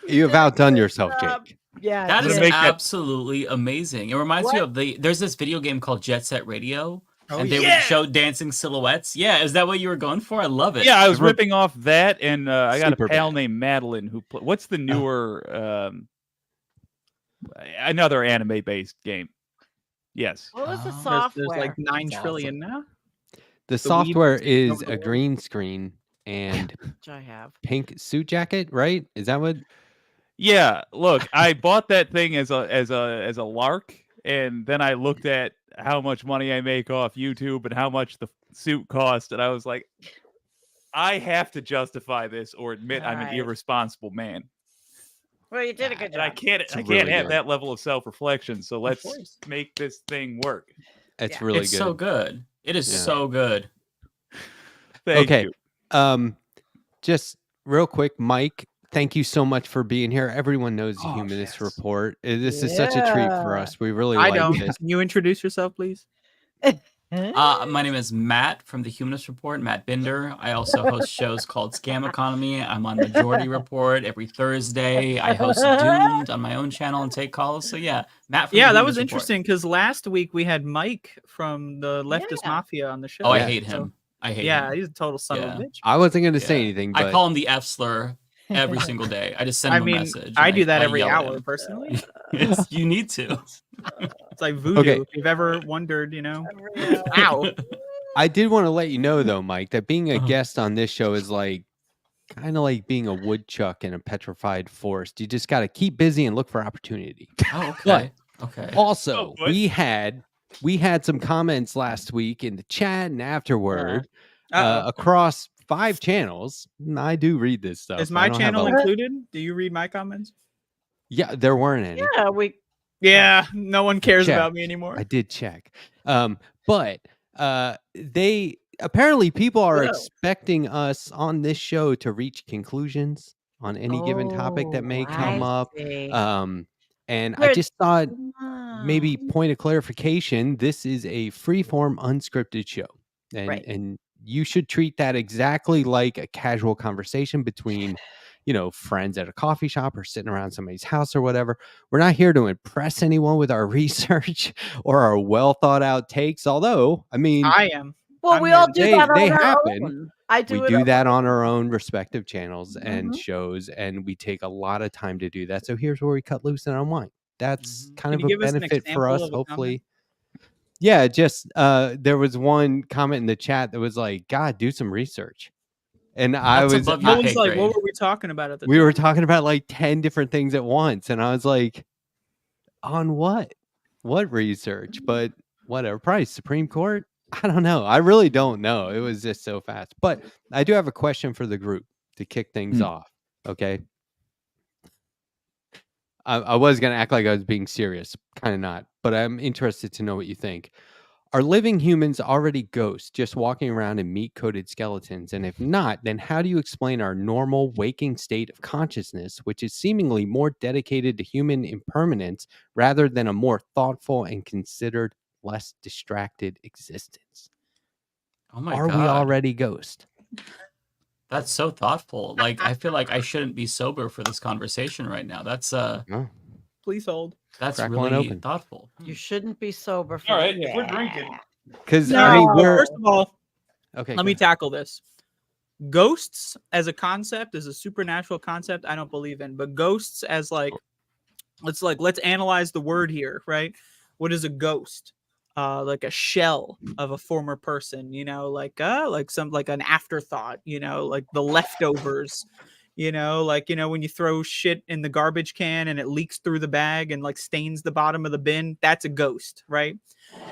You have outdone yourself, Jake. Yeah, That is Jake. absolutely amazing. It reminds me of there's this video game called Jet Set Radio, and they would show dancing silhouettes. Yeah, is that what you were going for? I love it. Yeah, I was ripping off that, and I got a Super pal bad. named Madeline who what's the newer another anime-based game? Yes. What was the There's software? like 9 That's trillion now. The Weeb software taking is over the a world. green screen and Which I have. pink suit jacket, right? Is that what? Yeah, look, I bought that thing as a lark, and then I looked at how much money I make off YouTube and how much the suit cost, and I was like, I have to justify this or admit I'm an Right. irresponsible man. Well, you did a good And I job. can't really have good. that level of self-reflection, so let's course. make this thing work. It's Yeah. really It's good. so good. It is Yeah. so good. Thank Okay. you. Just real quick, Mike, thank you so much for being here. Everyone knows the Oh, Humanist yes. Report. This is such a treat for Yeah. us. We really I like don't. this. Can you introduce yourself, please? My name is Matt from the Humanist Report, Matt Binder. I also host shows called Scam Economy. I'm on Majority Report every Thursday. I host Doomed on my own channel and take calls. So yeah, Matt from the Yeah, that Humanist was Report. interesting because last week we had Mike from the Leftist Yeah. Mafia on the show. Oh, I Yeah. hate him. I hate Yeah, him. he's a total son of Yeah. a bitch. I wasn't going to say Yeah. anything, but I call him the F slur every single day. I just send I him a mean, message. I and do that every yell at hour him. personally. You need to. It's like voodoo. Okay. If you've ever wondered, Ow. I did want to let you know, though, Mike, that being a Uh-huh. guest on this show is like kind of like being a woodchuck in a petrified forest. You just got to keep busy and look for opportunity. Oh, okay. Okay. Also, but- we had some comments last week in the chat and afterward Uh-oh. across 5 channels. I do read this stuff. Is I my don't have channel a- included? Do you read my comments? Yeah, there weren't any. Yeah, we. Yeah, no one cares Check. about me anymore. I did check. But they apparently people are Whoa. expecting us on this show to reach conclusions on any given topic that may come up. See. And I Good. just thought maybe Ah. point of clarification, this is a free-form unscripted show. And Right. and you should treat that exactly like a casual conversation between, friends at a coffee shop or sitting around somebody's house or whatever. We're not here to impress anyone with our research or our well thought out takes. Although, I mean, I am. Well, I'm we here all to- do They- that they on our happen. own. I do we it do on that my on own. our own respective channels and Mhm. shows, and we take a lot of time to do that. So here's where we cut loose and unwind. That's Mhm. kind Can of you a give us an benefit for example us, of a comment? hopefully. Yeah, just there was one comment in the chat that was like, "God, do some research," and That's above your What was pay like? grade. What were we talking about at the we time? were talking about like 10 different things at once, and I was like, "On what? What research?" But whatever. Probably Supreme Court. I don't know. I really don't know. It was just so fast. But I do have a question for the group to kick things off. Okay. I was going to act like I was being serious, kind of not, but I'm interested to know what you think. Are living humans already ghosts just walking around in meat-coated skeletons? And if not, then how do you explain our normal waking state of consciousness, which is seemingly more dedicated to human impermanence rather than a more thoughtful and considered, less distracted existence? Oh my Are god. we already ghosts? That's so thoughtful. Like I feel like I shouldn't be sober for this conversation right now. That's No. Please hold. that's Crack one really open. thoughtful. You shouldn't be sober. For All right, if we're drinking. Because No, I mean, we're first of all, okay. let me tackle this. Ghosts as a concept, as a supernatural concept, I don't believe in. But ghosts as let's analyze the word here, right? What is a ghost? Like a shell of a former person, like an afterthought, like the leftovers, when you throw shit in the garbage can and it leaks through the bag and like stains the bottom of the bin, that's a ghost, right?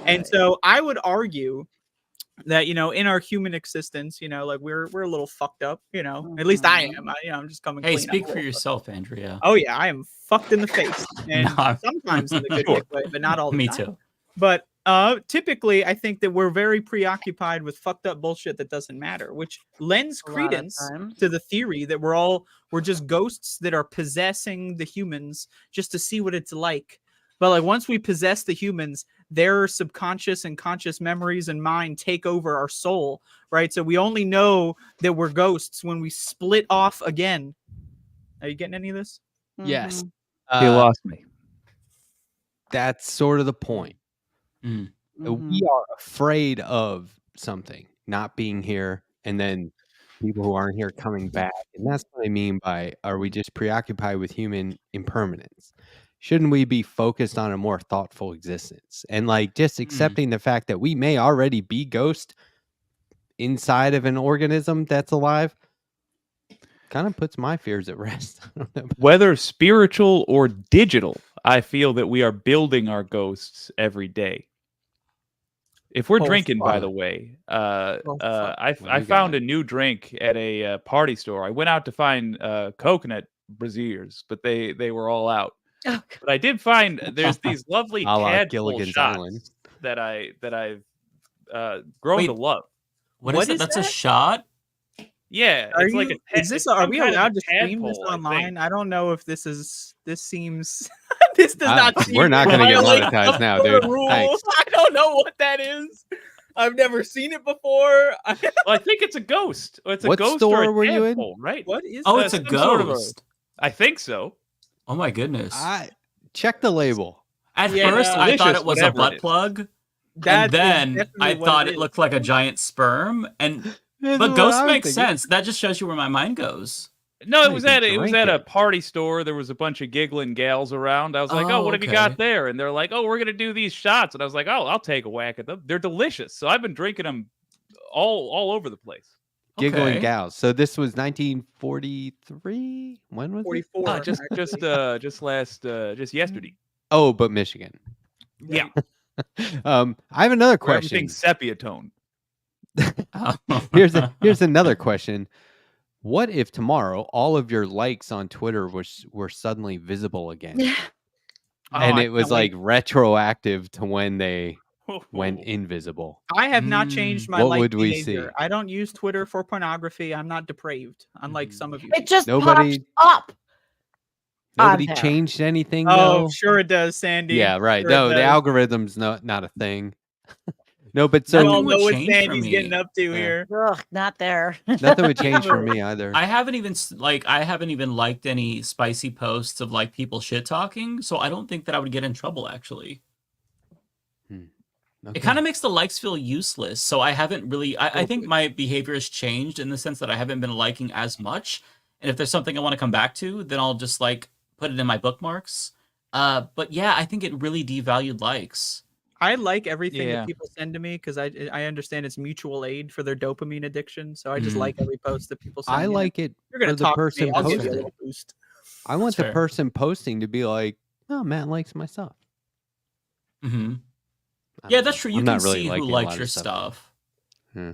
And so I would argue that in our human existence, like we're a little fucked up, at least I am. I'm just coming Hey, clean. speak I'm a for little yourself, Andrea. Oh yeah, I am fucked in the face, and No. sometimes in the good Sure. way, but not all the Me time. too. But typically, I think that we're very preoccupied with fucked up bullshit that doesn't matter, which lends A lot of credence times. to the theory that we're just ghosts that are possessing the humans just to see what it's like. But like once we possess the humans, their subconscious and conscious memories and mind take over our soul, right? So we only know that we're ghosts when we split off again. Are you getting any of this? Yes. He lost me. That's sort of the point. Mm. We are afraid of something not being here, and then people who aren't here coming back. And that's what I mean by, are we just preoccupied with human impermanence? Shouldn't we be focused on a more thoughtful existence? And like just accepting the fact that we may already be ghost inside of an organism that's alive kind of puts my fears at rest. I don't know. Whether spiritual or digital, I feel that we are building our ghosts every day. If we're Oh, drinking, by fuck. the way, fuck. I you found got? a new drink at a party store. I went out to find coconut braziers, but they were all out. Oh, But I did find there's these lovely A la tadpole Gilligan's shots Island. that I've grown Wait. to love. What What is it? is That's that? a shot? Yeah, Are it's you? like a Is this? it's Are some we kind of allowed to stream this tadpole, I think. online? I don't know if this is. This seems. This does not. Seem We're not gonna get violate monetized the now, dude. rules. Thanks. I don't know what that is. I've never seen it before. Well, I think it's a ghost. It's a What ghost store or a were you in? tadpole, right? What is? Oh, that? it's a some sort of a- ghost. I think so. Oh my goodness. Check the label. At Yeah, first, I thought delicious, it was a whatever it butt is. plug, That and is then definitely I what thought it is. looked like a giant sperm. And That's but what ghost I was makes thinking. sense. That just shows you where my mind goes. No, Yeah, it you was can at drink a it. party store. There was a bunch of giggling gals around. I was like, Oh, "Oh, what have you okay. got there?" And they're like, "Oh, we're gonna do these shots." And I was like, "Oh, I'll take a whack at them. They're delicious." So I've been drinking them all over the place. Giggling Okay. Gals. So this was 1943. When was it? 44. Just yesterday. Oh, but Michigan. Yeah, I have another where question. everything's sepia tone. Here's another question. What if tomorrow all of your likes on Twitter were suddenly visible again? Yeah. And I it was can't like wait. retroactive to when they went invisible. I have not changed my What like would we behavior. see? I don't use Twitter for pornography. I'm not depraved, unlike some of you. It just Nobody- pops up. Nobody there. changed anything Oh, though. sure it does, Sandy. Yeah, right. Sure No, it the does. algorithm's not a thing. No, but We so all Nothing would know what change for Sandy's me. getting up to Yeah. here. Ugh, not there. nothing would change for me either. I haven't even liked any spicy posts of like people shit talking, so I don't think that I would get in trouble actually. Okay. It kind of makes the likes feel useless. So I haven't really I think my behavior has changed in the sense that I haven't been liking as much. And if there's something I want to come back to, then I'll just like put it in my bookmarks. But yeah, I think it really devalued likes. I like everything Yeah. that people send to me because I understand it's mutual aid for their dopamine addiction. So I just like every post that people send. I me. like it You're gonna for the talk to person me. I'll give you a posting. little boost. I want That's the fair. person posting to be like, "Oh, Matt likes my stuff." Hmm. I Yeah, don't that's know. true. You I'm can not really see who liking a likes lot your of stuff. Hmm.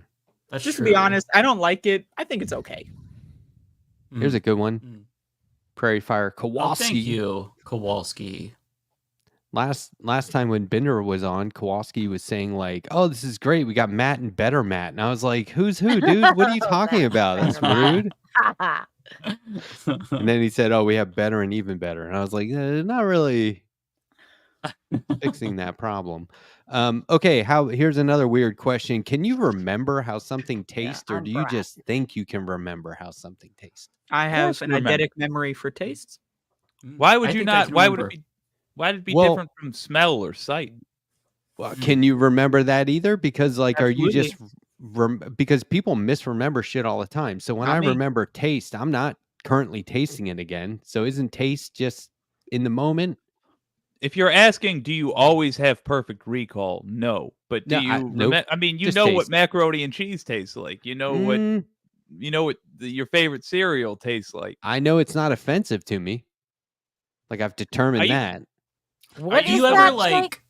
That's Just to true. be honest, I don't like it. I think it's okay. Here's a good one. Mm. Prairie Fire Oh, Kowalski. thank you, Kowalski. Last time when Binder was on, Kowalski was saying like, "Oh, this is great. We got Matt and Better Matt." And I was like, "Who's who, dude? What are you talking about? That's rude." And then he said, "Oh, we have Better and Even Better." And I was like, "Not really fixing that problem." Okay, here's another weird question. Can you remember how something tastes, or I'm do you Brad. just think you can remember how something tastes? I course have you an remember. eidetic memory for tastes. Why would I you think I not? can Why would remember. it be? Why did it be Well- different from smell or sight? Well, can you remember that either? Because like, are you Absolutely. just because people misremember shit all the time. So when Not I me. remember taste, I'm not currently tasting it again. So isn't taste just in the moment? If you're asking, do you always have perfect recall? No, but do No, you? nope. I mean, you Just know what taste. macaroni and cheese tastes like. You know what Mm, your favorite cereal tastes like. I know it's not offensive to me. Like I've determined Are you- that. What Do is you ever that like shake?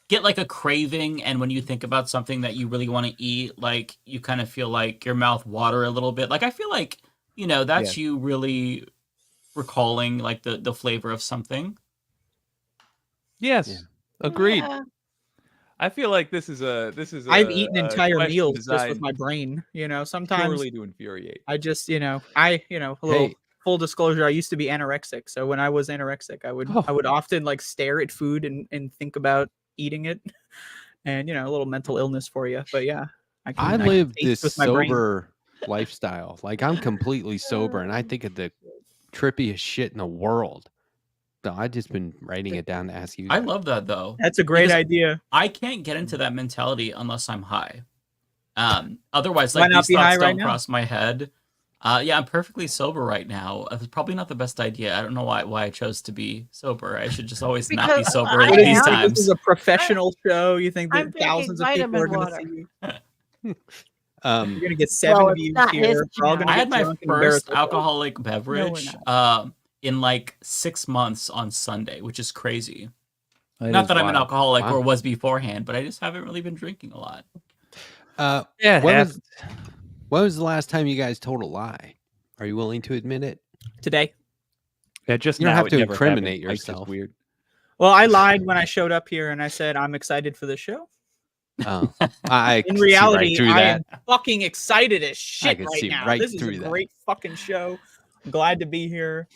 get like a craving, and when you think about something that you really want to eat, like you kind of feel like your mouth water a little bit? Like I feel like that's you really recalling like the flavor of something. Yes, Yeah. agreed. Yeah. I feel like this is a I've eaten entire question meals just with designed my brain. Sometimes purely to infuriate. I just, a little Hey. full disclosure, I used to be anorexic. So when I was anorexic, I would often like stare at food and think about eating it. And a little mental illness for you. But yeah, I can live taste this with my brain. sober lifestyle. Like I'm completely sober, and I think of the trippiest shit in the world. though. I've just been writing it down to ask you. I love that though. That's a great Because idea. I can't get into that mentality unless I'm high. Otherwise, Why like not these be high thoughts right don't now? cross my head. Yeah, I'm perfectly sober right now. It's probably not the best idea. I don't know why I chose to be sober. I should just always not be Because sober I at What do these you think? am. This is times. a professional show. You think I'm that drinking thousands of people are vitamin going to see water. you? Um, You're going to get 7 Well, it's views not his here. We're all going to I get had my drunk and embarrass first ourselves. alcoholic beverage in like 6 months on Sunday, which is crazy. Not that I'm an alcoholic Wow. or was beforehand, but I just haven't really been drinking a lot. Yeah, when was the last time you guys told a lie? Are you willing to admit it? Today. just You don't now have it to never incriminate happened. Mike's just yourself. weird. Well, I lied when I showed up here and I said I'm excited for the show. Oh, I In could see reality, right through I that. am fucking excited as shit could right see now. right This is a through that. great fucking show. I'm glad to be here.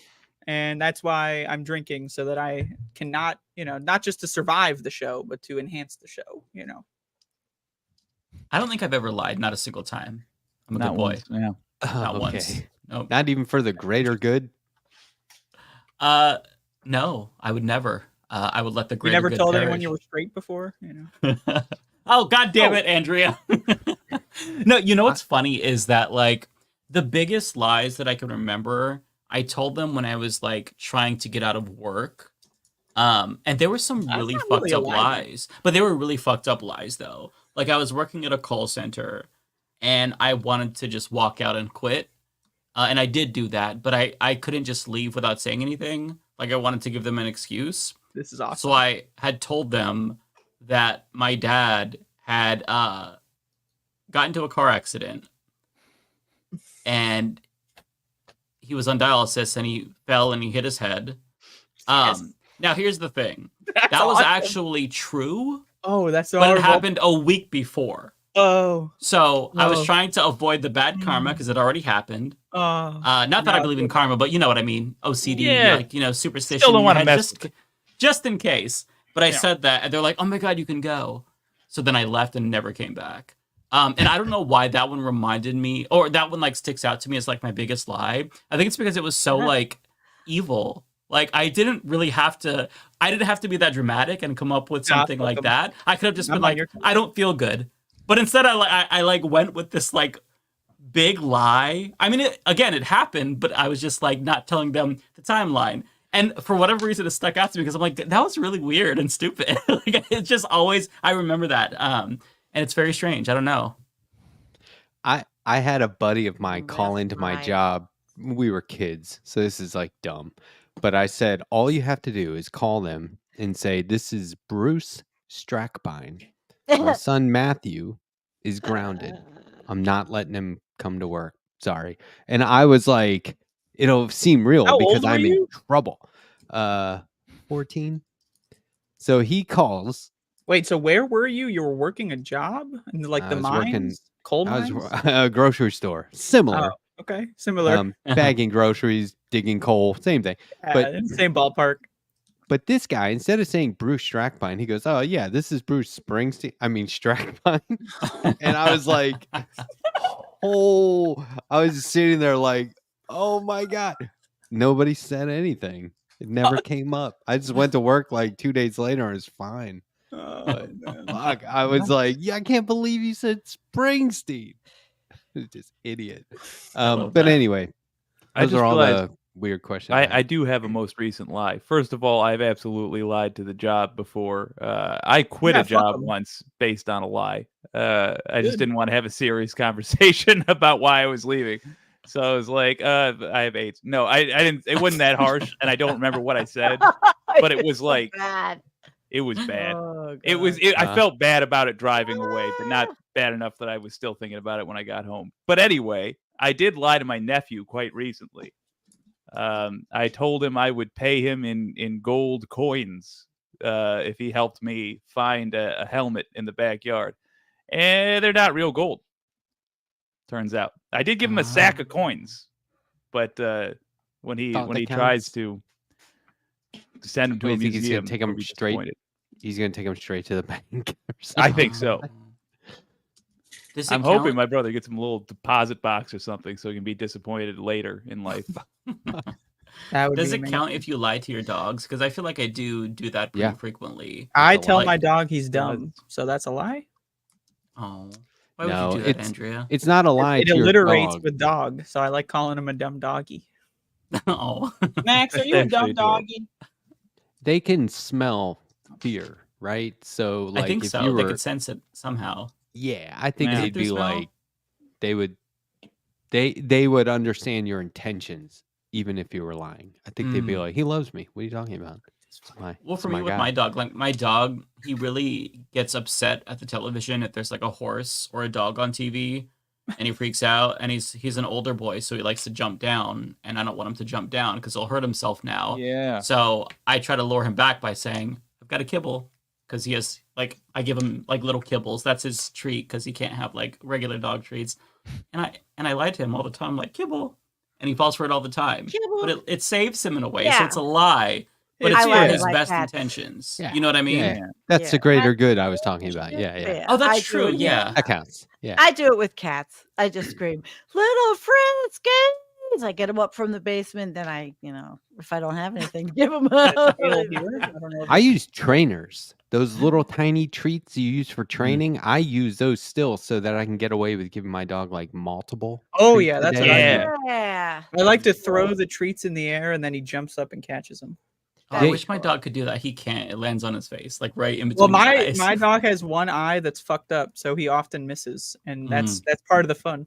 And that's why I'm drinking so that I cannot, not just to survive the show, but to enhance the show, I don't think I've ever lied, not a single time. I'm a Not good boy. once. Yeah. Not Oh, once. okay. Nope. Not even for the greater good. No, I would never. I would let the You greater never good told perish. anyone you were straight before, Oh, god damn it, Andrea. No, you know what's funny is that like the biggest lies that I can remember, I told them when I was like trying to get out of work. And there were some That's really not fucked really a up lie, lies. But they were really fucked up lies though. Like I was working at a call center and I wanted to just walk out and quit. And I did do that, but I couldn't just leave without saying anything. Like I wanted to give them an excuse. This is awesome. So I had told them that my dad had got into a car accident and he was on dialysis and he fell and he hit his head. Yes. Now here's the thing. That's That was awesome. actually true, Oh, that's so but it horrible. happened a week before. Oh, So I was No. trying to avoid the bad karma because it already happened. oh. Not that I No, believe in it's karma, but you know what I mean. OCD, Yeah. like, superstition. Still don't in your wanna head, mess just in case. But I Yeah. said that, and they're like, "Oh my god, you can go." So then I left and never came back. And I don't know why that one reminded me, or that one like sticks out to me as like my biggest lie. I think it's because it was so like evil. Like I didn't have to be that dramatic and come up with Nah, something fuck like 'em. that. I could have just I'm been on like, your team. I don't feel good. But instead I like went with this like big lie. I mean, it happened, but I was just like not telling them the timeline. And for whatever reason, it stuck out to me because I'm like, that was really weird and stupid. Like it's just always, I remember that. And it's very strange. I don't know. I had a buddy of mine call That's into my right. job. We were kids, so this is like dumb. But I said, all you have to do is call them and say, "This is Bruce Strackbine. My son Matthew is grounded. I'm not letting him come to work. Sorry." And I was like, it'll seem real How because old were I'm you? in trouble. 14. So he calls. Wait, so where were you? You were working a job in like I the was working- mines, coal I mines. was a grocery store. Similar. Okay, similar. Bagging groceries, digging coal, same thing. but- Same ballpark. But this guy, instead of saying Bruce Strackbine, he goes, "Oh yeah, this is Bruce Springsteen. I mean Strackbine." And I was like, "Oh!" I was just sitting there like, "Oh my god!" Nobody said anything. It never came up. I just went to work like 2 days later and it was fine. Oh, man. Fuck! I was like, "Yeah, I can't believe you said Springsteen." Just idiot. love But that. anyway, I those just are all realized the weird questions. I I do have a most recent lie. First of all, I've absolutely lied to the job before. I quit Yeah, a fuck job 'em. once based on a lie. I Good. just didn't want to have a serious conversation about why I was leaving. So I was like, I have AIDS. No, I didn't. It wasn't that harsh, and I don't remember what I said, but it was like, bad. it was bad. Oh, It was. God. I felt bad about it driving away, but not bad enough that I was still thinking about it when I got home. But anyway, I did lie to my nephew quite recently. I told him I would pay him in gold coins if he helped me find a helmet in the backyard. And they're not real gold, turns out. I did give him a sack of coins, but when he Thought that tries counts. to send him to What, a you think he's gonna museum, take he'll him be straight? disappointed. He's gonna take him straight to the bank. Or I something. think so. Does it I'm count? hoping my brother gets him a little deposit box or something so he can be disappointed later in life. That would Does be it count amazing. if you lie to your dogs? Because I feel like I do that pretty Yeah. frequently. I That's a tell lie. my dog he's does. dumb, so that's a lie. Oh, why would No, you do that, Andrea? it's not a lie It to your alliterates dog. with dog, so I like calling him a dumb doggy. Oh, Max, are That's you a actually dumb adorable. doggy? They can smell fear, right? So I like think if so. you They were, could sense it somehow. yeah, I think Yeah. Is it they'd through be smell? like they would they would understand your intentions even if you were lying. I think they'd be Mm. like, he loves me. What are you talking about? Well, It's for me my with guy. my dog, like my dog, he really gets upset at the television if there's like a horse or a dog on TV, and he freaks out. And he's an older boy, so he likes to jump down, and I don't want him to jump down because he'll hurt himself now. Yeah. So I try to lure him back by saying, "I've got a kibble," because he has like I give him like little kibbles. That's his treat because he can't have like regular dog treats. And I lie to him all the time, like kibble, and he falls for it all the time. But Kibble. it saves him in a way, so Yeah. it's a lie. But It's it's I for like his like best cats. intentions. Yeah. You know what I mean? Yeah. That's the Yeah. greater good I was talking about. Yeah, yeah. Yeah, Oh, that's I do true. it with- Yeah. That counts. Yeah. I do it with cats. I just scream, "Little Friskies!" I get them up from the basement. Then I, if I don't have anything, give them That's up. Hail here. I don't know. If I use trainers. Those little tiny treats you use for training, I use those still so that I can get away with giving my dog like multiple. Oh, treats yeah, a that's what day. I Yeah. do. Yeah. I like to throw the treats in the air and then he jumps up and catches them. Oh, I Yeah. wish my dog could do that. He can't. It lands on his face, like right in between Well, his eyes. my dog has one eye that's fucked up, so he often misses, and that's part of the fun.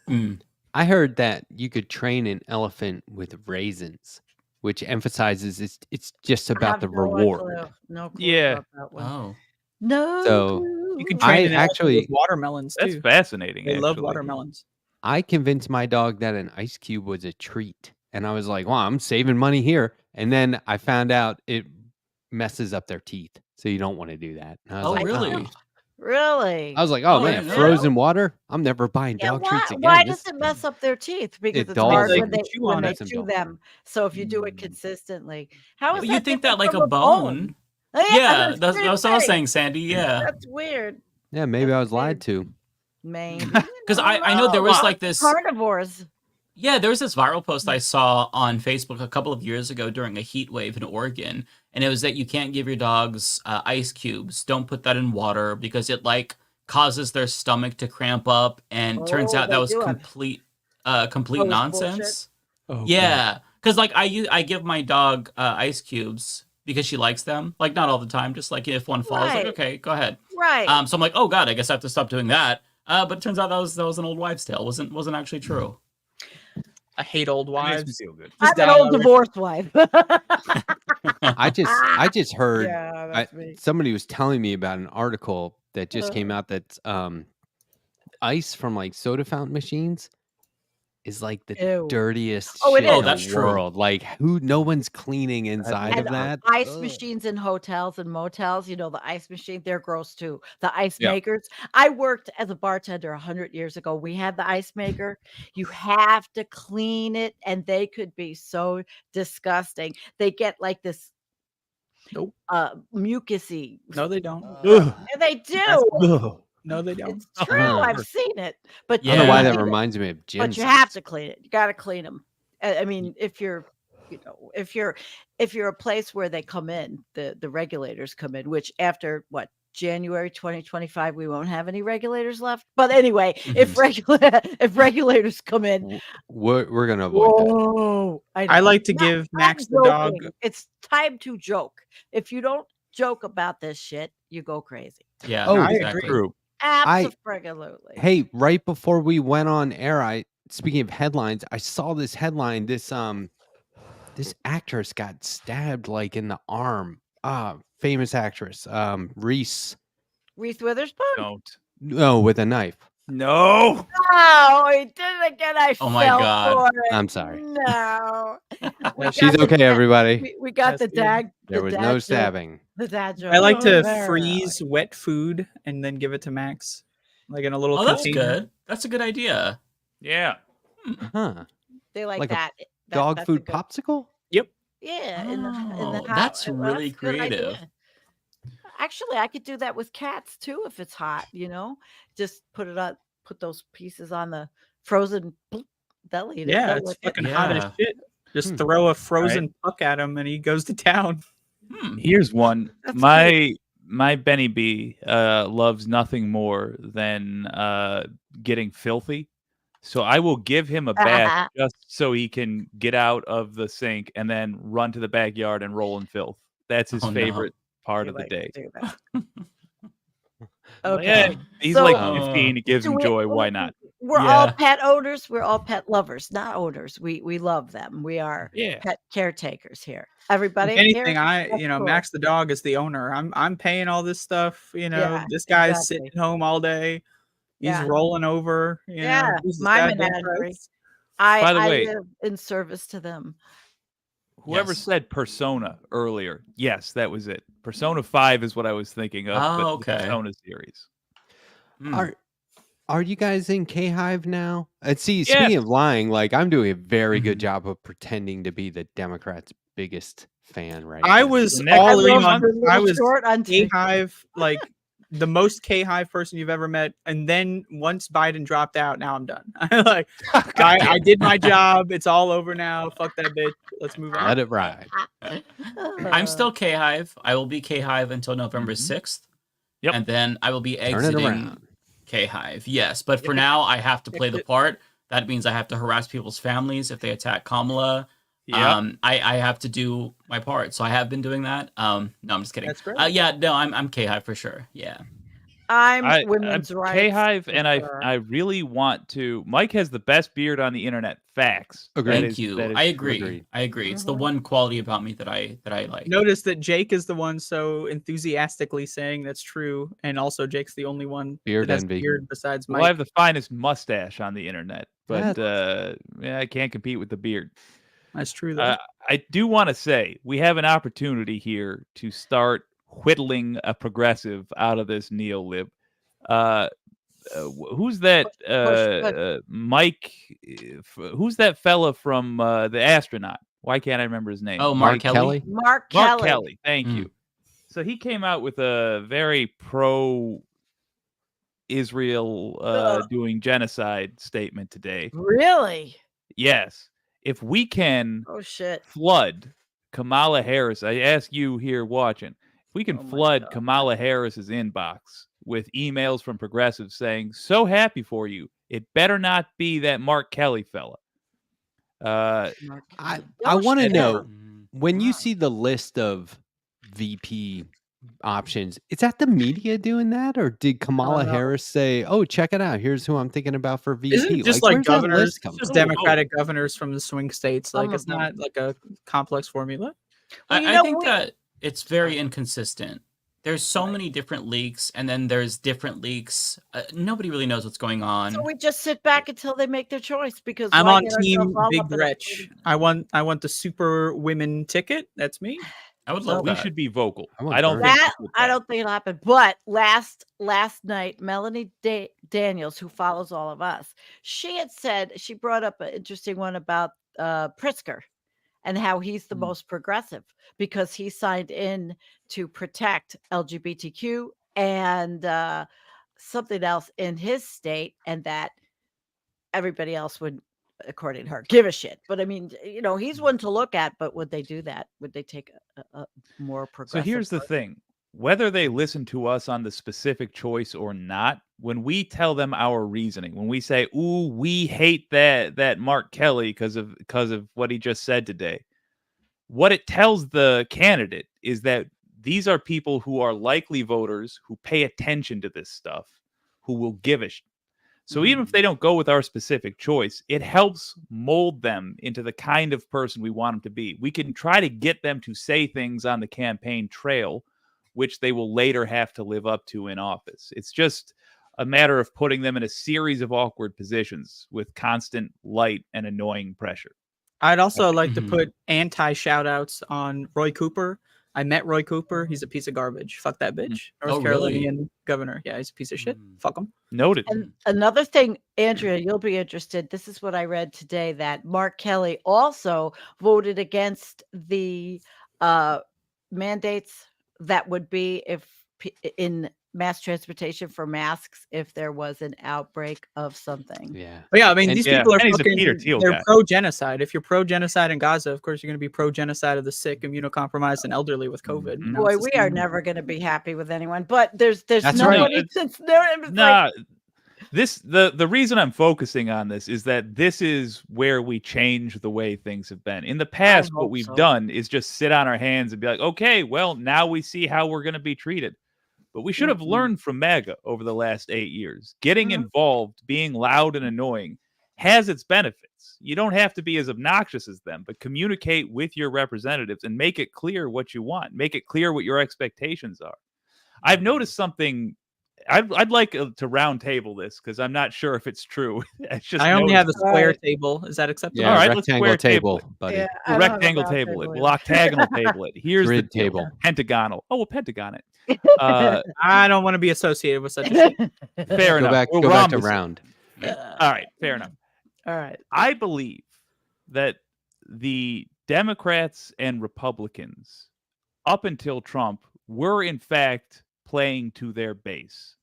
Mm. I heard that you could train an elephant with raisins, which emphasizes it's just I about have the no reward. clue. No clue Yeah. about that one. Oh, No So, clue. You can I train an elephant actually- with watermelons That's too. fascinating. They love actually. watermelons. I convinced my dog that an ice cube was a treat. And I was like, well, I'm saving money here. And then I found out it messes up their teeth. So you don't want to do that. And I was oh, like, really? oh. Really? I was like, oh, Oh, I man, didn't know frozen water? I'm never buying Yeah, dog why, treats again. why This does it mess up their teeth? Because It it's hard dulls when them. they Chew when on they it. chew them. So if you do it consistently, how is But that you'd think that different like from a bone. Oh, Yeah, that's that's pretty what I was big. saying, Sandy. Yeah, That's weird. Yeah, maybe I was lied weird. to. Maybe. because I know there was like this. Carnivores. Yeah, there was this viral post I saw on Facebook a couple of years ago during a heat wave in Oregon, and it was that you can't give your dogs ice cubes. Don't put that in water because it like causes their stomach to cramp up. And turns Oh, out that they was do have- complete it's nonsense. Oh, Yeah, because like I give my dog ice cubes because she likes them. Like not all the time, just like if one falls, like Right. okay, go ahead. Right. So I'm like, oh god, I guess I have to stop doing that. But it turns out that was an old wives' tale. wasn't actually true. I hate old That makes me wives. feel good. I'm Just an die old already. divorced wife. I just heard Yeah, that's me. somebody was telling me about an article that just came out that's ice from like soda fountain machines is like the Ew. dirtiest Oh, it shit is. in that's the true. world. Like no one's cleaning inside And of that. ice Ugh. machines in hotels and motels, the ice machine, they're gross too. The ice Yeah. makers. I worked as a bartender 100 years ago. We had the ice maker. You have to clean it, and they could be so disgusting. They get like this Nope. mucusy. No, they don't. Ugh. And they do. Ugh. No, they don't. It's true. Uh-huh. I've seen it. But I don't know why Yeah. that clean it. reminds me of gym. But you socks. have to clean it. You got to clean them. I mean, if you're a place where they come in, the regulators come in, which after January 2025, we won't have any regulators left. But anyway, if regulators come in, We're gonna avoid that. whoa! I like to Not- give not Max the dog. joking. It's time to joke. If you don't joke about this shit, you go crazy. Yeah, Oh, I exactly. agree. True. Absolutely. Hey, right before we went on air, speaking of headlines, I saw this headline. This actress got stabbed like in the arm. Famous actress, Reese. Reese Witherspoon. Don't. No, with a knife. No. Oh, he did it again. I Oh my fell God. for it. I'm sorry. No. We She's got the okay, dad- everybody. We got That's the good. dad. There the was dad no joke. stabbing. The dad joke. I like to Very freeze wet food and then give it to Max, like in a little Oh, that's container. good. That's a good idea. Yeah. Huh? They like Like a that. Dog that's a food good- popsicle? Yeah, in the Oh, house. that's Well, really a good idea. creative. Actually, I could do that with cats too if it's hot. Just put those pieces on the frozen. They'll eat it. Yeah, They'll it's lick it. fucking hot as Yeah. shit. Just throw a frozen puck at him, and he goes to town. Here's one. That's My Benny B loves nothing more than getting filthy. So I will give him a bath just so he can get out of the sink and then run to the backyard and roll in filth. That's his favorite part of the day. Okay. Yeah, he's So- like 15. It gives So him joy. Why not? We're Yeah. all pet owners. We're all pet lovers, not owners. We love them. We are Yeah. pet caretakers here. Everybody. If anything, here? That's cool. Max the dog is the owner. I'm paying all this stuff. Yeah, this guy's exactly. sitting at home all day. He's Yeah. rolling over. Yeah, uses my goddamn menagerie. rights. By the I way- live in service to them. Whoever Yes. said Persona earlier, yes, that was it. Persona 5 is what I was thinking of. Oh, but okay. The Persona series. Are you guys in K Hive now? See, Yes. speaking of lying, like I'm doing a very good Mhm. job of pretending to be the Democrats' biggest fan right I now. was The next all three in on. months, I was short on K Hive, like the most K Hive person you've ever met, and then once Biden dropped out, now I'm done. I did my job. It's all over now. Fuck that bitch. Let's move on. Let it ride. I'm still K Hive. I will be K Hive until November Mhm. 6th. Yep. And then I will be Turn it exiting around. K Hive. Yes, but for now I have to play the Exit. part. That means I have to harass people's families if they attack Kamala. Yeah. I have to do my part. So I have been doing that. No, I'm just kidding. That's great. I'm K Hive for sure. Yeah. I'm women's rights. K-Hive, and for I really want to. Mike has the best beard on the internet. Facts. Agreed. That Thank is- you. that is I agree. agreed. I agree. It's the Mhm. one quality about me that I like. Notice that Jake is the one so enthusiastically saying that's true, and also Jake's the only one Beard that has envy. a beard besides Well, Mike. I have the finest mustache on the internet, but That's- I can't compete with the beard. That's true though. I do want to say we have an opportunity here to start whittling a progressive out of this neo-lib. Who's that? Mike. Who's that fella from the astronaut? Why can't I remember his name? Oh, Mark Kelly? Mark Mark Kelly. Kelly. Thank you. So he came out with a very pro Israel doing genocide statement today. Really? Yes. If we can Oh shit. flood Kamala Harris, I ask you here watching, if we can Oh my flood God. Kamala Harris's inbox with emails from progressives saying, "So happy for you," it better not be that Mark Kelly fella. Mark I Kelly. want to shit know ever. when you see the list of VP options, is that the media doing that, or did Kamala know. Harris say, "Oh, check it out. Here's who I'm thinking about for VP"? Isn't it just like where's that governors, list come just from? Democratic governors from the swing states? Like Some it's of them. not like a complex formula. Well, you I know, think we- that it's very inconsistent. There's so many different leaks, and then there's different leaks. Nobody really knows what's going on. So we just sit back until they make their choice because I'm why on get team ourselves all Big up in a Rich. I want the super women ticket. That's me. I would So love We that. should be vocal. I want I don't Bernie. think That we should I that. don't think it'll happen. But last night, Melanie Daniels, who follows all of us, she had said she brought up an interesting one about Pritzker and how he's the most progressive because he signed in to protect LGBTQ and something else in his state, and that everybody else would, according to her, give a shit. But I mean, he's one to look at. But would they do that? Would they take a more So progressive? here's the thing. Whether they listen to us on the specific choice or not, when we tell them our reasoning, when we say, "Ooh, we hate that Mark Kelly because of what he just said today," what it tells the candidate is that these are people who are likely voters who pay attention to this stuff, who will give a shit. So even if they don't go with our specific choice, it helps mold them into the kind of person we want them to be. We can try to get them to say things on the campaign trail, which they will later have to live up to in office. It's just a matter of putting them in a series of awkward positions with constant light and annoying pressure. I'd also like to Mhm. put anti shout outs on Roy Cooper. I met Roy Cooper. He's a piece of garbage. Fuck that bitch. North Oh, really? Carolinian governor. Yeah, he's a piece of shit. Fuck him. Noted. And another thing, Andrea, you'll be interested. This is what I read today, that Mark Kelly also voted against the mandates that would be if in mass transportation for masks if there was an outbreak of something. Yeah. But yeah, I mean, And- these Yeah, people are and he's a Peter fucking, Thiel they're guy. pro-genocide. If you're pro-genocide in Gaza, of course you're going to be pro-genocide of the sick, immunocompromised, and elderly with COVID. You know, Boy, it's the we are same- never going to be happy with anyone. But there's That's right. nobody since there. It's like, Nah, the reason I'm focusing on this is that this is where we change the way things have been. In the past, what hope we've so. done is just sit on our hands and be like, okay, well, now we see how we're going to be treated. But we should have Mhm. learned from MAGA over the last 8 years. Getting Mhm. involved, being loud and annoying has its benefits. You don't have to be as obnoxious as them, but communicate with your representatives and make it clear what you want. Make it clear what your expectations are. I've noticed something. I'd like to round table this because I'm not sure if it's true. It's just I only have a noticed. square Right. table. Is that acceptable? Yeah, All right, let's rectangle square table table, buddy. yeah, I We'll don't have a rectangle round table it. table We'll either. octagonal table it. Here's Grid the deal. table. Pentagonal. Oh, we'll pentagon it. I don't want to be associated with such a shit. Fair Go enough. back, We'll go back to rhombus it. round. All right, fair enough. All right. I believe that the Democrats and Republicans, up until Trump, were in fact playing to their base.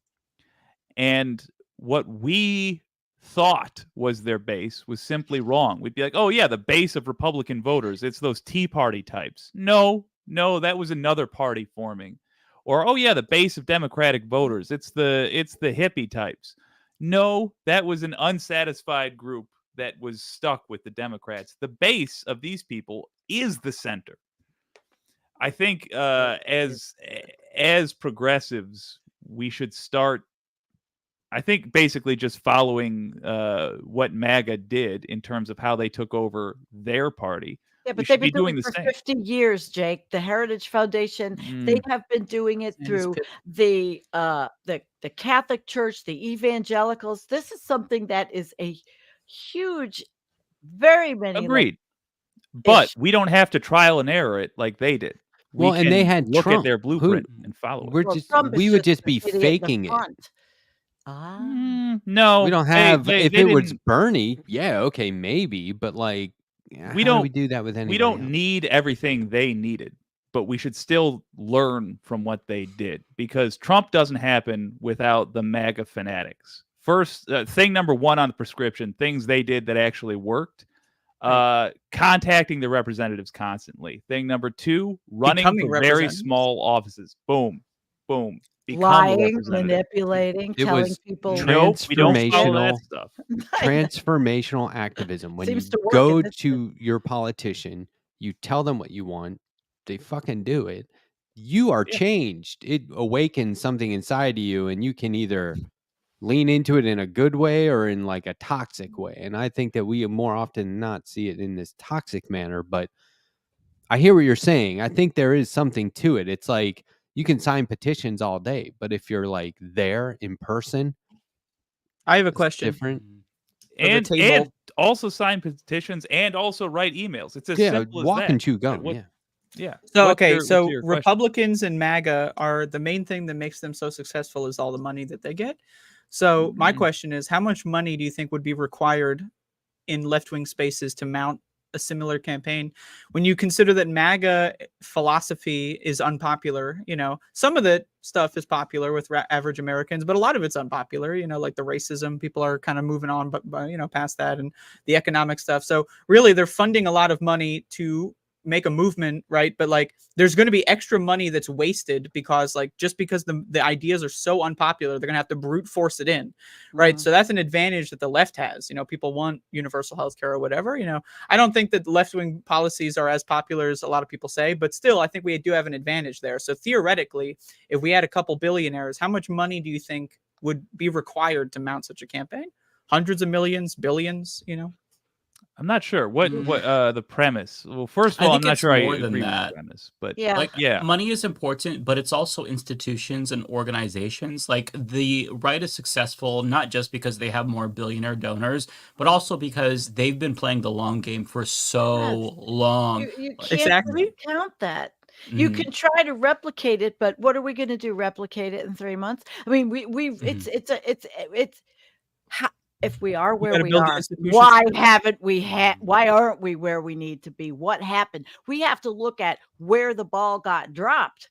And what we thought was their base was simply wrong. We'd be like, oh, yeah, the base of Republican voters, it's those Tea Party types. No, that was another party forming. Or, oh, yeah, the base of Democratic voters, it's the hippie types. No, that was an unsatisfied group that was stuck with the Democrats. The base of these people is the center. I think as progressives, we should start, I think, basically just following what MAGA did in terms of how they took over their party. Yeah, We but should they've been be doing doing the it for same. 50 years, Jake. The Heritage Foundation, they have been doing it And it's through pit- the Catholic Church, the evangelicals. This is something that is a huge, very many like Agreed. But ish. we don't have to trial and error it like they did. We Well, and they can had look Trump, at their who blueprint and follow it. we're Well, just Trump is we would just just be an idiot in the faking it. front. Ah. No, We don't they- have. they- If they it was didn't- Bernie, yeah, okay, maybe, but like, yeah, We how do don't- we do that with anybody we don't else? need everything they needed, but we should still learn from what they did because Trump doesn't happen without the MAGA fanatics. First, thing number one on the prescription, things they did that actually worked. Contacting the representatives constantly. Thing number two, running Becoming for very representatives. small offices. Boom, boom. Become a Lying, representative. manipulating, It telling was people. Nope, we don't follow that transformational. stuff. Transformational activism. When Seems you to work go in this to your politician, you tell them what you want, they fucking do it. You are Yeah. changed. It awakens something inside of you, and you can either lean into it in a good way or in like a toxic way. And I think that we more often than not see it in this toxic manner. But I hear what you're saying. I think there is something to it. It's like you can sign petitions all day, but if you're like there in person, I have a it's question. different. And table. also sign petitions and also write emails. It's as Yeah, simple as walk that. and chew gum. What- Yeah. Yeah. So What's okay, your- what's so your question? Republicans and MAGA are the main thing that makes them so successful is all the money that they get. So my Mhm. question is, how much money do you think would be required in left-wing spaces to mount a similar campaign? When you consider that MAGA philosophy is unpopular, you know, some of the stuff is popular with average Americans, but a lot of it's unpopular, you know, like the racism, people are kind of moving on, but you know, past that, and the economic stuff. So really they're funding a lot of money to make a movement, right? But like there's going to be extra money that's wasted because like just because the ideas are so unpopular, they're going to have to brute force it in, right? Mhm. So that's an advantage that the left has. You know, people want universal health care or whatever. You know, I don't think that left-wing policies are as popular as a lot of people say, but still I think we do have an advantage there. So theoretically, if we had a couple billionaires, how much money do you think would be required to mount such a campaign? Hundreds of millions, billions, you know? I'm not sure what the premise. Well, first of I all, I'm think not it's sure I more than agree with that. the premise, but Yeah. Like, yeah. money is important, but it's also institutions and organizations. Like, the right is successful not just because they have more billionaire donors, but also because they've been playing the long game for so long. You can't Exactly. discount that. You Mhm. can try to replicate it, but what are we going to do? Replicate it in 3 months? I mean, it's how, if we are where gotta we build the are, institutions why first. haven't we had? Why aren't we where we need to be? What happened? We have to look at where the ball got dropped.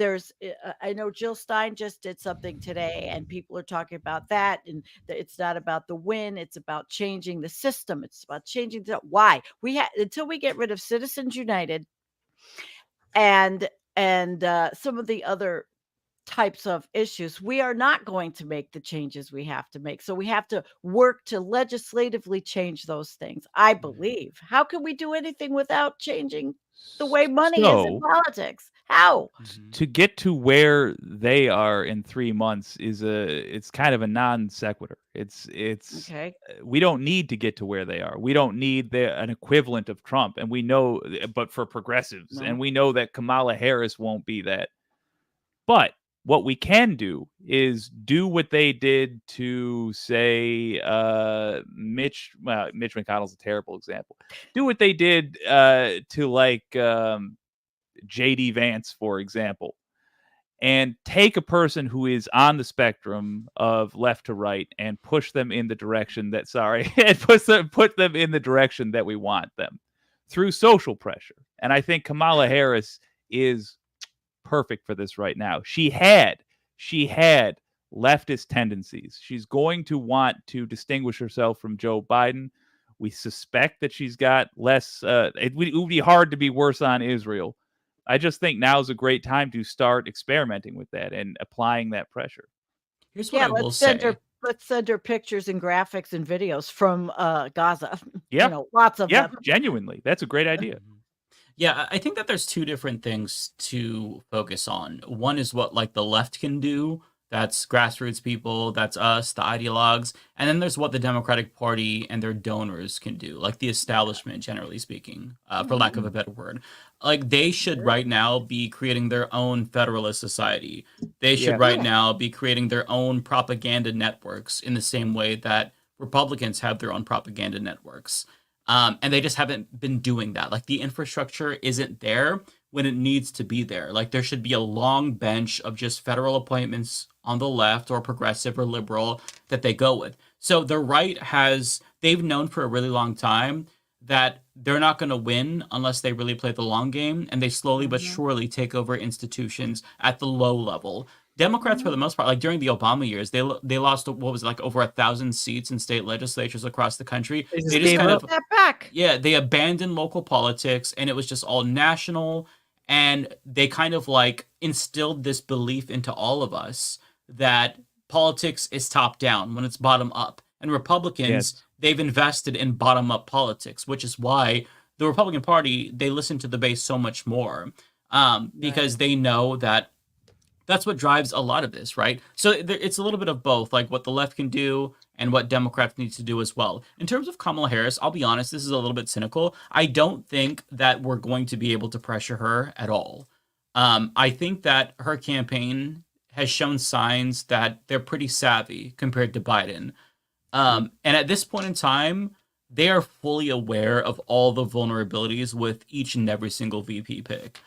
I know Jill Stein just did something today, and people are talking about that, and it's not about the win, it's about changing the system, it's about changing why we have until we get rid of Citizens United and some of the other types of issues, we are not going to make the changes we have to make. So we have to work to legislatively change those things, I believe. How can we do anything without changing the way money is in So, politics? How? to get to where they are in 3 months it's kind of a non sequitur. It's Okay. we don't need to get to where they are. We don't need an equivalent of Trump, and we know, but for progressives, No. and we know that Kamala Harris won't be that. But what we can do is do what they did to, say, Mitch McConnell's a terrible example. Do what they did to, like, J.D. Vance, for example, and take a person who is on the spectrum of left to right and push them in the direction that, and put them in the direction that we want them through social pressure. And I think Kamala Harris is perfect for this right now. She had leftist tendencies. She's going to want to distinguish herself from Joe Biden. We suspect that she's got less. It would be hard to be worse on Israel. I just think now is a great time to start experimenting with that and applying that pressure. Here's what I will say. Let's send her pictures and graphics and videos from Gaza. Yeah. Lots of them. Genuinely. That's a great idea. Yeah, I think that there's two different things to focus on. One is what like the left can do. That's grassroots people, that's us, the ideologues. And then there's what the Democratic Party and their donors can do, like the establishment, generally speaking, for lack of a better word. Like they should right now be creating their own Federalist Society. They should right now be creating their own propaganda networks in the same way that Republicans have their own propaganda networks. And they just haven't been doing that. Like the infrastructure isn't there when it needs to be there. Like there should be a long bench of just federal appointments on the left or progressive or liberal that they go with. So the right they've known for a really long time that they're not going to win unless they really play the long game, and they slowly but surely take over institutions at the low level. Democrats, for the most part, like during the Obama years, they lost, what was it, like over 1,000 seats in state legislatures across the country. They just kind of that back. Yeah, they abandoned local politics, and it was just all national. And they kind of like instilled this belief into all of us that politics is top down when it's bottom up. And Republicans, they've invested in bottom up politics, which is why the Republican Party, they listen to the base so much more because they know that that's what drives a lot of this, right? So it's a little bit of both, like what the left can do and what Democrats need to do as well. In terms of Kamala Harris, I'll be honest, this is a little bit cynical. I don't think that we're going to be able to pressure her at all. I think that her campaign has shown signs that they're pretty savvy compared to Biden. And at this point in time, they are fully aware of all the vulnerabilities with each and every single VP pick.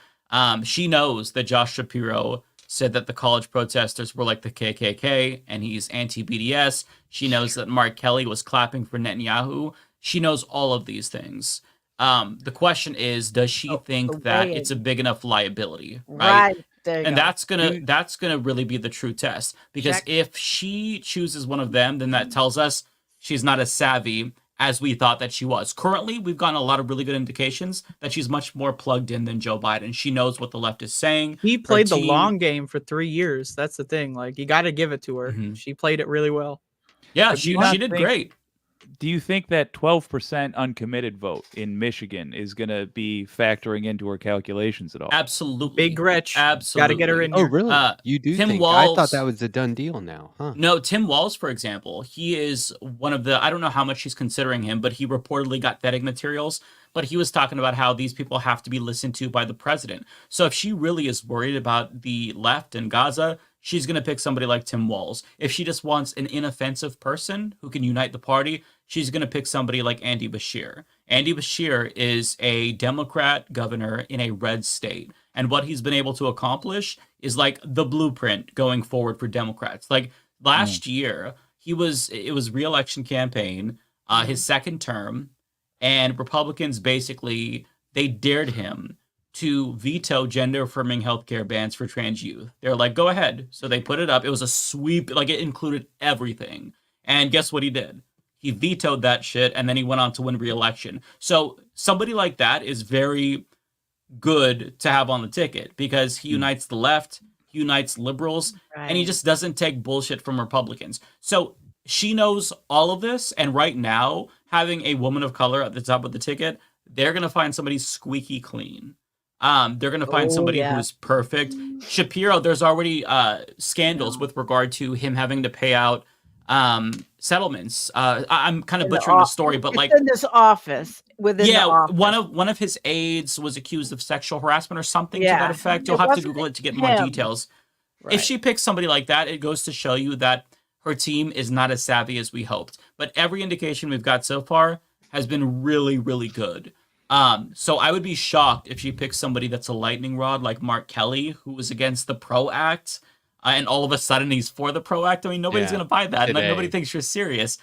She knows that Josh Shapiro said that the college protesters were like the KKK and he's anti-BDS. She knows that Mark Kelly was clapping for Netanyahu. She knows all of these things. The question is, does she think that it's a big enough liability? Right. And that's gonna really be the true test. Because if she chooses one of them, then that tells us she's not as savvy as we thought that she was. Currently, we've gotten a lot of really good indications that she's much more plugged in than Joe Biden. She knows what the left is saying. He played the long game for 3 years. That's the thing. Like, you got to give it to her. She played it really well. Yeah, she did great. Do you think that 12% uncommitted vote in Michigan is going to be factoring into her calculations at all? Absolutely. Big Gretch. Absolutely. Got to get her in here. Oh, really? You do Tim think? Walz, I thought that was a done deal now, huh? No, Tim Walz, for example, he is one of the, I don't know how much she's considering him, but he reportedly got vetting materials. But he was talking about how these people have to be listened to by the president. So if she really is worried about the left and Gaza, she's going to pick somebody like Tim Walz. If she just wants an inoffensive person who can unite the party, she's going to pick somebody like Andy Beshear. Andy Beshear is a Democrat governor in a red state. And what he's been able to accomplish is like the blueprint going forward for Democrats. Like last year, it was re-election campaign, his second term, and Republicans basically, they dared him to veto gender-affirming healthcare bans for trans youth. They're like, go ahead. So they put it up. It was a sweep, like it included everything. And guess what he did? He vetoed that shit, and then he went on to win re-election. So somebody like that is very good to have on the ticket because he unites the left, he unites liberals, and he just doesn't take bullshit from Republicans. So she knows all of this, and right now, having a woman of color at the top of the ticket, they're going to find somebody squeaky clean. They're going to find somebody who's perfect. Shapiro, there's already scandals with regard to him having to pay out settlements. I'm kind of butchering the story, but like in this office within the office. one of his aides was accused of sexual harassment or something to that effect. You'll have to Google it to get more details. Right. If she picks somebody like that, it goes to show you that her team is not as savvy as we hoped. But every indication we've got so far has been really, really good. So I would be shocked if she picks somebody that's a lightning rod like Mark Kelly, who was against the PRO Act, and all of a sudden he's for the PRO Act. I mean, nobody's going to buy that. Like, nobody thinks you're serious.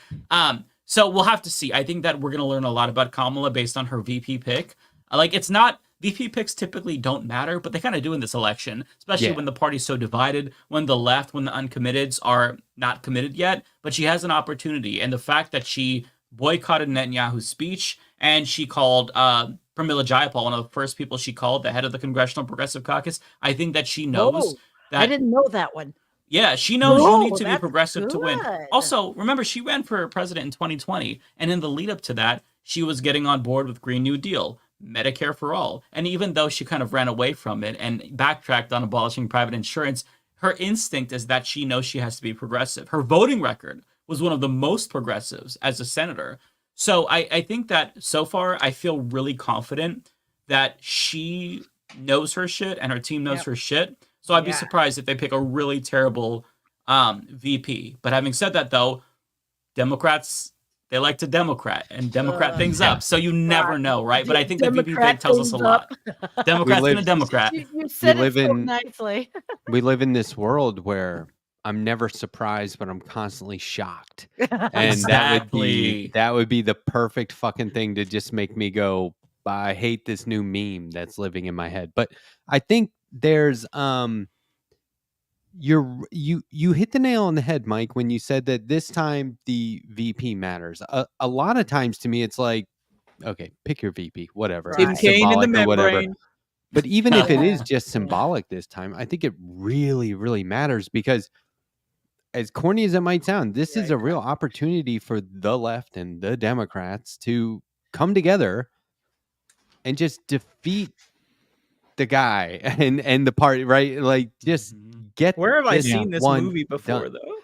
So we'll have to see. I think that we're going to learn a lot about Kamala based on her VP pick. It's not... VP picks typically don't matter, but they kind of do in this election, especially when the party's so divided, when the left, when the uncommitteds are not committed yet. But she has an opportunity. And the fact that she boycotted Netanyahu's speech and she called Pramila Jayapal, one of the first people she called, the head of the Congressional Progressive Caucus, I think that she knows that... I didn't know that one. Yeah, she knows you need to be progressive to win. Also, remember, she ran for president in 2020, and in the lead up to that, she was getting on board with Green New Deal, Medicare for all. And even though she kind of ran away from it and backtracked on abolishing private insurance, her instinct is that she knows she has to be progressive. Her voting record was one of the most progressives as a senator. So I think that so far I feel really confident that she knows her shit and her team knows her shit. So I'd be surprised if they pick a really terrible VP. But having said that, though, Democrats... they like to Democrat things up. So you never know, right? But I think the VP pick tells us a lot. Democrats and a Democrat. You said it so nicely. We live in this world where I'm never surprised, but I'm constantly shocked. And Exactly. that would be the perfect fucking thing to just make me go, I hate this new meme that's living in my head. But I think there's you hit the nail on the head, Mike, when you said that this time the VP matters. A lot of times to me, it's like, okay, pick your VP, whatever. Tim Kaine in the membrane. But even if it is just symbolic this time, I think it really, really matters because as corny as it might sound, this is a real opportunity for the left and the Democrats to come together and just defeat the guy and the party, right? Like just get. Where have I seen this movie before, though?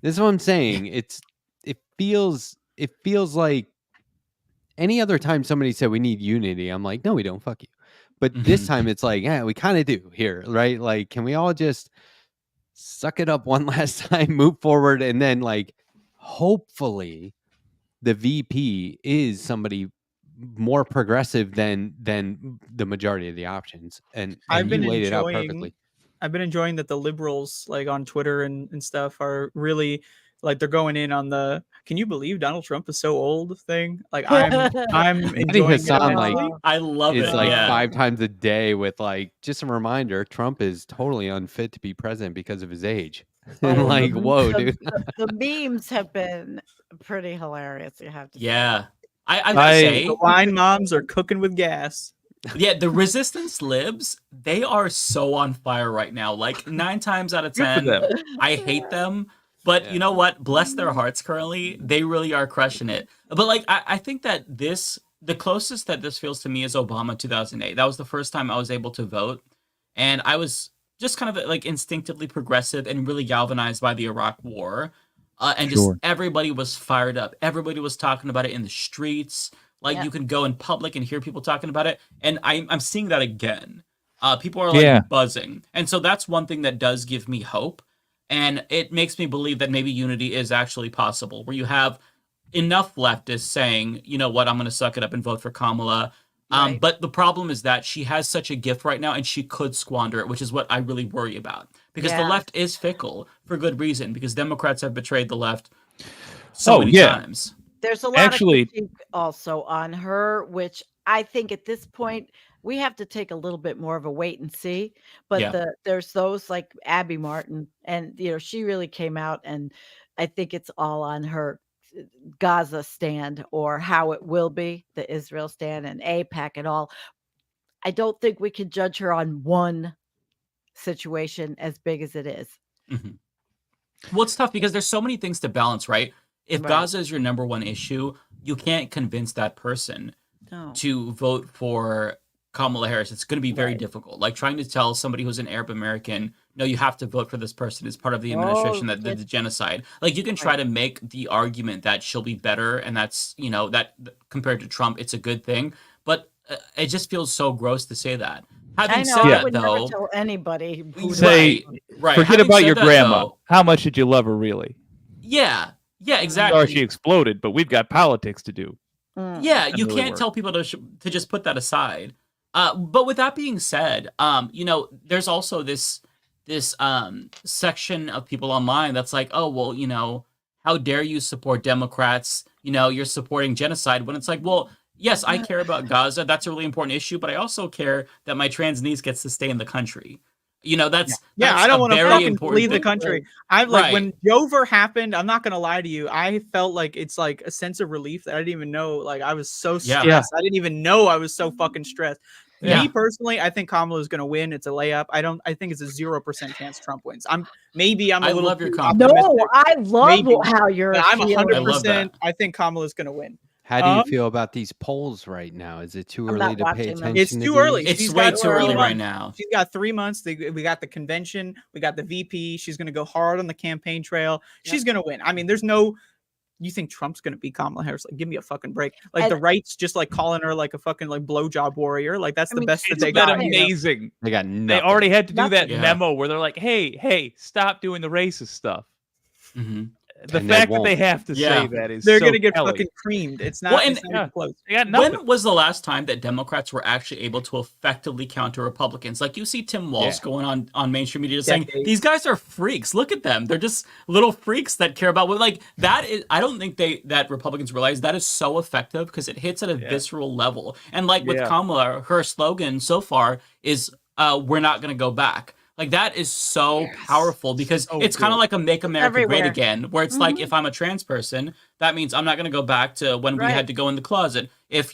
This is what I'm saying. It feels like any other time somebody said we need unity, I'm like, no, we don't. Fuck you. But this time it's like, yeah, we kind of do here, right? Like, can we all just suck it up one last time, move forward, and then like hopefully the VP is somebody more progressive than the majority of the options. And you laid it out perfectly. I've been enjoying that the liberals, like on Twitter and stuff, are really like they're going in on the "Can you believe Donald Trump is so old?" thing. Like I'm enjoying Hassan, it. like, I love it. It's like 5 times a day with like just a reminder: Trump is totally unfit to be president because of his age. And like, whoa, dude. The memes have been pretty hilarious. You have to say. Yeah. I say the wine moms are cooking with gas. Yeah, the resistance libs, they are so on fire right now. Like 9 times out of 10, I hate them. But you know what? Bless their hearts currently. They really are crushing it. But like, I think that the closest that this feels to me is Obama 2008. That was the first time I was able to vote. And I was just kind of like instinctively progressive and really galvanized by the Iraq War. And just everybody was fired up. Everybody was talking about it in the streets. Like you can go in public and hear people talking about it. And I'm seeing that again. People are like buzzing. And so that's one thing that does give me hope. And it makes me believe that maybe unity is actually possible, where you have enough leftists saying, you know what, I'm going to suck it up and vote for Kamala. But the problem is that she has such a gift right now and she could squander it, which is what I really worry about. Because the left is fickle for good reason, because Democrats have betrayed the left so many times. There's a lot of critique also on her, which I think at this point, we have to take a little bit more of a wait and see. But Yeah. there's those like Abby Martin, and she really came out, and I think it's all on her Gaza stand, or how it will be, the Israel stand and AIPAC and all. I don't think we can judge her on one situation as big as it is. Mhm. Well, it's tough because there's so many things to balance, right? If Right. Gaza is your number one issue, you can't convince that person No. to vote for Kamala Harris. It's going to be very Right. difficult. Like trying to tell somebody who's an Arab American, no, you have to vote for this person as part of the administration that did the genocide. Like you can try to make the argument that she'll be better, and that's that compared to Trump, it's a good thing. But it just feels so gross to say that. Having I know. said I that, would never though, tell anybody. Who Say, right. Forget Having about said your that, grandma. though, How much did you love her, really? yeah, Sorry exactly. she exploded, but we've got politics to do. Yeah, you really can't work. tell people to just put that aside. But with that being said, there's also this section of people online that's like, oh well, how dare you support Democrats? You're supporting genocide. When it's like, well, yes, I care about Gaza. That's a really important issue, but I also care that my trans niece gets to stay in the country. That's I don't want to very fucking important leave the thing. country. I like Right. when Jover happened. I'm not gonna lie to you. I felt like it's like a sense of relief that I didn't even know. Like I was so Yeah. stressed. I didn't even know I was so fucking stressed. Yeah. Me personally, I think Kamala is gonna win. It's a layup. I think it's a 0% chance Trump wins. I'm a I little love your too confidence. No, optimistic. I love Maybe. how you're But I'm feeling. 100%. that. I think Kamala's gonna win. How do you feel about these polls right now? Is it too I'm early not to pay watching them. attention? It's to too early. these? It's She's way got too 3 early right months. now. She's got 3 months. We got the convention. We got the VP. She's going to go hard on the campaign trail. She's going to win. I mean, there's no. You think Trump's going to beat Kamala Harris? Like, give me a fucking break. Like And- the right's just like calling her like a fucking like blowjob warrior. Like that's the best that It's they been got. amazing. They got nothing. They already had to do that Nothing. memo where they're like, hey, stop doing the racist stuff. hmm The And they fact that won't. they have to Yeah. say that is They're so going to get telling. fucking creamed. It's Well, not. and- It's not even close. They got nothing. When was the last time that Democrats were actually able to effectively counter Republicans? Like you see Tim Walz going on mainstream media saying Decades. these guys are freaks. Look at them; they're just little freaks that care about what. Like that is, I don't think that Republicans realize that is so effective because it hits at a visceral level. And like with Yeah. Kamala, her slogan so far is "We're not going to go back." Like that is so powerful because So it's kind of good. like a "Make America Great Everywhere. Again," where it's like if I'm a trans person, that means I'm not going to go back to when we Right. had to go in the closet. If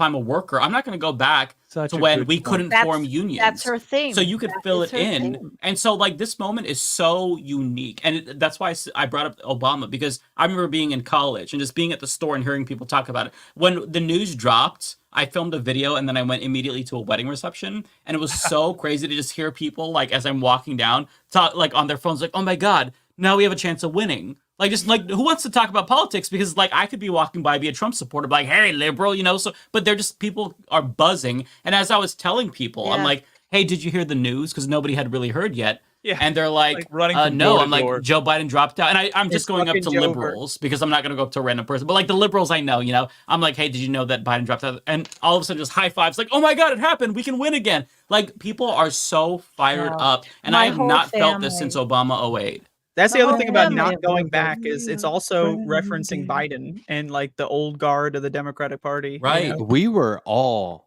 I'm a worker, I'm not going to go back Such to a when good we point. couldn't That's- form unions. That's her theme. So you could That fill is it her in. theme. And so like this moment is so unique. And that's why I brought up Obama, because I remember being in college and just being at the store and hearing people talk about it. When the news dropped, I filmed a video and then I went immediately to a wedding reception. And it was so crazy to just hear people, like, as I'm walking down, talk like on their phones, like, oh my God, now we have a chance of winning. Like, just like, who wants to talk about politics? Because like I could be walking by, be a Trump supporter, be like, hey, liberal, so, but they're just, people are buzzing. And as I was telling people, I'm Yeah. like, hey, did you hear the news? Because nobody had really heard yet. Yeah. And they're like, Like running from no. door to I'm like, door. Joe Biden dropped out. And I'm just It's going up to fucking Joe liberals because I'm not going to go up to a random person. But like the liberals I know, I'm like, hey, did you know that Biden dropped out? And all of a sudden just high fives, like, oh my God, it happened. We can win again. Like people are so fired Yeah. up. And My I have whole not felt this family. since Obama 08. That's the other thing about Oh, not yeah. going back is it's also referencing Biden and like the old guard of the Democratic Party. you Right. know? We were all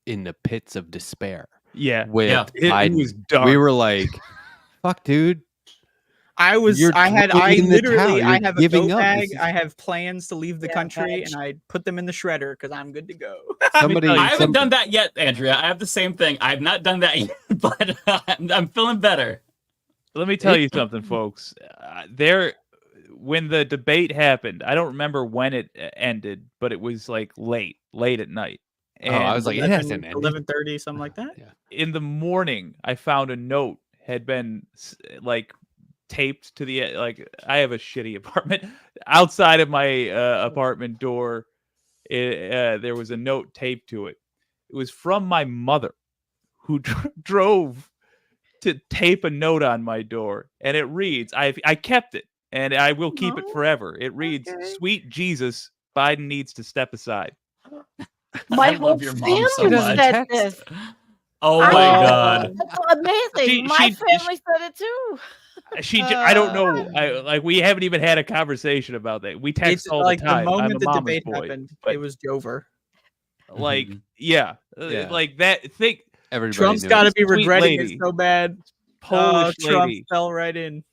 in the pits of despair Yeah. with Yeah. It Biden. was dark. We were like, "Fuck, dude." I You're throwing in the towel. literally, I You're have a giving go up. bag. This is- I have plans to leave the Yeah, country, badge. and I put them in the shredder because I'm good to go. Somebody, tell you I haven't some- done that yet, Andrea. I have the same thing. I have not done that yet, but I'm feeling better. Let me tell you something, folks. When the debate happened, I don't remember when it ended, but it was like late at night. Oh, I was like, it hasn't ended. 11:30, something like that. Yeah. In the morning, I found a note had been like taped to the like. I have a shitty apartment. Outside of my apartment door, there was a note taped to it. It was from my mother, who drove to tape a note on my door, and it reads, I kept it, and I will keep it Oh, forever. It reads, okay. "Sweet Jesus, Biden needs to step aside." My I whole love your mom so family much. said Text. this. Oh I my know. God. That's amazing. She- My she- family said it too. I don't know. We haven't even had a conversation about that. We text It's all like the time. the I'm moment a the mama's debate boy. happened, but- it was Jover. Like, Mhm. Yeah. like that. Think Everybody Trump's knew got to it. be Sweet regretting lady. it so bad. Polish Trump lady fell right in.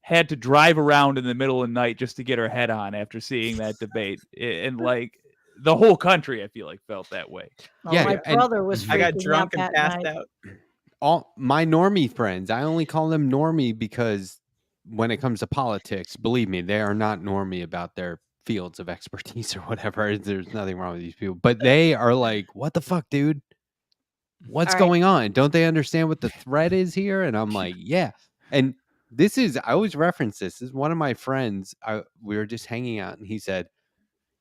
had to drive around in the middle of the night just to get her head on after seeing that debate, and like the whole country, I feel like felt that way. Oh, Yeah, my and brother was I got freaking drunk out and that passed night. out. all my normie friends, I only call them normie because when it comes to politics, believe me, they are not normie about their fields of expertise or whatever. There's nothing wrong with these people, but they are like, "What the fuck, dude? What's All right. going on? Don't they understand what the threat is here?" And I'm like, "Yeah." And this is I always reference this. This is one of my friends. We were just hanging out, and he said,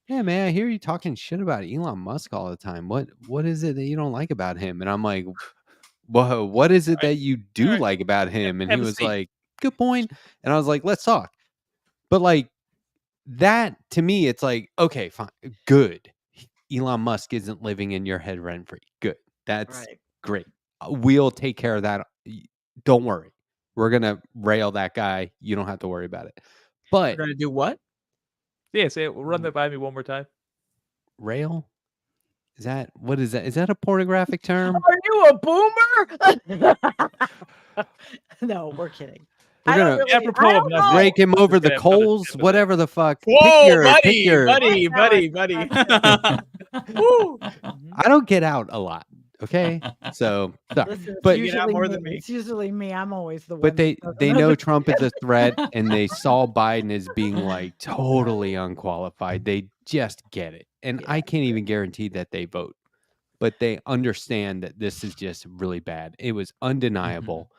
"Yeah, man, I hear you talking shit about Elon Musk all the time. What is it that you don't like about him?" And I'm like, "Whoa, what is it All right, that you all do right. like about him?" And he Have a was seat. like, "Good point." And I was like, "Let's talk." But like that to me, it's like, okay, fine, good. Elon Musk isn't living in your head rent free. Good. That's Right. great. We'll take care of that. Don't worry. We're gonna rail that guy. You don't have to worry about it. We're But gonna do what? Yeah, say it. Run that by me one more time. rail? Is that what is that? Is that a pornographic term? Are you a boomer? No, we're kidding. We're I don't gonna really. Apropos I of don't nothing, know. rake him over Just the gonna have another coals, sip of that. whatever the fuck. Whoa, Pick your. buddy. Woo. I don't get out a lot. Okay, so sorry. Listen, But You get out more than me. It's usually me. I'm always the one. But that they doesn't know Trump is a threat, and they saw Biden as being like totally unqualified. They just get it, and Yeah. I can't even guarantee that they vote, but they understand that this is just really bad. It was undeniable,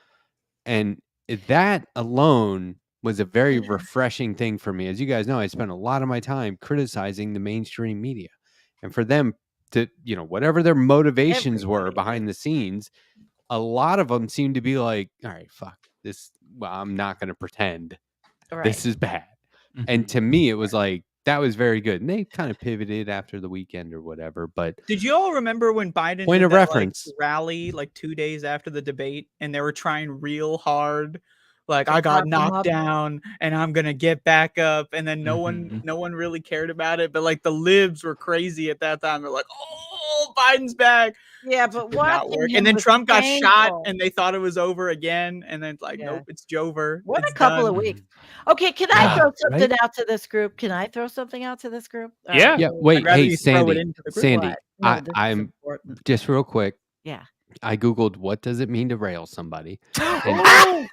and that alone was a very refreshing thing for me. As you guys know, I spent a lot of my time criticizing the mainstream media, and for them to, whatever their motivations were Everybody behind the scenes, a lot of them seem to be like, all right, fuck this. Well, I'm not going to pretend Right. this is bad. And to me, it was like, that was very good. And they kind of pivoted after the weekend or whatever. But Did you all remember when Biden point did of that, reference. rally 2 days after the debate, and they were trying real hard, like, To I got prop him knocked up. down and I'm gonna get back up, and then no one really cared about it, but the libs were crazy at that time. They're like, oh, Biden's back. Yeah, but Did not watching work. him And then was Trump got shot, painful. and they thought it was over again, and then it's like, Yeah. nope, it's Jover. What It's a couple done. of weeks. Okay, can I Yeah, throw something right? out to this group? Can I throw something out to this group? All Yeah. right, Yeah. so- Wait, I'd rather hey, you throw it Sandy. into the group. Sandy, What? No, this is I'm important. just real quick. Yeah. I Googled what does it mean to rail somebody. Oh,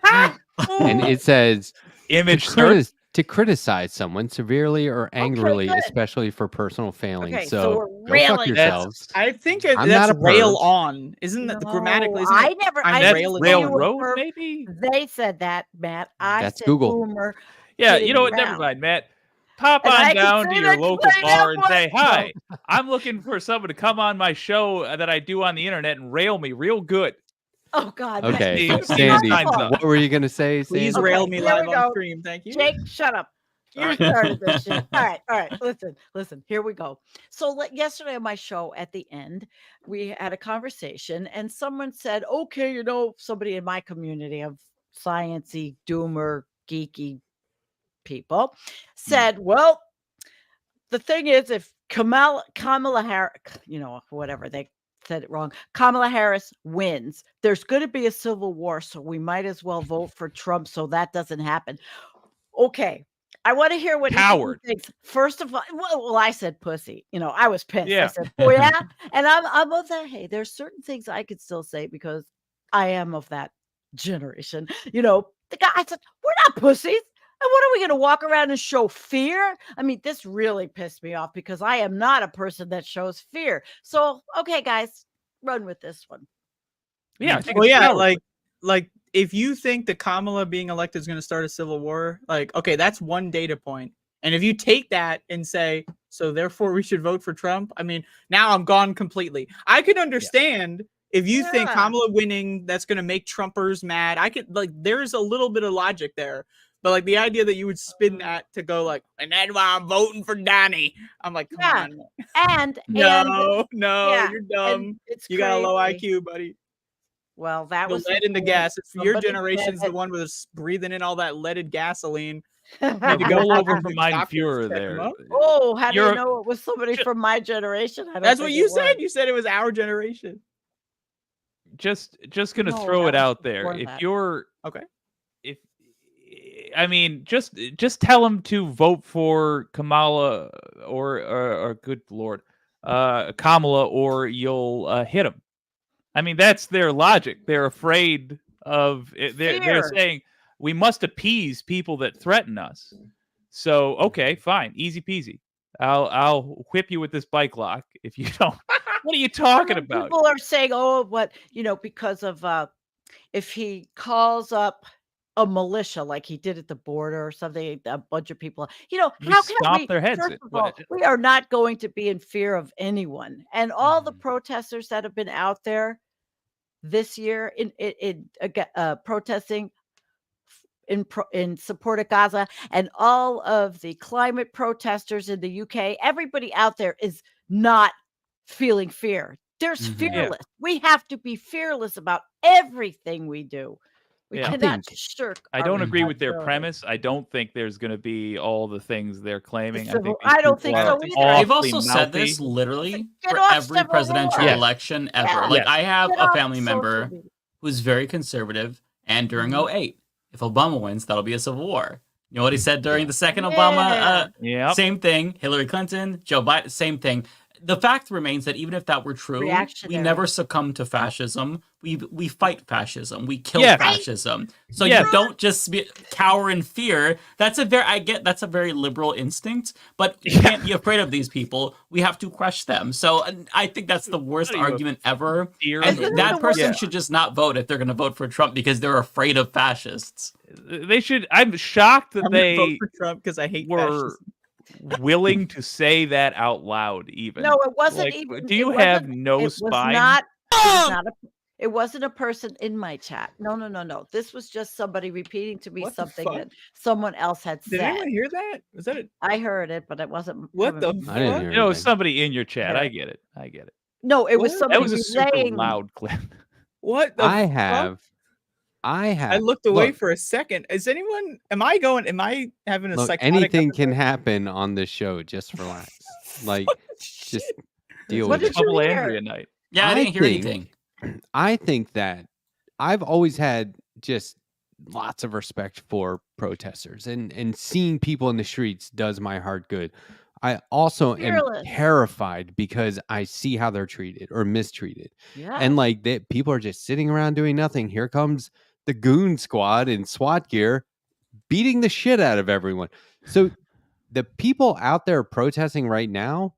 And it says Image to, search. to criticize someone severely or angrily, good. especially for personal failings. Okay, so so we're go fuck railing. yourselves. I think I'm that's not a rail perv. on. Isn't that grammatically? Isn't I it? never. I'm I That's didn't railing say on. you were railroad, perv. maybe. They said that, Matt. I That's said Google. boomer. Yeah, kidding you know what? Never around. mind, Matt. Pop And on I can down say to your that local 'cause I know bar and say, what- hi, I'm looking for someone to come on my show that I do on the internet and rail me real good. Oh God. Okay, Steve Sandy, signs up. what were you going to say, Please Sandy? rail Okay, me here live we on go. stream. Thank you. Jake, shut up. You All right. started this shit. All right. Listen. Here we go. So yesterday on my show, at the end, we had a conversation, and someone said, "Okay, somebody in my community of sciencey, doomer, geeky people said, well, the thing is, if Kamala Harris, whatever they said it wrong, Kamala Harris wins, there's going to be a civil war, so we might as well vote for Trump so that doesn't happen." Okay. I want to hear what each of you Coward. thinks. First of all, well, I said pussy. I was pissed. I Yeah. said, oh yeah. And I'm of that. Hey, there's certain things I could still say because I am of that generation. The guy, I said, we're not pussies. And what are we going to walk around and show fear? I mean, this really pissed me off because I am not a person that shows fear. So, okay, guys, run with this one. Yeah, I think Well, it's yeah, cowardly. like if you think that Kamala being elected is going to start a civil war, okay, that's one data point. And if you take that and say, so therefore we should vote for Trump, I mean, now I'm gone completely. I could understand if you think Yeah. Kamala winning, that's going to make Trumpers mad. I could, there's a little bit of logic there. But the idea that you would spin that to go and that's why I'm voting for Donnie. I'm like, come on. And No, yeah, you're dumb. it's You got a low crazy. IQ, buddy. Well, that The was lead in the gas. It's your somebody generation's said the one with us breathing in all that leaded gasoline. Need to go roll talk over to from the Mein doctor, Fuhrer check 'em there. up. Oh, how do you You're- know it was somebody Ju- from my generation? I don't That's what think you it said. was. You said it was our generation. Just gonna No, throw that it was out there. before If that. you're Okay. if I mean, just tell him to vote for Kamala or good lord, Kamala, or you'll hit him. I mean, that's their logic. They're afraid of it. They're Fear. saying we must appease people that threaten us. So okay, fine, easy peasy. I'll whip you with this bike lock if you don't. What are you talking And then about? people are saying, oh, what, because of if he calls up a militia like he did at the border or something, a bunch of people, We how can stomp we, their heads first in. of all, we are not going to be in fear of anyone. And all the protesters that have been out there this year protesting in support of Gaza, and all of the climate protesters in the UK, everybody out there is not feeling fear. There's Mhm. Yeah. fearless. We have to be fearless about everything we do. We Yeah. I cannot think- shirk. I our don't agree with their responsibility. premise. I don't think there's going to be all the things they're claiming. I think civil- these I don't people think are so either. They've awfully also said this mouthy. literally Get for off every civil presidential war. Yes. election ever. Yeah. Like Yes. I have Get a off family social member media. who's very conservative, and during Mhm. 08, if Obama wins, that'll be a civil war. You know what he said during Yeah. the second Yeah. Obama? Yep. Same thing. Hillary Clinton, Joe Biden, same thing. The fact remains that even if that were true, we Reactionary. never succumb to fascism. We fight fascism. We kill Yes. fascism. So Yes. you don't just cower in fear. That's a very liberal instinct, but you can't be afraid of these people. We have to crush them. So I think that's the worst What are you, a argument ever. Fear And of the that word? person Yeah. should just not vote if they're going to vote for Trump because they're afraid of fascists. They should. I'm shocked that I'm gonna vote they for Trump because I hate were fascism. willing to say that out loud. Even No, it wasn't like, even. do you it have wasn't- no it was spine? not. It was not a. It wasn't a person in my chat. No. This was just somebody repeating to me What the something fuck? that someone else had Did said. anyone hear that? Was that a I heard it, but it wasn't. what the coming from I didn't fuck? hear You know, anything. somebody in your chat. Yeah. I get it. I get it. No, it was What? somebody That was a super relaying. loud clip. What the I fuck? have. I looked away look, for a second. Is anyone? Am I having a look, psychotic? anything can episode? happen on this show. Just relax. Like, just Shit. deal What with did it. you Double hear? Andrea night. Yeah, I didn't hear think- anything. I think that I've always had just lots of respect for protesters, and seeing people in the streets does my heart good. I also am Fearless. terrified because I see how they're treated or mistreated. Yeah. And like that people are just sitting around doing nothing. Here comes the goon squad in SWAT gear beating the shit out of everyone. So the people out there protesting right now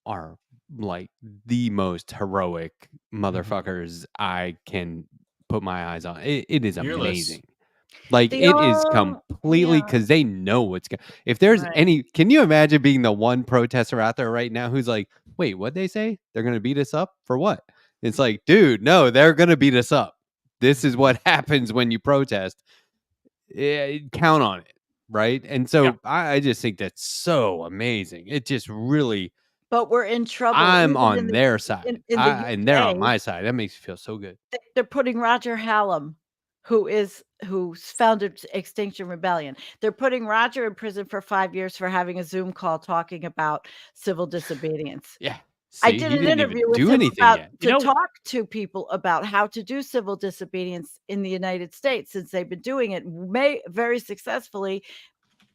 are like the most heroic motherfuckers I can put my eyes on. It is Fearless. amazing. Like The it is only- completely yeah. because they know what's going. If there's Right. any, can you imagine being the one protester out there right now who's like, "Wait, what they say? They're going to beat us up for what?" It's like, dude, no, they're going to beat us up. This is what happens when you protest. Count on it, right? And so Yeah. I just think that's so amazing. It just really, But we're in trouble. I'm even on in the- their side, in the and they're on UK. my side. That makes me feel so good. They're putting Roger Hallam, who's founded Extinction Rebellion. They're putting Roger in prison for 5 years for having a Zoom call talking about civil disobedience. Yeah, I See, did he an didn't interview even with do him anything about yet. to You know- talk to people about how to do civil disobedience in the United States, since they've been doing it very successfully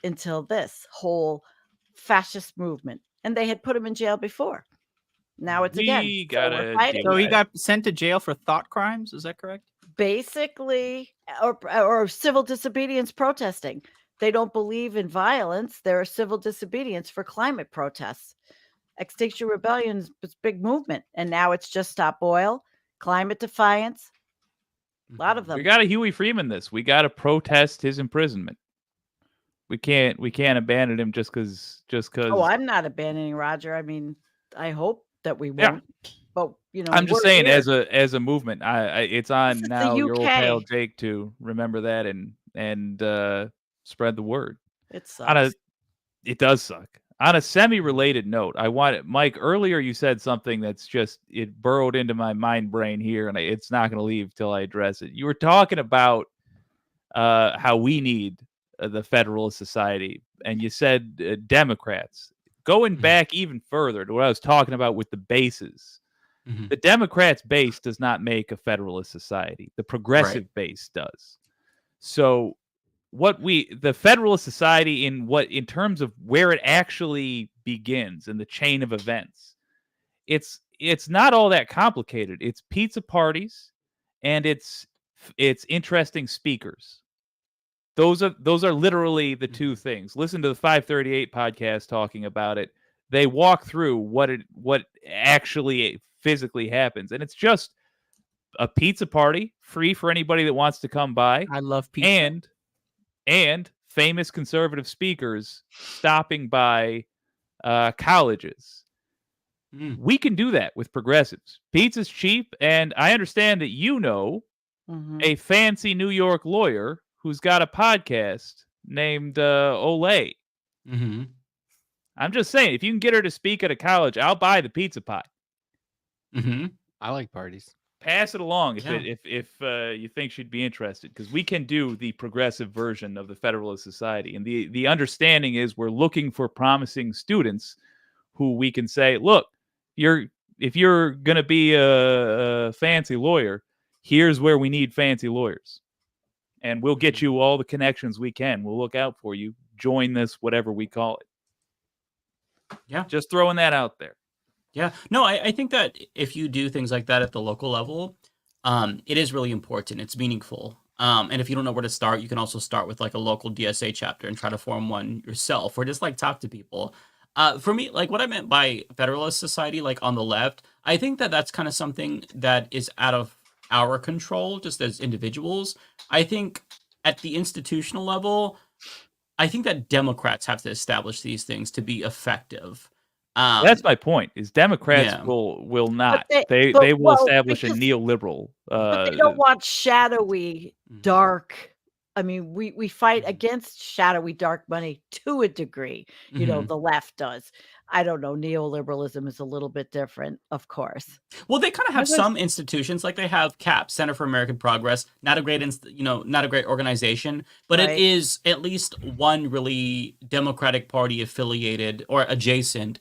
until this whole fascist movement, and they had put him in jail before. Now it's again. We So we're gotta fighting. deal So he with got sent to jail for thought crimes. Is that correct? Basically, or civil disobedience protesting. They don't believe in violence. There are civil disobedience for climate protests. Extinction Rebellion is a big movement, and now it's just Stop Oil, Climate Defiance. A lot of them. We got to Huey Freeman this. We got to protest his imprisonment. We can't abandon him just because. Oh, I'm not abandoning Roger. I mean, I hope that we Yeah. won't. But I'm just we're saying, here. as a movement, it's on This is the now. Your old UK. pal Jake to remember that and spread the word. It On a, sucks. it does suck. On a semi-related note, I want Mike. Earlier, you said something that's just it burrowed into my mind brain here, and it's not going to leave till I address it. You were talking about how we need the Federalist Society, and you said Democrats. Going back even further to what I was talking about with the bases, the Democrats' base does not make a Federalist Society. The progressive base does. So the Federalist Society in terms of where it actually begins in the chain of events, it's not all that complicated. It's pizza parties and it's interesting speakers. Those are literally the two things. Listen to the 538 podcast talking about it. They walk through what actually physically happens, and it's just a pizza party, free for anybody that wants to come by. I love pizza. And famous conservative speakers stopping by colleges. We can do that with progressives. Pizza's cheap, and I understand that a fancy New York lawyer who's got a podcast named Olay. I'm just saying, if you can get her to speak at a college, I'll buy the pizza pie. I like parties. Pass it along if you think she'd be interested, because we can do the progressive version of the Federalist Society. And the understanding is we're looking for promising students who we can say, look, if you're going to be a fancy lawyer, here's where we need fancy lawyers. And we'll get you all the connections we can. We'll look out for you. Join this, whatever we call it. Yeah. Just throwing that out there. Yeah. No, I think that if you do things like that at the local level, it is really important. It's meaningful. And if you don't know where to start, you can also start with like a local DSA chapter and try to form one yourself, or just like talk to people. For me, like what I meant by Federalist Society, like on the left, I think that that's kind of something that is out of our control just as individuals. I think at the institutional level, I think that Democrats have to establish these things to be effective. That's my point. Is Democrats will not. They will establish a neoliberal. But they don't want shadowy, dark. I mean, we fight against shadowy, dark money to a degree. You know, the left does. I don't know. Neoliberalism is a little bit different, of course. Well, they kind of have some institutions, like they have CAP, Center for American Progress. Not a great, not a great organization, but it is at least one really Democratic Party affiliated or adjacent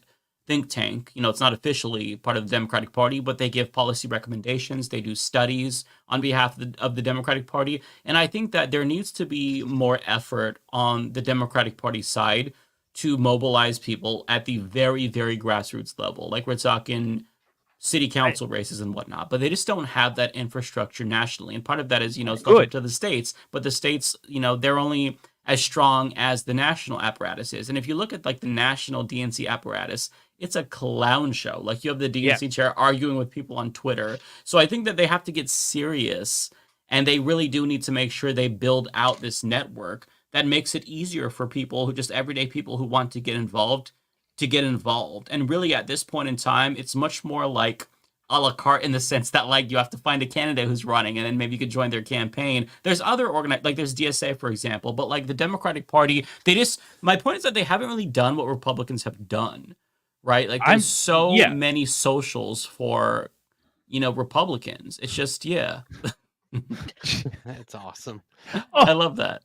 think tank. You know, it's not officially part of the Democratic Party, but they give policy recommendations. They do studies on behalf of the Democratic Party. And I think that there needs to be more effort on the Democratic Party side to mobilize people at the very, very grassroots level. Like we're talking city council races and whatnot, but they just don't have that infrastructure nationally. And part of that is, it's up to the states, but the states, they're only as strong as the national apparatus is. And if you look at like the national DNC apparatus, it's a clown show. Like you have the DNC chair arguing with people on Twitter. So I think that they have to get serious, and they really do need to make sure they build out this network that makes it easier for people who just everyday people who want to get involved. And really at this point in time, it's much more like a la carte in the sense that like you have to find a candidate who's running and then maybe you could join their campaign. There's other like there's DSA, for example, but like the Democratic Party, my point is that they haven't really done what Republicans have done, right? Like there's many socials for, Republicans. It's just, That's awesome. I love that.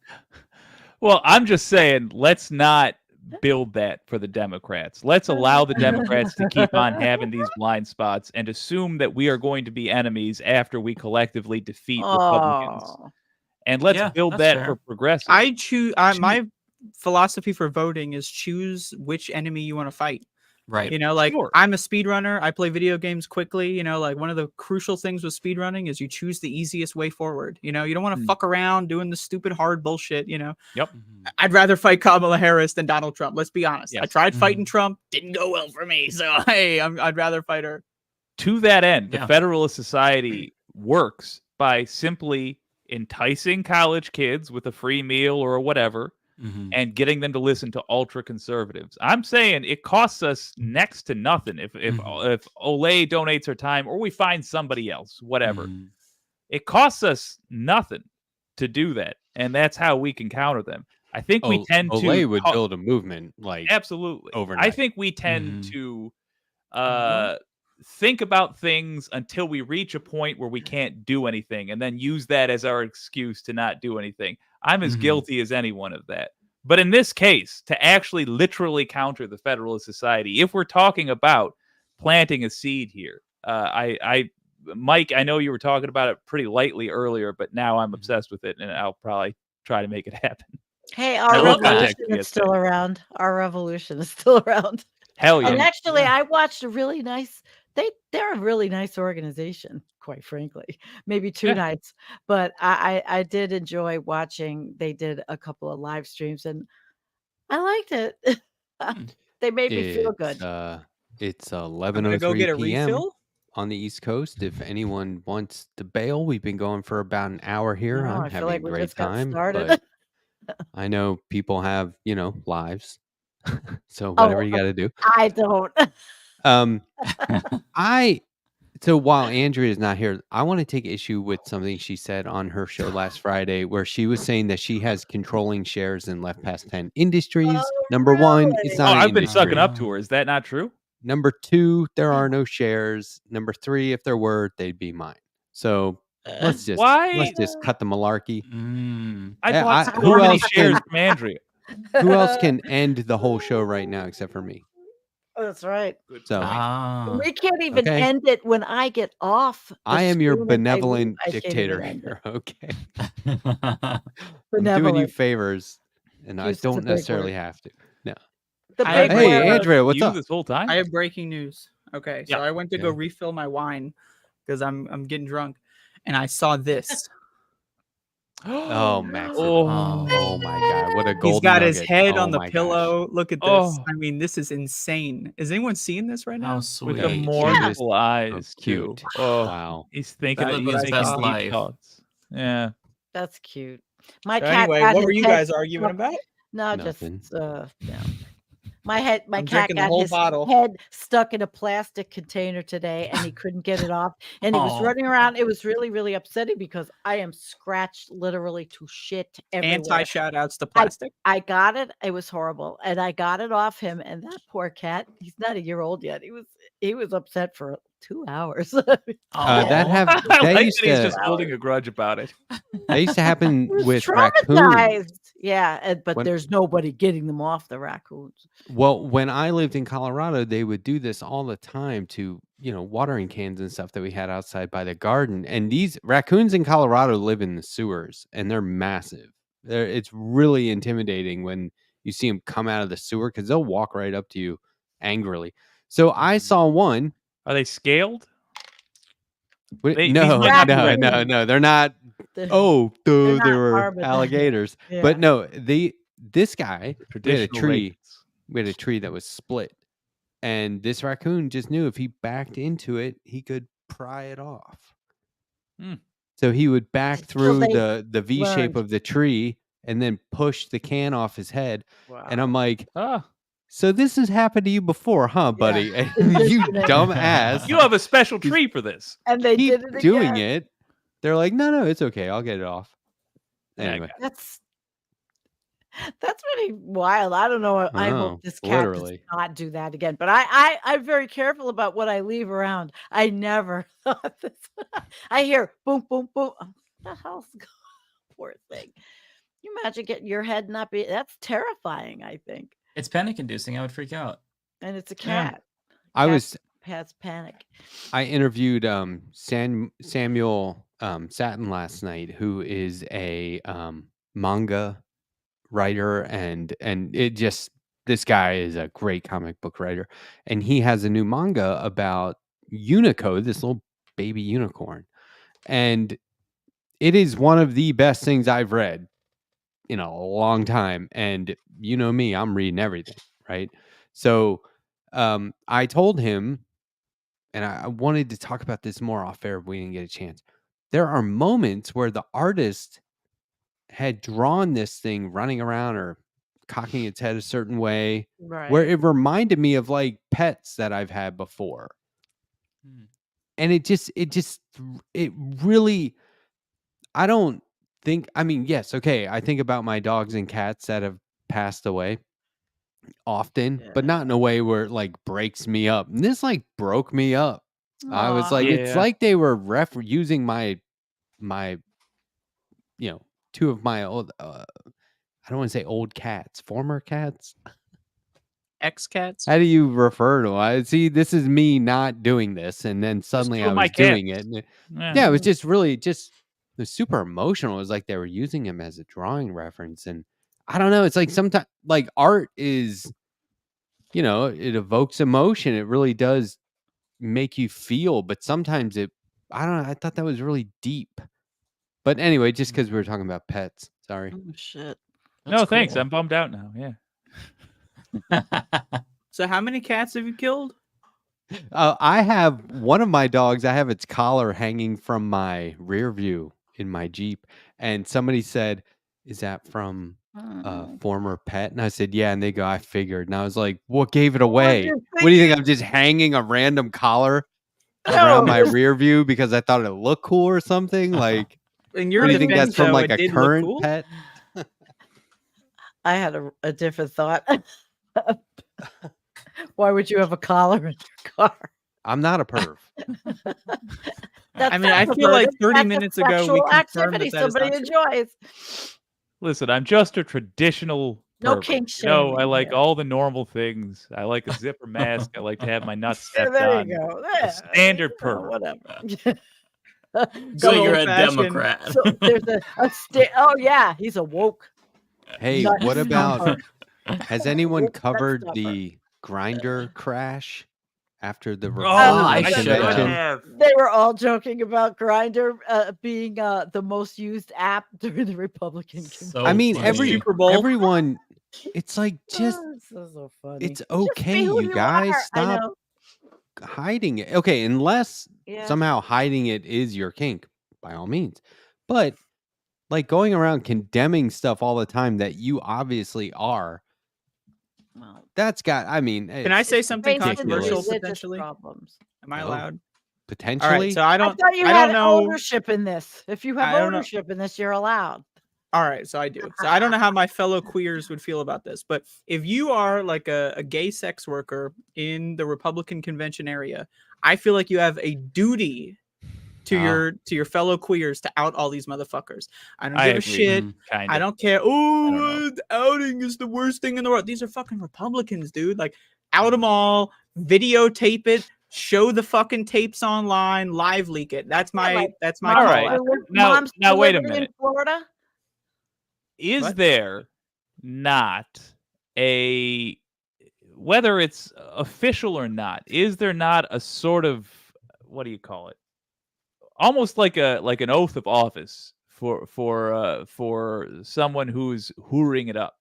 Well, I'm just saying, let's not build that for the Democrats. Let's allow the Democrats to keep on having these blind spots and assume that we are going to be enemies after we collectively defeat Republicans. And let's build that for progressives. My philosophy for voting is choose which enemy you want to fight. Right. I'm a speedrunner. I play video games quickly. Like one of the crucial things with speedrunning is you choose the easiest way forward. You don't want to fuck around doing the stupid hard bullshit. Yep. I'd rather fight Kamala Harris than Donald Trump. Let's be honest. Yes. I tried fighting Trump. Didn't go well for me. So, hey, I'd rather fight her. To that end, the Federalist Society works by simply enticing college kids with a free meal or whatever, and getting them to listen to ultra conservatives. I'm saying it costs us next to nothing if Olay donates her time or we find somebody else, whatever. It costs us nothing to do that, and that's how we can counter them. I think we tend to Olay would build a movement like absolutely overnight. I think we tend to think about things until we reach a point where we can't do anything and then use that as our excuse to not do anything. I'm as guilty as anyone of that. But in this case, to actually literally counter the Federalist Society, if we're talking about planting a seed here, Mike, I know you were talking about it pretty lightly earlier, but now I'm obsessed with it, and I'll probably try to make it happen. Hey, I our love that. revolution is still around. Our revolution is still around. Hell yeah. And actually, I watched a really nice. They're a really nice organization, quite frankly. Maybe 2 nights, but I did enjoy watching. They did a couple of live streams, and I liked it. They made me feel good. It's I'm gonna go 11:03 get a p.m. refill. on the East Coast. If anyone wants to bail, we've been going for about an hour here. No, I'm I feel having like a we great just got time, started. but I know people have, lives. So whatever you got to do. I don't. So while Andrea is not here, I want to take issue with something she said on her show last Friday, where she was saying that she has controlling shares in Left Past 10 Industries. Number one, it's not an I've been industry. sucking up to her. Is that not true? Number 2, there are no shares. Number 3, if there were, they'd be mine. So let's just cut the malarkey. I Yeah, bought who so many else shares can- from Andrea. Who else can end the whole show right now except for me? That's right. So We can't even Okay. end it when I get off. I am your screen and I leave. benevolent I can't even dictator end it. here. Okay. I'm doing you Benevolent. favors, and I Juice is a don't big necessarily word. have to. No. The I big have Hey, word. Andrea, what's You up? this whole time? I have breaking news. Okay, so Yeah. I went to go Okay. refill my wine because I'm getting drunk, and I saw this. Oh, Max. Oh. Oh my God. What a He's golden got his nugget. head Oh on the my gosh. pillow. Look at this. Oh. I mean, this is insane. Is anyone seeing this right How now? sweet. With the Hey, mournful eyes, so too. cute. Oh, Wow. he's thinking That's of what I his thought. deep life. thoughts. Yeah. That's cute. My So cat. anyway, got what his were you head guys arguing stuck- about? No, Nothing. just no. My cat I'm drinking the got whole his bottle. head stuck in a plastic container today, and he couldn't get it off. And he was Aw. running around. It was really, really upsetting because I am scratched literally to shit everywhere. Anti shout outs to plastic. I got it. It was horrible, and I got it off him. And that poor cat. He's not a year old yet. He was upset for 2 hours. That Aw. I like used that he's to just holding a grudge about it. that used to happen He was with raccoons. traumatized. Yeah, but When- there's nobody getting them off the raccoons. Well, when I lived in Colorado, they would do this all the time to, watering cans and stuff that we had outside by the garden. And these raccoons in Colorado live in the sewers, and they're massive. It's really intimidating when you see them come out of the sewer because they'll walk right up to you angrily. So I saw one. Are they scaled? Wait, These no, might no, not be no, no, they're not. The- Oh, They're they not were harming them. alligators. Yeah. But no, this guy, we had a Traditional tree. races. We had a tree that was split, and this raccoon just knew if he backed into it, he could pry it off. Hmm. So he would back through they the V shape learned. of the tree and then push the can off his head. And I'm like, Ah, so this has happened to you before, huh, buddy? And you Conditioning. dumb ass. you have a special tree for this. And they keep did it doing again. it. They're like, no, it's okay. I'll get it off. Yeah, Anyway, That's really wild. I don't know. I Oh, hope this cat literally. does not do that again. But I'm very careful about what I leave around. I never thought this. I hear boom, boom, boom. What the hell's going on? Poor thing. You imagine getting your head not be. That's terrifying. I think. It's panic inducing. I would freak out. And it's a Yeah. cat. Has panic. I interviewed Samuel Satin last night, who is a manga writer, and this guy is a great comic book writer, and he has a new manga about Unico, this little baby unicorn, and it is one of the best things I've read in a long time. And you know me, I'm reading everything, right? So I told him, and I wanted to talk about this more off air, but we didn't get a chance. There are moments where the artist had drawn this thing running around or cocking its head a certain way, Right. where it reminded me of like pets that I've had before. And it really, I don't think, I mean, yes, okay, I think about my dogs and cats that have passed away often, but not in a way where it like breaks me up. And this like broke me up I was Aw. like, it's Yeah. like they were using my, two of my old, I don't want to say old cats, former cats. X cats. How do you refer to? I see. This is me not doing this, and then suddenly two I of my was doing it. cats. And Yeah. yeah, it was just really it was super emotional. It was like they were using him as a drawing reference, and I don't know. It's like sometimes like art is, it evokes emotion. It really does make you feel, but sometimes I don't know. I thought that was really deep. But anyway, just because we were talking about pets, sorry. Oh shit. No, thanks. I'm bummed out now. Yeah. So how many cats have you killed? I have one of my dogs. I have its collar hanging from my rear view in my Jeep, and somebody said, "Is that from a former pet?" And I said, "Yeah." And they go, "I figured." And I was like, "What gave it away? What do you think? I'm just hanging a random collar around my rear view because I thought it looked cool or something? Like, In what your do you think defense, that's from? though, Like it a did look current cool. pet?" I had a different thought. Why would you have a collar in your car? I'm not a perv. I mean, I feel like 30 minutes ago we sexual confirmed activity that is somebody not true. enjoys. Listen, I'm just a traditional No pervert. kink No, I shaming like here. all the normal things. I like a zipper mask. I like to have my nuts Yeah, stepped there on. you go. A standard pervert. Whatever. So Good you're a old-fashioned- Democrat. So there's oh yeah, he's a woke. Hey, nut what about? stuffer. Has anyone Woke nut covered stuffer. the grinder crash after the Oh, I Republican should convention? have. They were all joking about Grindr being the most used app during the Republican convention. So I mean, funny. Super Bowl. everyone. It's like just This is so funny. it's Just okay, be who you you guys. are. I Stop know. hiding it. Okay, unless Yeah. somehow hiding it is your kink, by all means. But like going around condemning stuff all the time that you obviously are, Well, that's got. I mean, Can I say something based in controversial ridiculous. religious potentially? problems. Am I No. allowed? All Potentially. right, so I I don't. thought you I had don't know. ownership in this. If you have I don't know. ownership in this, you're allowed. All right, so I do. So I don't know how my fellow queers would feel about this, but if you are like a gay sex worker in the Republican convention area, I feel like you have a duty to your fellow queers to out all these motherfuckers. I don't give a shit. Kind I of. don't care. don't Oh, outing is the worst thing in the world. These are fucking Republicans, dude. Like, out them all, videotape it, show the fucking tapes online, live leak it. That's my like, that's my All call right. out. Now wait a in minute. Florida. Is What? there not a, whether it's official or not, is there not a sort of, what do you call it? Almost like an oath of office for someone who's hooring it up,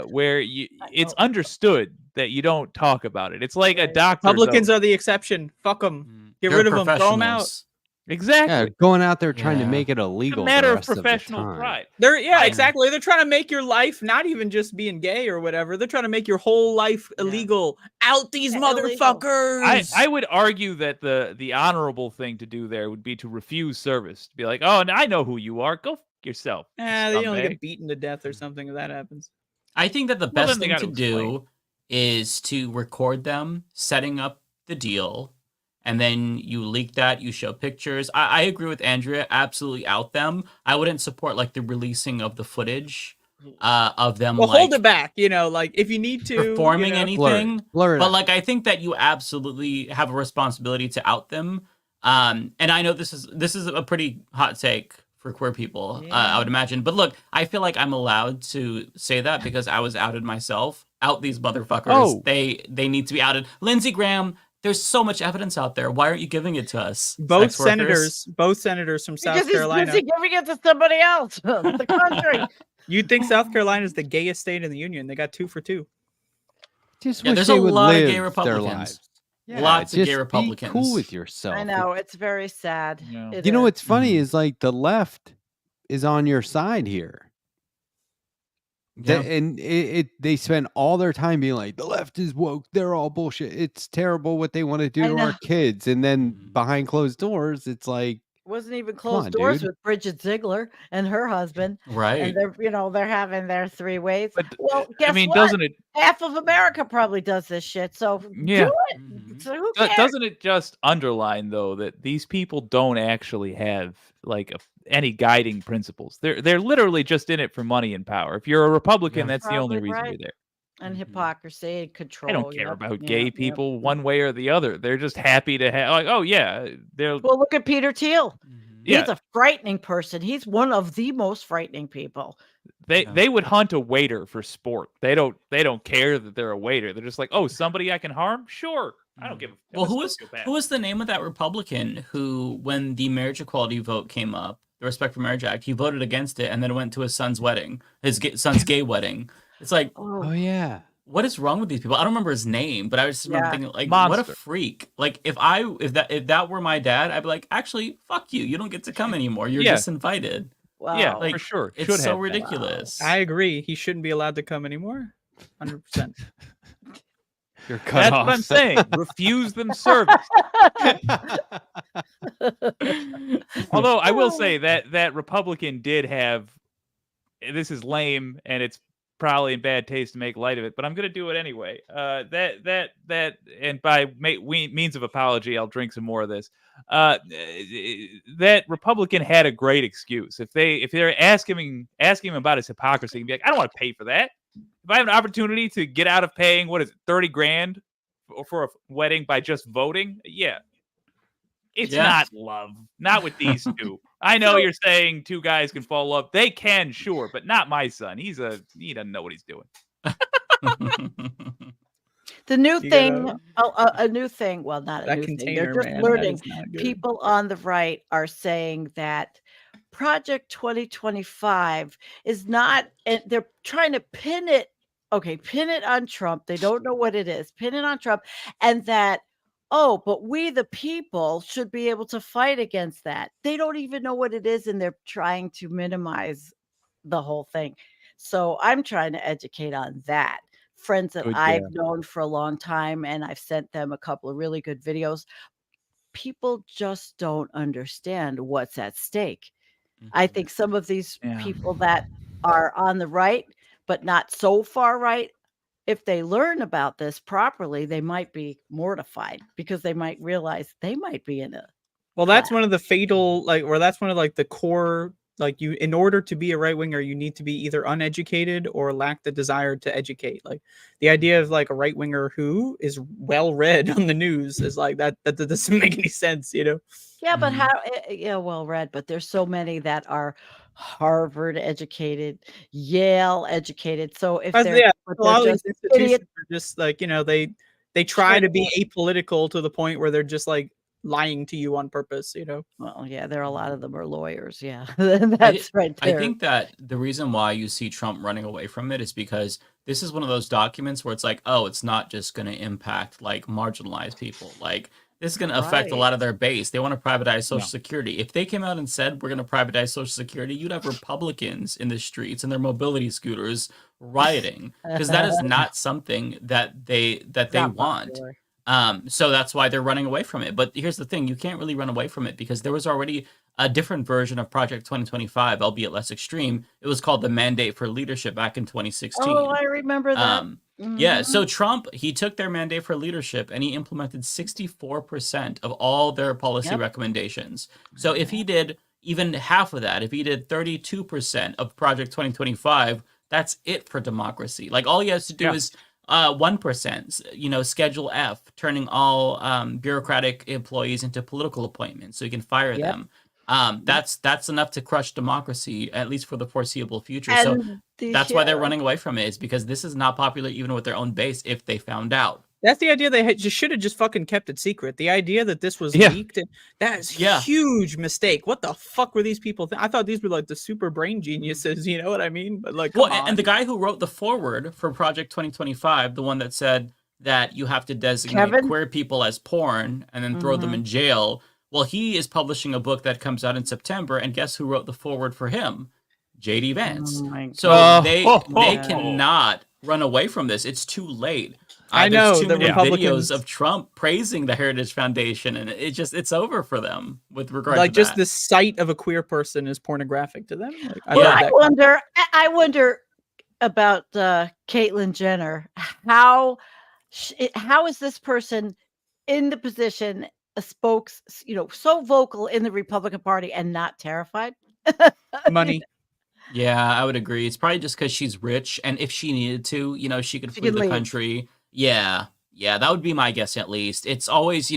where it's understood that you don't talk about it. It's like a Right. doctor's Republicans oath. are the exception. Fuck them. Get They're rid of them. Throw them out. professionals. Exactly. Yeah, going out there trying to Yeah. make it It's a illegal. matter the of rest of the professional time. pride. Yeah, I- exactly. They're trying to make your life not even just being gay or whatever. They're trying to make your whole life Yeah. illegal. Out these Yeah, illegal. motherfuckers. I would argue that the honorable thing to do there would be to refuse service. To be like, oh, and I know who you are. Go f yourself. you They only scumbag." get beaten to death or something if that happens. I think that the Well, best then they thing to gotta explain. do is to record them setting up the deal, and then you leak that, you show pictures. I agree with Andrea, absolutely out them. I wouldn't support like the releasing of the footage of them Well, like hold it back. Like if you need to performing anything. Blur it but out. like I think that you absolutely have a responsibility to out them. And I know this is a pretty hot take for queer people, I would imagine. But look, I feel like I'm allowed to say that because I was outed myself. Out these motherfuckers. Oh. They need to be outed. Lindsey Graham, there's so much evidence out there. Why aren't you giving it to us? Both sex workers? senators from South Because he's Carolina. busy giving it to somebody else. The country. You'd think South Carolina is the gayest state in the union. They got 2 for 2. Just Yeah, wish there's they a would lot of live gay their Republicans. lives. Yeah, Lots of gay just Republicans. Be cool with yourself. I know it's very sad. Yeah. It You know is. what's funny Mhm. is like the left is on your side here. Yeah. And they spend all their time being like, the left is woke. They're all bullshit. It's terrible what they want to do I to our know. kids. And then Mhm. behind closed doors, it's like, Wasn't even Come on, closed doors dude. with Bridget Ziegler and her husband, Right. and they're having their 3 ways. But Well, guess I mean, what? doesn't it? Half of America probably does this shit. So Yeah. do it. Mhm. So who cares? Doesn't it just underline though that these people don't actually have like any guiding principles? They're literally just in it for money and power. If you're a Republican, Yeah. that's the only Probably reason right. you're there. And Mhm. hypocrisy and control. I don't care Yep, about yep, gay yep. people one way or the other. They're just happy to have like, oh yeah, they're Well, look at Peter Thiel. Mhm. Yeah. He's a frightening person. He's one of the most frightening people. they would hunt a waiter for sport. They don't care that they're a waiter. They're just like, oh, somebody I can harm? Sure. I don't give a Well, I'm a sociopath. who was the name of that Republican who, when the marriage equality vote came up, the Respect for Marriage Act, he voted against it and then went to his son's wedding, son's gay wedding. It's like, Oh yeah. what is wrong with these people? I don't remember his name, but I just remember Yeah. thinking, like, what a Monster. freak! Like, if that were my dad, I'd be like, actually, fuck you. You don't get to come anymore. You're Yeah. disinvited. Wow. Yeah, Like, for sure. It's Should so have been. ridiculous. I agree. He shouldn't be allowed to come anymore. 100%. You're cut That's off. what I'm saying. Refuse them service. Although I will say that Republican did have, this is lame and it's probably in bad taste to make light of it, but I'm going to do it anyway. That and by means of apology, I'll drink some more of this. That Republican had a great excuse. If they're asking him about his hypocrisy, he'd be like, I don't want to pay for that. If I have an opportunity to get out of paying, what is it, 30 grand for a wedding by just voting? Yeah. It's Yeah. not love. Not with these two. I know you're saying two guys can fall in love. They can, sure, but not my son. He doesn't know what he's doing. The new You thing, gotta- a new thing. Well, not a That new thing. container, They're just man. That learning. is not good. People on the right are saying that Project 2025 is not, and they're trying to pin it. Okay, pin it on Trump. They don't know what it is. Pin it on Trump, and that. Oh, but we, the people, should be able to fight against that. They don't even know what it is, and they're trying to minimize the whole thing. So I'm trying to educate on that. Friends that Good, I've yeah. known for a long time, and I've sent them a couple of really good videos. People just don't understand what's at stake. I think some of these Yeah. people that are on the right, but not so far right, if they learn about this properly, they might be mortified because they might realize they might be in a Well, that's trap. one of the fatal, like, or that's one of like the core, like, you, in order to be a right winger, you need to be either uneducated or lack the desire to educate. Like, the idea of like a right winger who is well read on the news is like that doesn't make any sense, you know? Yeah, but Mhm. how? Yeah, well read, but there's so many that are Harvard educated, Yale educated. So if But they're, yeah, but a lot of they're these just institutions idiots, are just like, you know, they try to be straight apolitical to the point where they're just like lying to you on purpose, you know? well, yeah, there are a lot of them are lawyers. Yeah, I, that's right I there. think that the reason why you see Trump running away from it is because this is one of those documents where it's like, oh, it's not just going to impact like marginalized people. Like, this is going to affect a Right. lot of their base. They want to privatize Social No. Security. If they came out and said we're going to privatize Social Security, you'd have Republicans in the streets and their mobility scooters rioting because that is not something that they Not want. popular. So that's why they're running away from it. But here's the thing: you can't really run away from it because there was already a different version of Project 2025, albeit less extreme. It was called the Mandate for Leadership back in 2016. Oh, I remember that. Yeah, Mhm. so Trump, he took their mandate for leadership and he implemented 64% of all their policy Yep. recommendations. So if he did even half of that, if he did 32% of Project 2025, that's it for democracy. Like all he has to do Yeah. is 1%, Schedule F, turning all bureaucratic employees into political appointments so you can fire Yep. them. That's enough to crush democracy, at least for the foreseeable future. So And that's why they're yeah. running away from it, is because this is not popular even with their own base if they found out. That's the idea. They just should have just fucking kept it secret. The idea that this was Yeah. leaked, that is Yeah. huge mistake. What the fuck were these people? I thought these were like the super brain geniuses. You know what I mean? But like, Well, come and the on. guy who wrote the foreword for Project 2025, the one that said that you have to designate Kevin? queer people as porn and then throw them Mhm. in jail. Well, he is publishing a book that comes out in September, and guess who wrote the foreword for him? JD Vance. Oh my So God. they God. cannot run away from this. It's too late. I There's know, too the many Republicans- videos of Trump praising the Heritage Foundation, and it's over for them with regard Like to just that. the sight of a queer person is pornographic to them. Like, I Yeah. love I that. wonder. I wonder about Caitlyn Jenner. How is this person in the position, a so vocal in the Republican Party and not terrified? Money. Yeah, I would agree. It's probably just because she's rich, and if she needed to, she could She flee could the leave. country. Yeah, yeah, that would be my guess at least. It's always,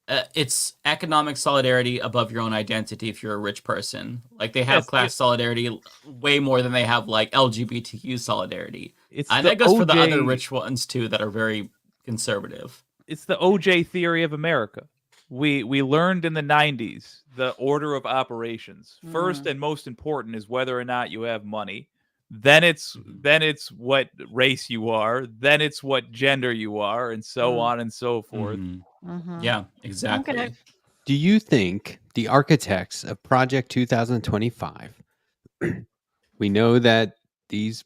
it's economic solidarity above your own identity if you're a rich person. Like they have Yes, class solidarity way more than they have like LGBTQ solidarity. it's And the that goes for the other OJ. rich ones too that are very conservative. It's the OJ theory of America. We learned in the 90s the order of operations. First and most important is whether or not you have money. Then it's what race you are. Then it's what gender you are, and so on and so forth. Yeah, exactly. Okay. Do you think the architects of Project 2025, we know that these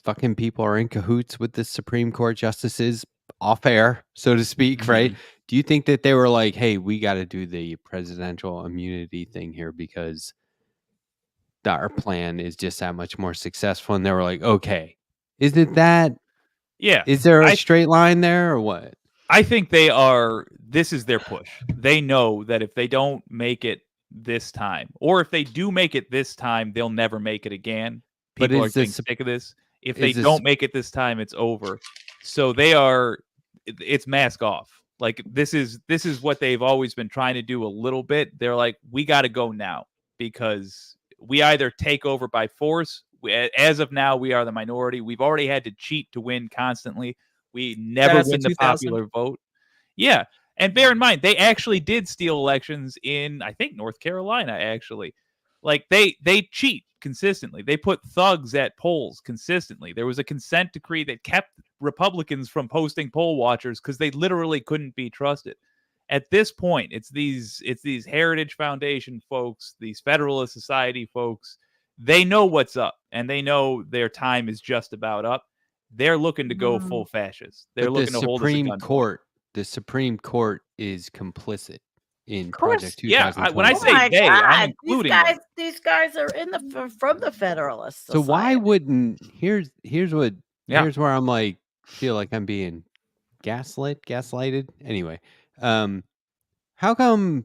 fucking people are in cahoots with the Supreme Court justices off air, so to speak, right? Do you think that they were like, hey, we got to do the presidential immunity thing here because our plan is just that much more successful? And they were like, okay, isn't that, Yeah. is there a I straight line there or what? I think this is their push. They know that if they don't make it this time, or if they do make it this time, they'll never make it again. But People are is getting this sick of this. If is they this- don't make it this time, it's over. So it's mask off. Like this is what they've always been trying to do a little bit. They're like, we got to go now because we either take over by force. As of now, we are the minority. We've already had to cheat to win constantly. We never That's the win the 2000? popular vote. Yeah. And bear in mind, they actually did steal elections in, I think, North Carolina, actually. Like, they cheat consistently. They put thugs at polls consistently. There was a consent decree that kept Republicans from posting poll watchers because they literally couldn't be trusted. At this point, it's these Heritage Foundation folks, these Federalist Society folks. They know what's up, and they know their time is just about up. They're looking to go full fascist. They're but looking to hold us at gunpoint. The Supreme Court is complicit in Of course. Project Yeah, 2025. when I Oh say my they, I'm God. including them. These guys are from the Federalist So why Society. wouldn't here's where I'm like feel like I'm being gaslighted. Anyway, how come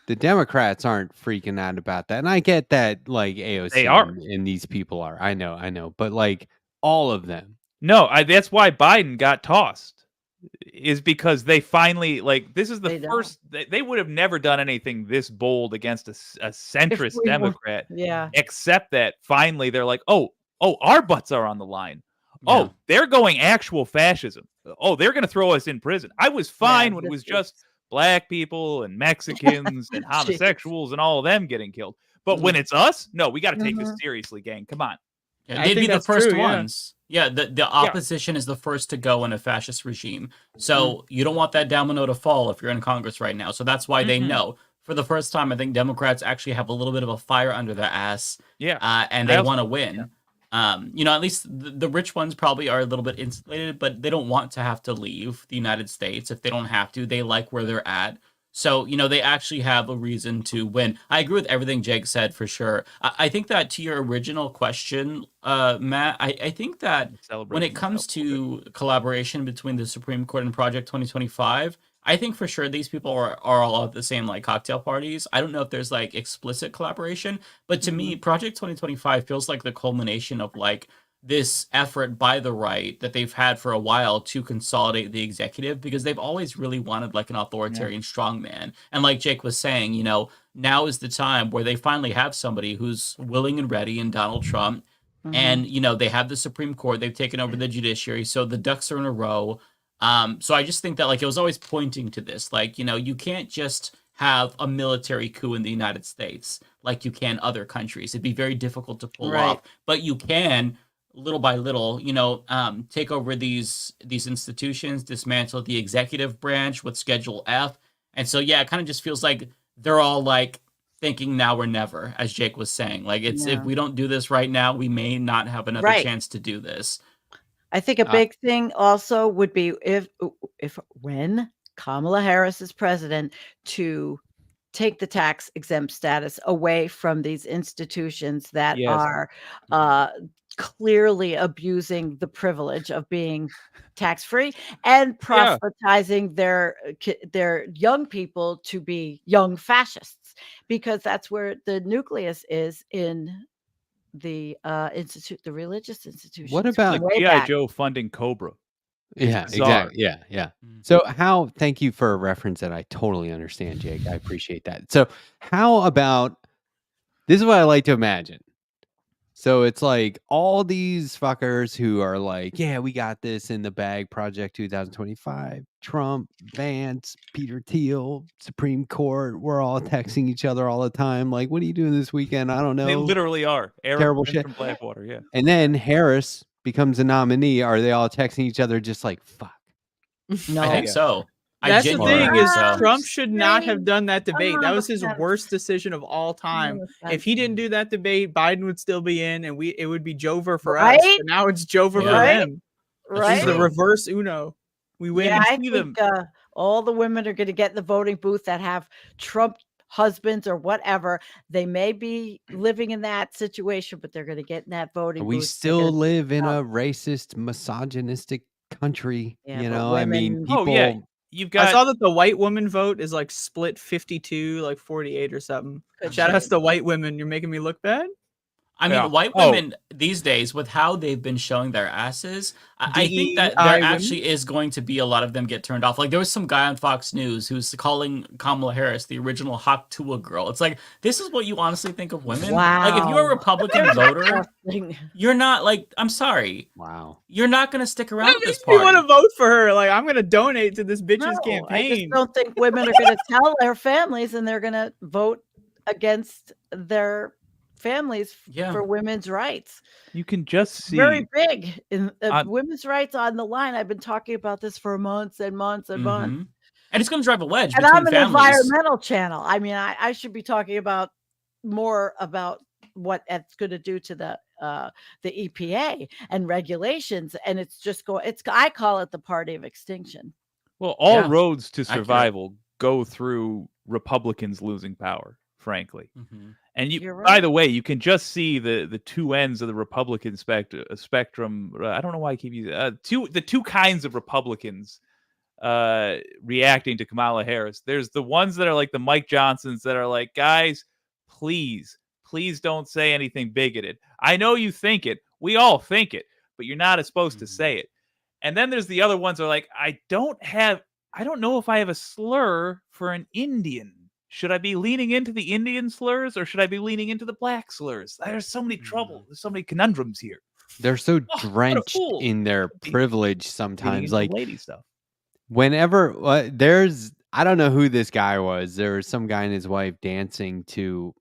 the Democrats aren't freaking out about that? And I get that like AOC They are. and these people are. I know, but like all of them. No, that's why Biden got tossed. Is because they finally this is the first. They would have never done anything this bold against a centrist Democrat. Yeah. Except that finally they're like, oh, our butts are on the line. Yeah. Oh, they're going actual fascism. Oh, they're going to throw us in prison. I was fine when it was just black people and Mexicans and homosexuals and all of them getting killed. But when it's us, no, we got to take this seriously, gang. Come on. Yeah, they'd be the first ones. Yeah. Yeah, the opposition is the first to go in a fascist regime. So you don't want that domino to fall if you're in Congress right now. So that's why they know. For the first time, I think Democrats actually have a little bit of a fire under their ass. Yeah. And they want to win. At least the rich ones probably are a little bit insulated, but they don't want to have to leave the United States. If they don't have to, they like where they're at. So, they actually have a reason to win. I agree with everything Jake said for sure. I think that to your original question, Matt, I think that when it comes to collaboration between the Supreme Court and Project 2025, I think for sure these people are all at the same cocktail parties. I don't know if there's explicit collaboration, but to me, Project 2025 feels like the culmination of this effort by the right that they've had for a while to consolidate the executive because they've always really wanted an authoritarian strongman. And like Jake was saying, now is the time where they finally have somebody who's willing and ready in Donald Trump. And, they have the Supreme Court, they've taken over the judiciary. So the ducks are in a row. So I just think that it was always pointing to this, you can't just have a military coup in the United States like you can other countries. It'd be very difficult to pull off, but you can little by little, take over these institutions, dismantle the executive branch with Schedule F. And so, it kind of just feels like they're all thinking now or never, as Jake was saying. If we don't do this right now, we may not have another chance to do this. I think a big thing also would be when Kamala Harris is president to take the tax exempt status away from these institutions that are clearly abusing the privilege of being tax-free and Yeah. proselytizing their young people to be young fascists, because that's where the nucleus is in the religious institutions. What from about Like way G.I. back. Joe funding Cobra. It's yeah, bizarre. exactly. Yeah, yeah. Mm. So how thank you for a reference that I totally understand, Jake. I appreciate that. So how about this is what I like to imagine. So it's like all these fuckers who are like, yeah, we got this in the bag, Project 2025, Trump, Vance, Peter Thiel, Supreme Court. We're all texting each other all the time. Like, what are you doing this weekend? I don't They know. literally are. Eric Terrible Prince shit. from Blackwater, yeah. And then Harris becomes a nominee. Are they all texting each other just like, fuck? No. I think Yeah. so. I That's the genuinely thing think is so. Trump should not have Saying done that I'm debate. on That the was his fence. worst decision of all I'm on time. the If fence. he didn't do that debate, Biden would still be in, and it would be Jover for us. Right? But now it's Jover Yeah. for Right? them. That's He's the true. reverse Uno. We win. Yeah, I see think them- all the women are going to get in the voting booth that have Trump husbands or whatever. They may be living in that situation, but they're going to get in that voting We booth. They're still gonna live in out. a racist, misogynistic country. Yeah, You but know, I mean, women- people. Oh, yeah. You've I got saw that the white woman vote is like split 52, like 48 or something. Good Shout outs shit. to white women. You're making me look bad. I mean, Yeah. white Oh. women these days, with how they've been showing their asses, I think that DEI there women? actually is going to be a lot of them get turned off. Like, there was some guy on Fox News who's calling Kamala Harris the original Hawk Tuah girl. It's like, this is what you honestly think of women? Like, if you're a Wow. Republican voter, Disgusting. you're not, like, I'm sorry, Wow. you're not going to stick around That with this makes me want party. to vote for her. Like, I'm going to donate to this bitch's No, I just campaign. don't think women are going to tell their families and they're going to vote against their families Yeah. for women's rights. you can just see Very big in On- women's rights on the line. I've been talking about this for months and months and months. Mhm. And it's going to drive a wedge And between I'm an families. environmental channel. I mean, I should be talking about more about what it's going to do to the EPA and regulations. And it's just I call it the party of extinction. well, all Yeah. roads to Accurate. survival go through Republicans losing power, frankly. Mhm. And You're by right. the way, you can just see the two ends of the Republican spectrum. I don't know why I keep using the two kinds of Republicans reacting to Kamala Harris. There's the ones that are like the Mike Johnsons that are like, guys, please don't say anything bigoted. I know you think it. We all think it, but you're not supposed to say it. And then there's the other ones that are like, I don't know if I have a slur for an Indian. Should I be leaning into the Indian slurs or should I be leaning into the black slurs? There's so many trouble. There's so many conundrums here. They're so what a drenched fool. in their privilege Leaning sometimes. into Like, lady stuff. whenever I don't know who this guy was. There was some guy and his wife dancing to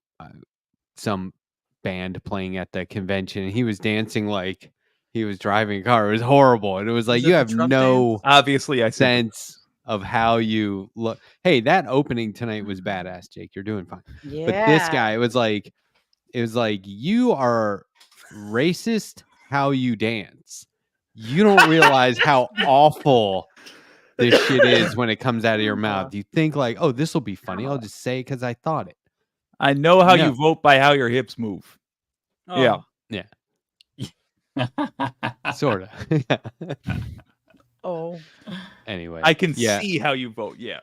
some band playing at the convention, and he was dancing like he was driving a car. It was horrible, and it was like Is it you the have Trump no Obviously, I said sense of how you look. Hey, that opening tonight was badass, Jake. You're doing fine. Yeah. But this guy, it was like you are racist how you dance. You don't realize how awful this shit is when it comes out of your mouth. You think like, oh, this will be funny. I'll just say it because I thought it. I know how No. you vote by how your hips move. Yeah. Sort of. Oh. Anyway, I can yeah. see how you vote. Yeah.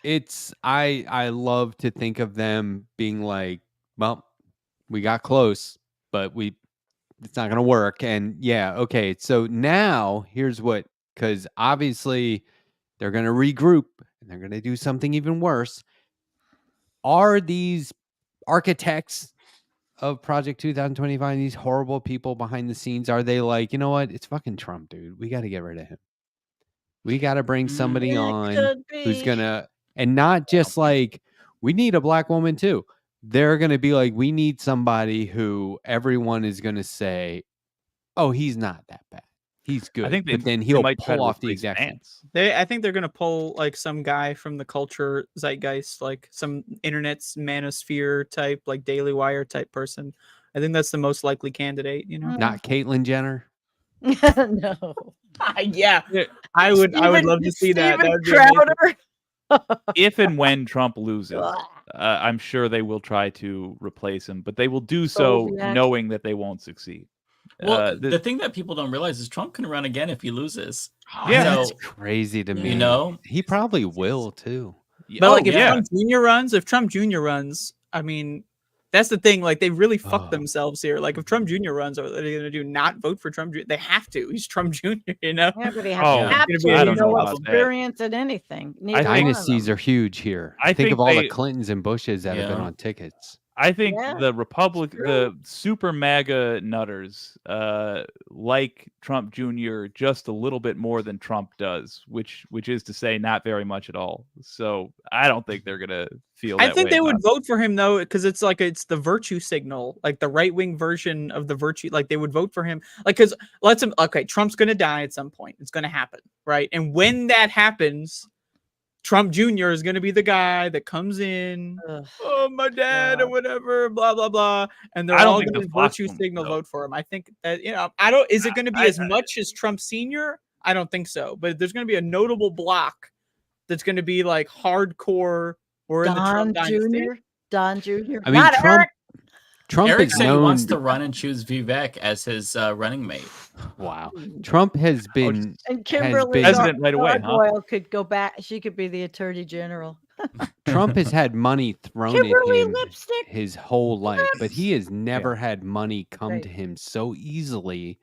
It's I love to think of them being like, well, we got close, but it's not gonna work. And yeah, okay. So now here's what, because obviously they're gonna regroup and they're gonna do something even worse. Are these architects of Project 2025, these horrible people behind the scenes, are they like, you know what? It's fucking Trump, dude. We got to get rid of him. We got to bring somebody It on could who's be. gonna, and not just like, we need a black woman too. They're gonna be like, we need somebody who everyone is gonna say, oh, he's not that bad. He's good. I think but then they he'll might try pull to off the replace exact same. Vance. I think they're gonna pull like some guy from the culture zeitgeist, like some internet's manosphere type, like Daily Wire type person. I think that's the most likely candidate. You know? Not Caitlyn Jenner. No. Yeah, I would love to see that. That would be amazing. Crowder. If and when Trump loses, Ugh. I'm sure they will try to replace him, but they will do so Zodiac. knowing that they won't succeed. Well, the thing that people don't realize is Trump can run again if he loses. Yeah. So, That's crazy to me. you know, He probably will too. But like, if yeah. Trump Jr. runs, I mean, that's the thing. Like, they really fucked themselves here. Like, if Trump Jr. runs, what are they going to do? Not vote for Trump Jr.? They have to. He's Trump Jr. You know. Yeah, but he Oh, has I to. don't No know about that. experience in anything. Neither one of Dynasties them. are huge here. I think think of all the they- Clintons and Bushes that have been Yeah. on tickets. I think Yeah, the super MAGA nutters like Trump Jr. just a little bit more than Trump does, which is to say not very much at all. So I don't think they're gonna feel that I think way they would about vote for him though, because it's the virtue signal, like the right wing version of the virtue. Like they would vote for him, like because Trump's gonna die at some point. It's gonna happen, right? And when that happens, Trump Jr. is gonna be the guy that comes in. Ugh. Oh, my dad or God. whatever, blah blah blah, and they're I don't all think gonna the flock virtue will, signal though. vote for him. I think that I don't. Is it going to be I- as much as Trump Senior? I don't think so. But there's going to be a notable block that's going to be like hardcore or in the Don Trump dynasty. Jr. Don Jr. I mean, Not Trump. Eric. Trump Eric is said he known. wants to run and choose Vivek as his running mate. Wow, Trump has been. And Kimberly been- President right away, huh? Gargoyle could go back. She could be the Attorney General. Trump has had money thrown Kimberly at him Lipstick. his whole life, but he has never had money come Right. to him so easily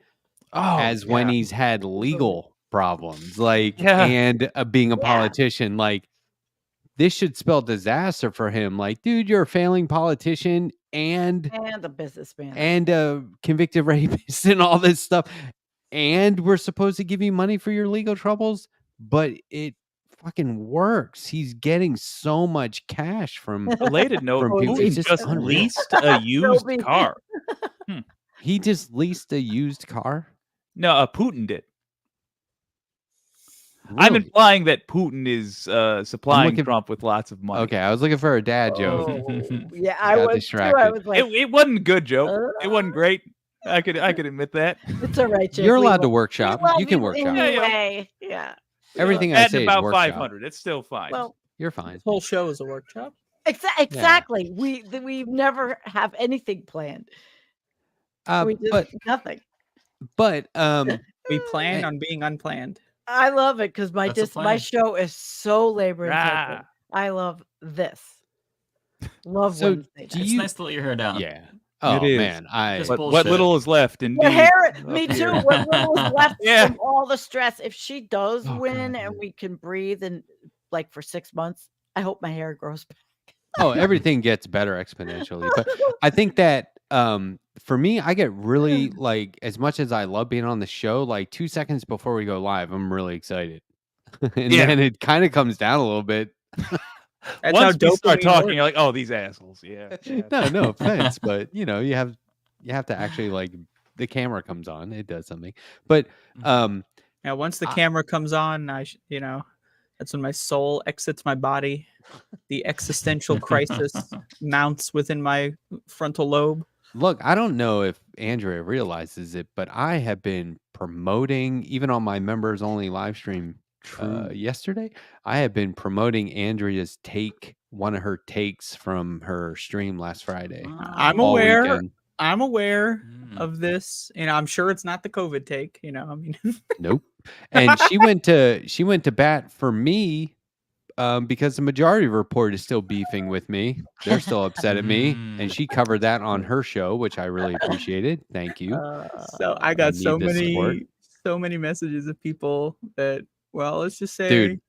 Oh, as when he's had legal problems, like Yeah. and being a Yeah. politician. Like this should spell disaster for him. Like, dude, you're a failing politician and And a businessman. a convicted rapist and all this stuff, and we're supposed to give you money for your legal troubles, but it fucking works. He's getting so much cash from related note, From people, Putin it's just just unreal. leased a used Toby. car. he just leased a used car. No, Putin did. I'm Really? implying that Putin is supplying looking- Trump with lots of money. Okay, I was looking for a dad joke. Oh, yeah, I Got was too. I distracted. was like, It wasn't a good joke. It wasn't great. I could admit that. it's all right, Jake. You're we allowed to love- workshop. we love You can workshop. Anyway. Yeah. Everything I Add say is about workshop. 500. It's still fine. Well, You're fine. This whole show is a workshop. exactly. We never have anything planned. We just nothing. but We plan on being unplanned. I love it because my That's the my plan. show is so labor intensive. Rah. I love this. Love So, Wednesday. do It's you- nice to let your hair down. yeah. Oh is. man, Just What bullshit. little is left, indeed. Your hair, up me too. here. What little is left Yeah. from all the stress. If she does Oh, win God, and dude. we can breathe and like for 6 months, I hope my hair grows back. Oh, everything gets better exponentially. But I think that for me, I get really like, as much as I love being on the show, like 2 seconds before we go live, I'm really excited. And Yeah. then it kind of comes down a little bit. That's Once how we start dopamine talking, works. you're like, oh, these assholes. Yeah. No offense, but you have to actually like the camera comes on, it does something. But Yeah, once the I- camera comes on, that's when my soul exits my body. The existential crisis mounts within my frontal lobe. look, I don't know if Andrea realizes it, but I have been promoting, even on my members only live stream yesterday, I have been promoting Andrea's one of her takes from her stream last Friday. I'm all aware. weekend. I'm aware Mm. of this. I'm sure it's not the COVID take. I mean, Nope. And she went to bat for me because the Majority Report is still beefing with me. They're still upset at me, and she covered that on her show, which I really appreciated. Thank you. so I got need so the support. many messages of people that, well, let's just say, Dude.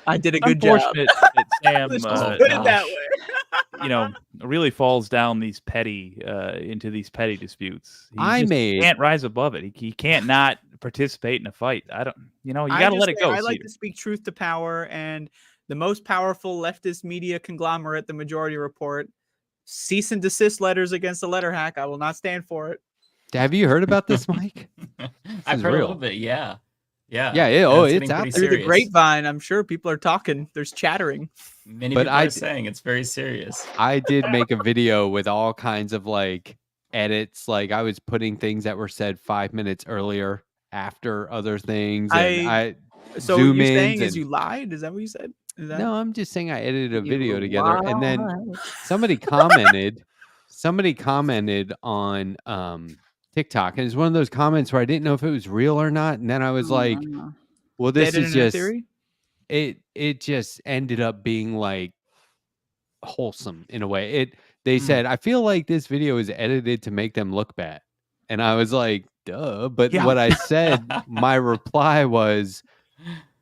I did a good job. Unfortunate that Sam, Let's just oh, put it that gosh. way. really falls down into these petty disputes. He can't rise above it. He can't not participate in a fight. You got to let it go. I like Cedar. to speak truth to power, and the most powerful leftist media conglomerate, the Majority Report, cease and desist letters against the letter hack. I will not stand for it. Have you heard about this, Mike? I've is heard a real. little bit. Yeah. Yeah. Yeah, It's it's getting out pretty there. Through the serious. grapevine, I'm sure people are talking. There's chattering. Many But people I are d- saying it's very serious. I did make a video with all kinds of like edits. Like I was putting things that were said 5 minutes earlier after other things. And So zoom you're ins saying is and- you lied? Is that what you said? Is that No, I'm just saying I edited a You video together, and then lied. somebody commented on TikTok, and it's one of those comments where I didn't know if it was real or not, and then I was like, Oh, well, this Dead is internet just theory. it just ended up being like wholesome in a way. They Mm. said, I feel like this video is edited to make them look bad. And I was like, duh. But Yeah. what I said, my reply was,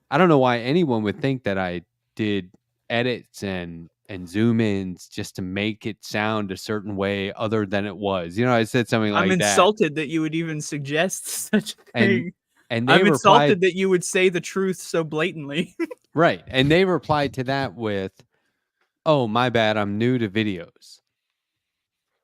I don't know why anyone would think that I did edits and zoom ins just to make it sound a certain way other than it was. You know, I said something I'm like that. insulted that you would even suggest such a And thing. and they I'm replied, insulted that you would say the truth so blatantly. right. And they replied to that with, oh, my bad, I'm new to videos.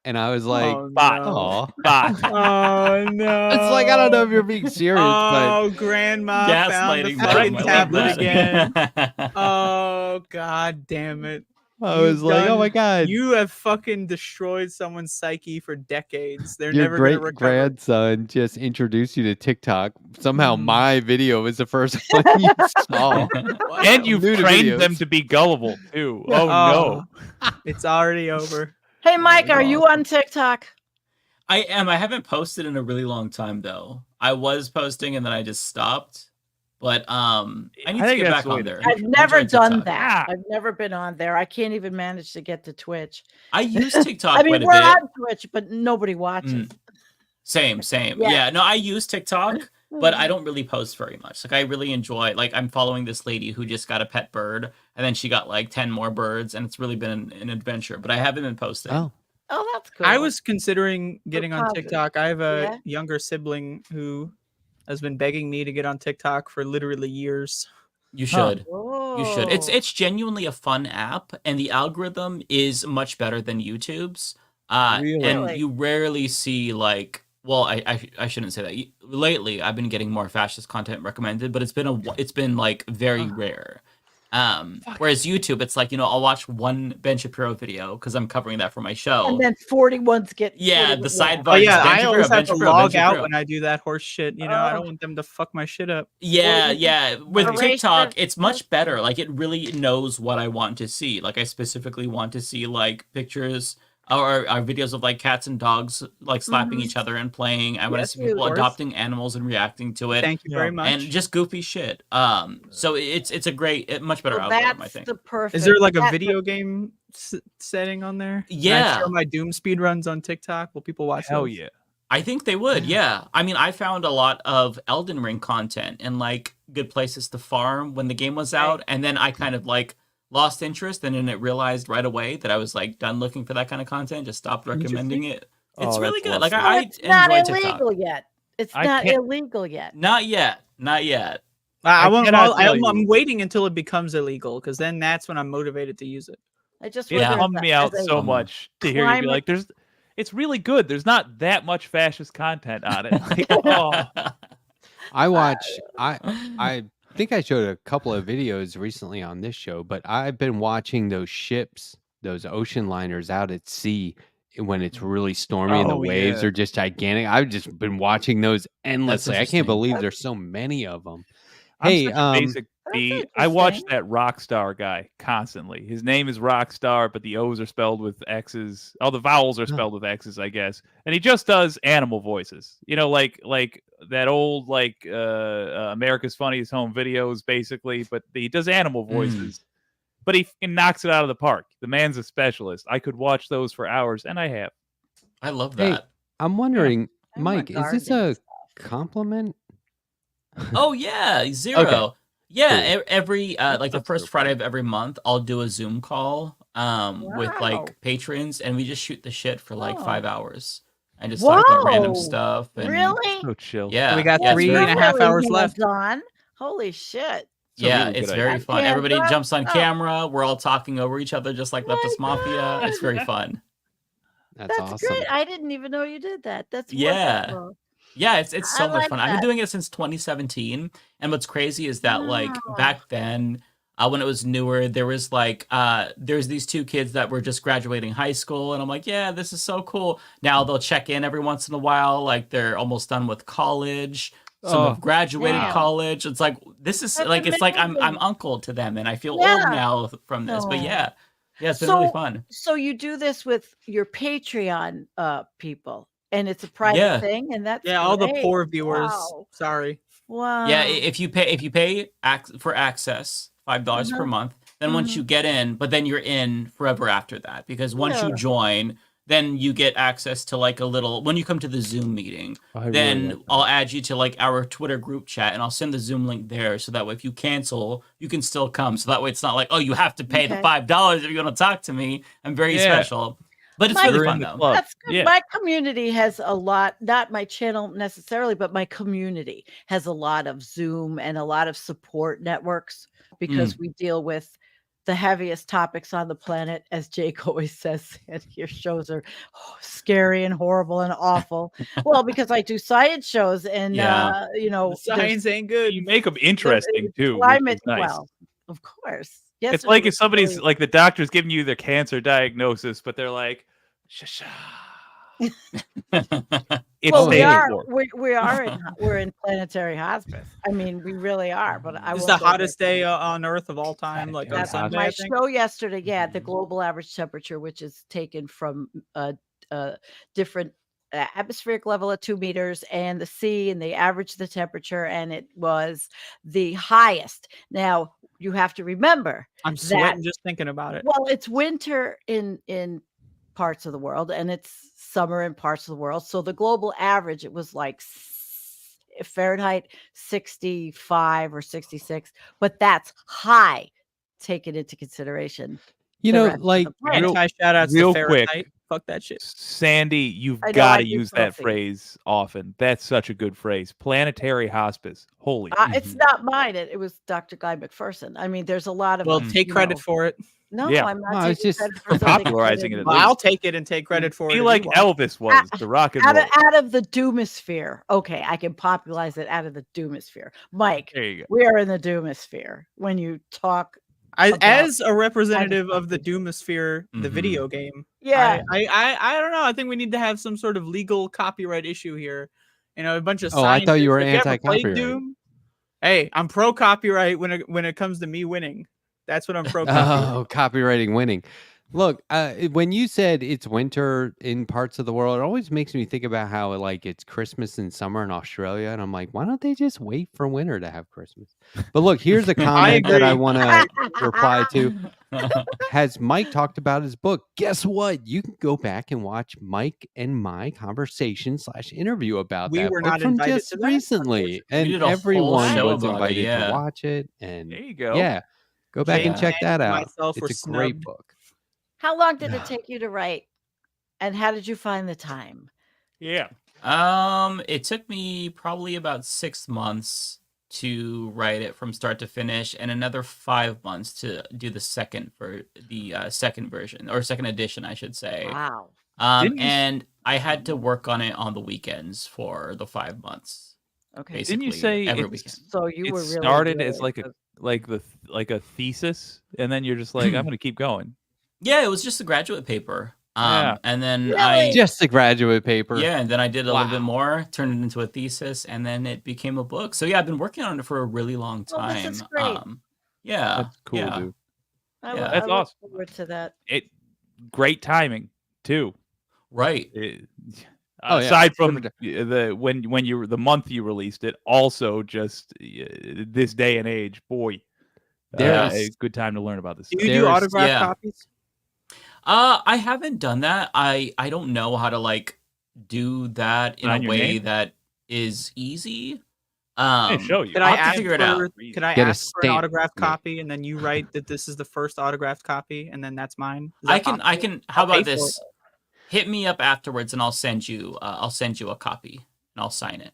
And I was like, Oh Bot. no! oh. Oh no! It's like, I don't know if you're being serious, but Oh, Grandma found the Gaslighting. fucking but I love tablet that. again. Oh god damn it! I was like, oh my God. You have fucking destroyed someone's psyche for decades. They're Your never gonna great recover. grandson just introduced you to TikTok. Somehow Mm. my video was the first one you saw. And you've New to trained them videos. to be gullible too. Oh no. It's already over. Hey, Mike, that's are you on TikTok? I am. I haven't posted in a really long time though. I was posting and then I just stopped. But I need to think get that's back the way on to there. do I've I never enjoy done TikTok. that. Yeah. I've never been on there. I can't even manage to get to Twitch. I use TikTok I mean, quite a we're bit. on Twitch, but nobody watches. Same. Yeah. Yeah, no, I use TikTok, but I don't really post very much. Like I really enjoy, like I'm following this lady who just got a pet bird and then she got like 10 more birds and it's really been an adventure, but I haven't been posting. Oh, Oh, that's cool. I was considering getting on positive. TikTok. I have a Yeah. younger sibling who has been begging me to get on TikTok for literally years. You should. Whoa. You should. It's genuinely a fun app, and the algorithm is much better than YouTube's. Really? And you rarely see like. Well, I shouldn't say that. Lately, I've been getting more fascist content recommended, but it's been like very rare. Whereas YouTube, it's like, I'll watch one Ben Shapiro video because I'm covering that for my show. And then 40 ones get. Yeah, 40 the sidebar. Oh yeah, Ben I Shapiro, always Ben have to Shapiro, Ben log out Shapiro. when I do that horse shit. I don't want them to fuck my shit up. Yeah, Or yeah. With erase TikTok, the- it's much better. Like it really knows what I want to see. Like I specifically want to see like pictures or videos of like cats and dogs like slapping each other and playing. I want to Yes, see people of course. adopting animals and reacting to it. Thank you very much. And just goofy shit. So it's a great, much better Well, algorithm, I that's think. the perfect. Is there like a that's video game setting on there? Can I Yeah. show my Doom speed runs on TikTok. Will people watch? Hell those? yeah. I think they would, yeah. I mean, I found a lot of Elden Ring content and like good places to farm when the game was out, and then I kind of like lost interest, and then it realized right away that I was like done looking for that kind of content. Just stopped recommending it. It's Oh, really that's good. Like lovely. Well, I it's not enjoy TikTok. illegal yet. It's I not can't- illegal yet. Not yet. Not yet. I I won't. cannot tell I'm you. waiting until it becomes illegal because then that's when I'm motivated to use it. I just It wonder if bummed that- me out as a- so much to hear you be climate- like, it's really good. There's not that much fascist content on it. Like, oh, I watch. I think I showed a couple of videos recently on this show, but I've been watching those ships, those ocean liners out at sea when it's really stormy and the Oh, waves yeah. are just gigantic. I've just been watching those endlessly. I can't interesting. believe there's so many of them. I'm Hey, such a basic That's B. I watch interesting. that Rockstar guy constantly. His name is Rockstar, but the O's are spelled with X's. Oh, the vowels are spelled with X's, I guess. And he just does animal voices. Like that old America's Funniest Home Videos, basically. But he does animal voices. But he fucking knocks it out of the park. The man's a specialist. I could watch those for hours, and I have. I love Hey, that. I'm wondering, I want Mike, is this gardening a stuff. compliment? Oh yeah, zero. Okay. Yeah, Cool. every like the That's first so Friday cool. of every month, I'll do a Zoom call with Wow. like patrons, and we just shoot the shit for like Wow. 5 hours and just talk about random Whoa. stuff. And Really? So chill. Yeah, We got yeah, it's three very and a fun. half hours left. On. Holy shit. It's a Yeah, really it's good very idea. fun. Yeah, Everybody that's- jumps on oh. camera. We're all talking over each other, just like My Leftist Mafia. God. It's very fun. That's That's awesome. great. I didn't even know you did that. That's Yeah. wonderful. Yeah, it's so I much like fun. I've been that. doing it since 2017, and what's crazy is that like Wow. back then, when it was newer, there was like there's these two kids that were just graduating high school, and I'm like, yeah, this is so cool. Now they'll check in every once in a while, like they're almost done with college. Some Oh, have graduated wow. college. It's like this is That's like it's like I'm amazing. uncle to them, and I feel Yeah. old now from this. But Aw. yeah, it's been really So- fun. So you do this with your Patreon people, and it's a private Yeah. thing, and that's Yeah, all the great. poor viewers. Wow. Sorry. Wow. Yeah, if you pay for access, $5 per Uh-huh. month, then once you get in, but then you're in forever after that, because once you Yeah. join, then you get access to like a little, when you come to the Zoom meeting, I really then like that. I'll add you to like our Twitter group chat, and I'll send the Zoom link there, so that way if you cancel, you can still come. So that way it's not like, oh, you have to pay the Okay. $5 if you want to talk to me. I'm very Yeah. special. But it's My- really You're in fun the though. club. That's good. Yeah. My community has a lot, not my channel necessarily, but my community has a lot of Zoom and a lot of support networks because we deal with the heaviest topics on the planet, as Jake always says, and your shows are scary and horrible and awful. Well, because I do science shows, and Yeah. you know, The science ain't good. You make them interesting too, which climate. is nice. Well, of course, yes. It's like if somebody's like the doctor's giving you their cancer diagnosis, but they're like, "Shh." It's Well, we stable are. work. We're in planetary hospice. I mean, we really are. But I It's won't the go there hottest day today. on Earth of all time, like on That's Sunday, my I think. show yesterday. Yeah, the global average temperature, which is taken from different atmospheric level at 2 meters and the sea, and they averaged the temperature, and it was the highest. Now you have to remember I'm that. sweating just thinking about it. Well, it's winter in parts of the world, and it's summer in parts of the world. So the global average, it was like Fahrenheit 65 or 66, but that's high taken into consideration. You the know, rest of the like planet. Anti shout outs real to quick. Fahrenheit. Fuck that shit. Sandy, you've I know, got I to do use that filthy. phrase often. That's such a good phrase. Planetary hospice. Holy. It's not mine. It was Dr. Guy McPherson. I mean, there's a lot of Well, us, take you credit know. for it. No, Yeah. I'm not No, it's taking just credit for something popularizing I it at didn't Well, do. I'll take it and take credit for Be it. if like you want. Elvis was, the rock and roll. Out of the doomosphere. Okay, I can popularize it out of the doomosphere. Mike, There you go. we are in the doomosphere when you talk. As a representative of the Doomosphere, the Mhm. video game, Yeah. I don't know. I think we need to have some sort of legal copyright issue here. You know, a bunch of Oh, I thought you scientists. were Have ever played anti-copyright. Doom? Hey, I'm pro copyright when it comes to me winning. That's what I'm pro copyright. Oh, copywriting winning. Look, when you said it's winter in parts of the world, it always makes me think about how like it's Christmas and summer in Australia, and I'm like, why don't they just wait for winter to have Christmas? But look, here's a comment that I agree. want to reply to. Has Mike talked about his book? Guess what? You can go back and watch Mike and my conversation/interview about We that were book not from invited just to that, recently, and did a whole everyone show was about it, invited yeah. to watch it. And There you go. yeah, go back and Jake check and that out. myself were It's a great snubbed. book. How long did it take you to write? And how did you find the time? Yeah. It took me probably about 6 months to write it from start to finish, and another 5 months to do the second version, or second edition, I should say. Wow. Didn't you And I had to work on it on the weekends for the 5 months. Okay. Basically, Didn't you say every it's- weekend? So you it were really started good as like at- a thesis, and then you're just like, I'm gonna keep going. Yeah, it was just a graduate paper. Yeah. And then Really? Just a graduate paper. yeah, and then I did a little bit Wow. more, turned it into a thesis, and then it became a book. So yeah, I've been working on it for a really long Well, time. this is great. Yeah, That's cool, yeah. dude. I Yeah. look- That's I look awesome. forward to that. Great timing too. Right. Oh, yeah. Aside from Perfect. the month you released it, also just this day and age, boy, There's- a good time to learn about this. Do stuff. you do There's- autograph yeah. copies? I haven't done that. I don't know how to like do that in Sign a your way name? that is easy. I'll show you. Could I'll I have to ask figure it for, out. Could I Get a ask for an stamp. autograph Yeah. copy and then you write that this is the first autographed copy and then that's mine? Is I that can possible? how I'll pay about for this? Hit me up afterwards and I'll send you a copy and I'll sign it.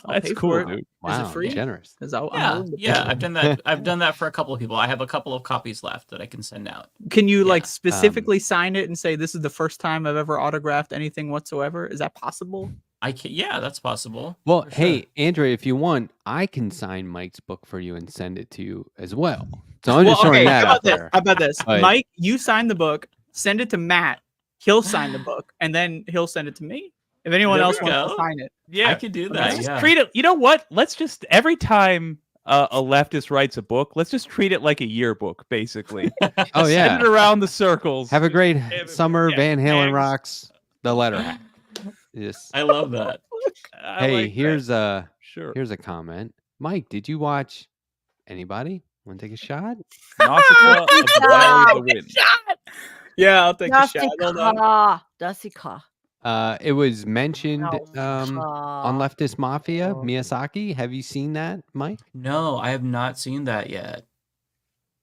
I'll That's pay cool, for it. dude. Wow, free? generous. 'Cause I'm Yeah, willing to pay yeah, for it. I've done that. I've done that for a couple of people. I have a couple of copies left that I can send out. Can you like Yeah. specifically sign it and say this is the first time I've ever autographed anything whatsoever? Is that possible? I can, yeah, that's possible. Well, for hey, sure. Andrea, if you want, I can sign Mike's book for you and send it to you as well. So I'm Well, just throwing okay, that how out about this? there. How about this? Like- Mike, you sign the book, send it to Matt. He'll sign the book, and then he'll send it to me. If anyone There else we wants to go. sign it. I could do Okay. that. Let's just Yeah. treat it. You know what? Let's just every time a leftist writes a book, let's just treat it like a yearbook, basically. Oh Send yeah. it around the circles. Have a great Yeah, summer. yeah, Van Halen thanks. rocks. The letter hat. Just I love that. I hey, like that. Sure. here's a comment. Mike, did you watch anybody? Want to take a shot? Nausicaa of the Valley of the Wind. Yeah, I'll take a shot. Hold on. Dusika. It was mentioned No. on Leftist Mafia, Miyazaki. Have you seen that, Mike? No, I have not seen that yet.